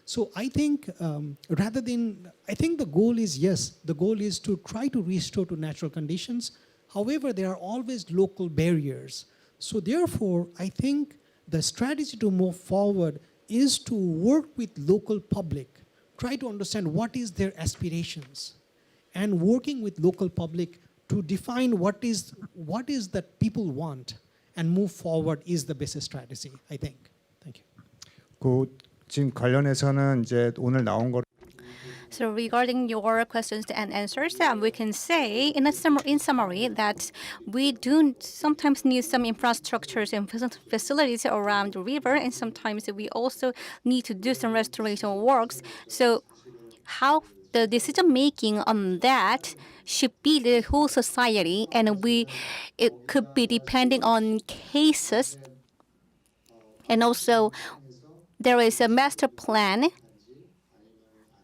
So I think the goal is, yes, the goal is to try to restore to natural conditions. However, there are always local barriers. So therefore, I think the strategy to move forward is to work with local public, try to understand what is their aspirations, and working with local public to define what is that people want and move forward is the best strategy, I think. Thank you. 지금 관련해서는 이제 오늘 나온 거. So regarding your questions and answers, we can say in summary that we do sometimes need some infrastructures and facilities around the river, and sometimes we also need to do some restoration works. So how the decision making on that should be the whole society, and it could be depending on cases, and also there is a master plan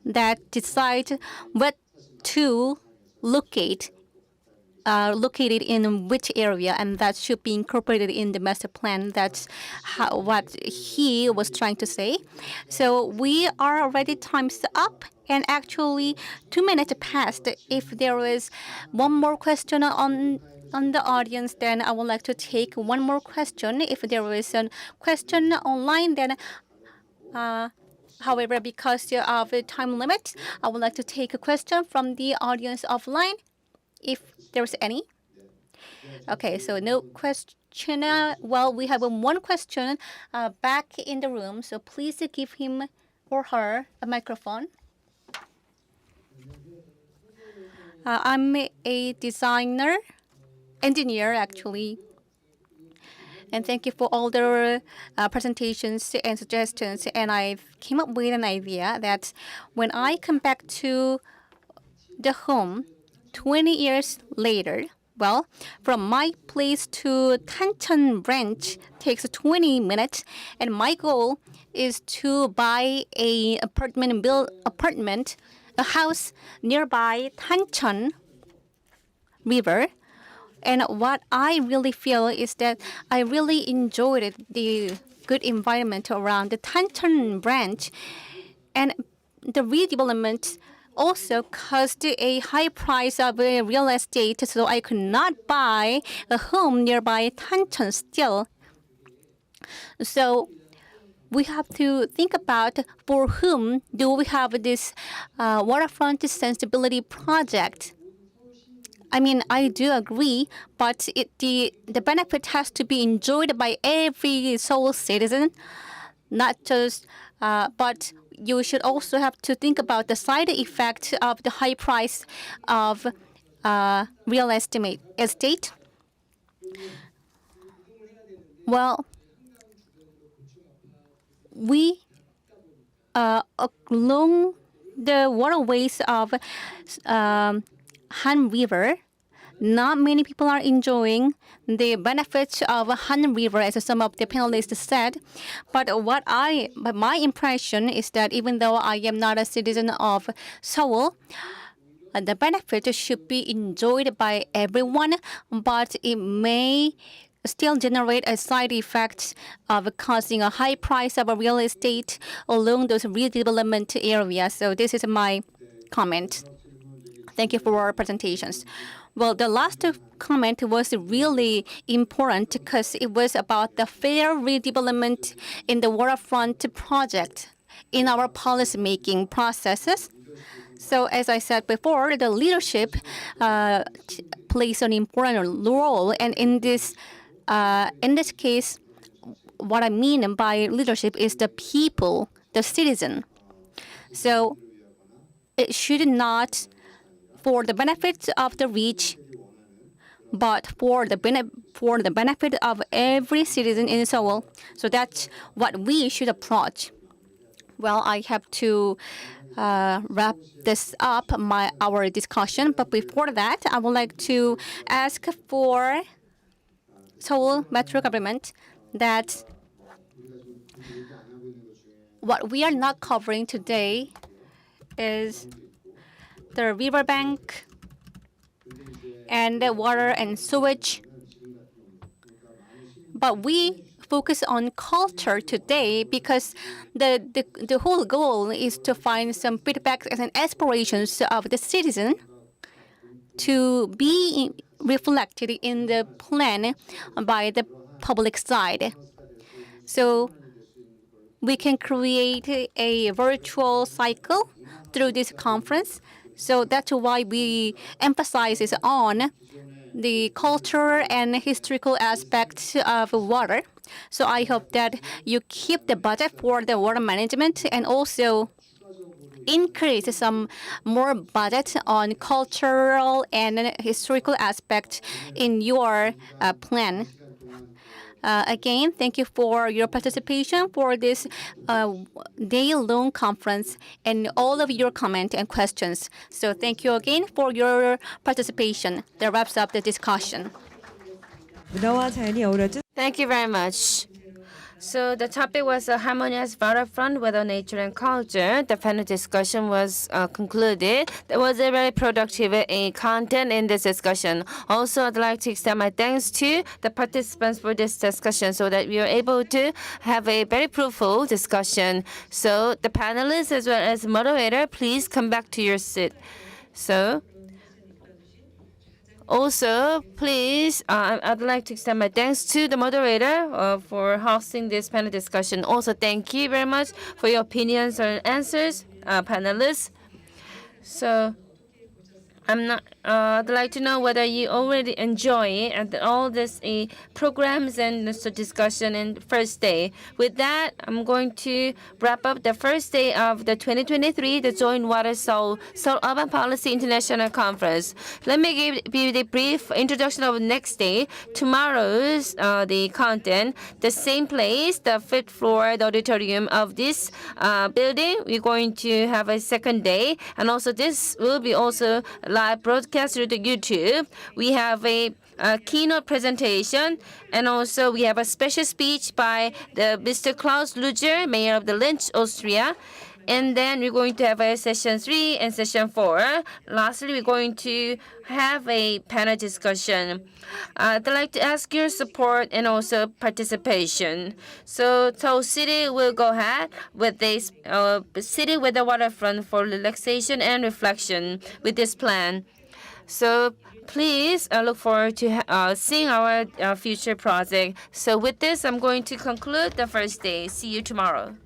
that decides what to locate located in which area, and that should be incorporated in the master plan. That's what he was trying to say. So we are already time's up, and actually 2 minutes passed. If there is one more question on the audience, then I would like to take one more question. If there is a question online, then however, because of the time limit, I would like to take a question from the audience offline, if there's any. Okay, so no question. Well, we have one question back in the room, so please give him or her a microphone. I'm a engineer actually. And thank you for all the presentations and suggestions. And I came up with an idea that when I come back to the home 20 years later, well, from my place to Tancheon branch takes 20 minutes, and my goal is to buy a house nearby Tancheon River. And what I really feel is that I really enjoyed the good environment around the Tancheon branch, and the redevelopment also cost a high price of real estate, so I could not buy a home nearby Tancheon still. So we have to think about for whom do we have this waterfront sensibility project. I mean, I do agree, but the benefit has to be enjoyed by every Seoul citizen, not just, but you should also have to think about the side effect of the high price of real estate. Well, we along the waterways of Han River, not many people are enjoying the benefits of Han River, as some of the panelists said. But my impression is that even though I am not a citizen of Seoul, the benefit should be enjoyed by everyone, but it may still generate a side effect of causing a high price of real estate along those redevelopment areas. So this is my comment. Thank you for our presentations. Well, the last comment was really important because it was about the fair redevelopment in the waterfront project in our policy-making processes. So as I said before, the leadership plays an important role, and in this case, what I mean by leadership is the people, the citizen. So it should not for the benefit of the rich, but for the benefit of every citizen in Seoul. So that's what we should approach. Well, I have to wrap this up, our discussion. But before that, I would like to ask for Seoul Metro government that what we are not covering today is the riverbank and the water and sewage. But we focus on culture today because the whole goal is to find some feedback and aspirations of the citizen to be reflected in the plan by the public side. So we can create a virtual cycle through this conference. So that's why we emphasize on the culture and historical aspects of water. So I hope that you keep the budget for the water management and also increase some more budget on cultural and historical aspects in your plan. Again, thank you for your participation for this day-long conference and all of your comments and questions. So thank you again for your participation. That wraps up the discussion. Thank you very much. So the topic was a harmonious waterfront, weather, nature, and culture. The panel discussion was concluded. There was a very productive content in this discussion. Also, I'd like to extend my thanks to the participants for this discussion so that we were able to have a very fruitful discussion. So the panelists as well as moderator, please come back to your seat. So also, please, I'd like to extend my thanks to the moderator for hosting this panel discussion. Also, thank you very much for your opinions and answers, panelists. So, I'd like to know whether you already enjoy all these programs and this discussion in first day. With that, I'm going to wrap up the first day of the 2023 the Joint Waterfront Seoul Urban Policy International Conference. Let me give you the brief introduction of next day. Tomorrow's the content, the same place, the fifth floor, the auditorium of this building. We're going to have a second day, and also this will be also live broadcast through the YouTube. We have a keynote presentation, and also we have a special speech by the Mr. Klaus Luger, Mayor of the Linz, Austria. And then we're going to have a session 3 and session 4. Lastly, we're going to have a panel discussion. I'd like to ask your support and also participation. So Seoul City will go ahead with this city with the waterfront for relaxation and reflection with this plan. So please look forward to seeing our future project. So with this, I'm going to conclude the first day. See you tomorrow.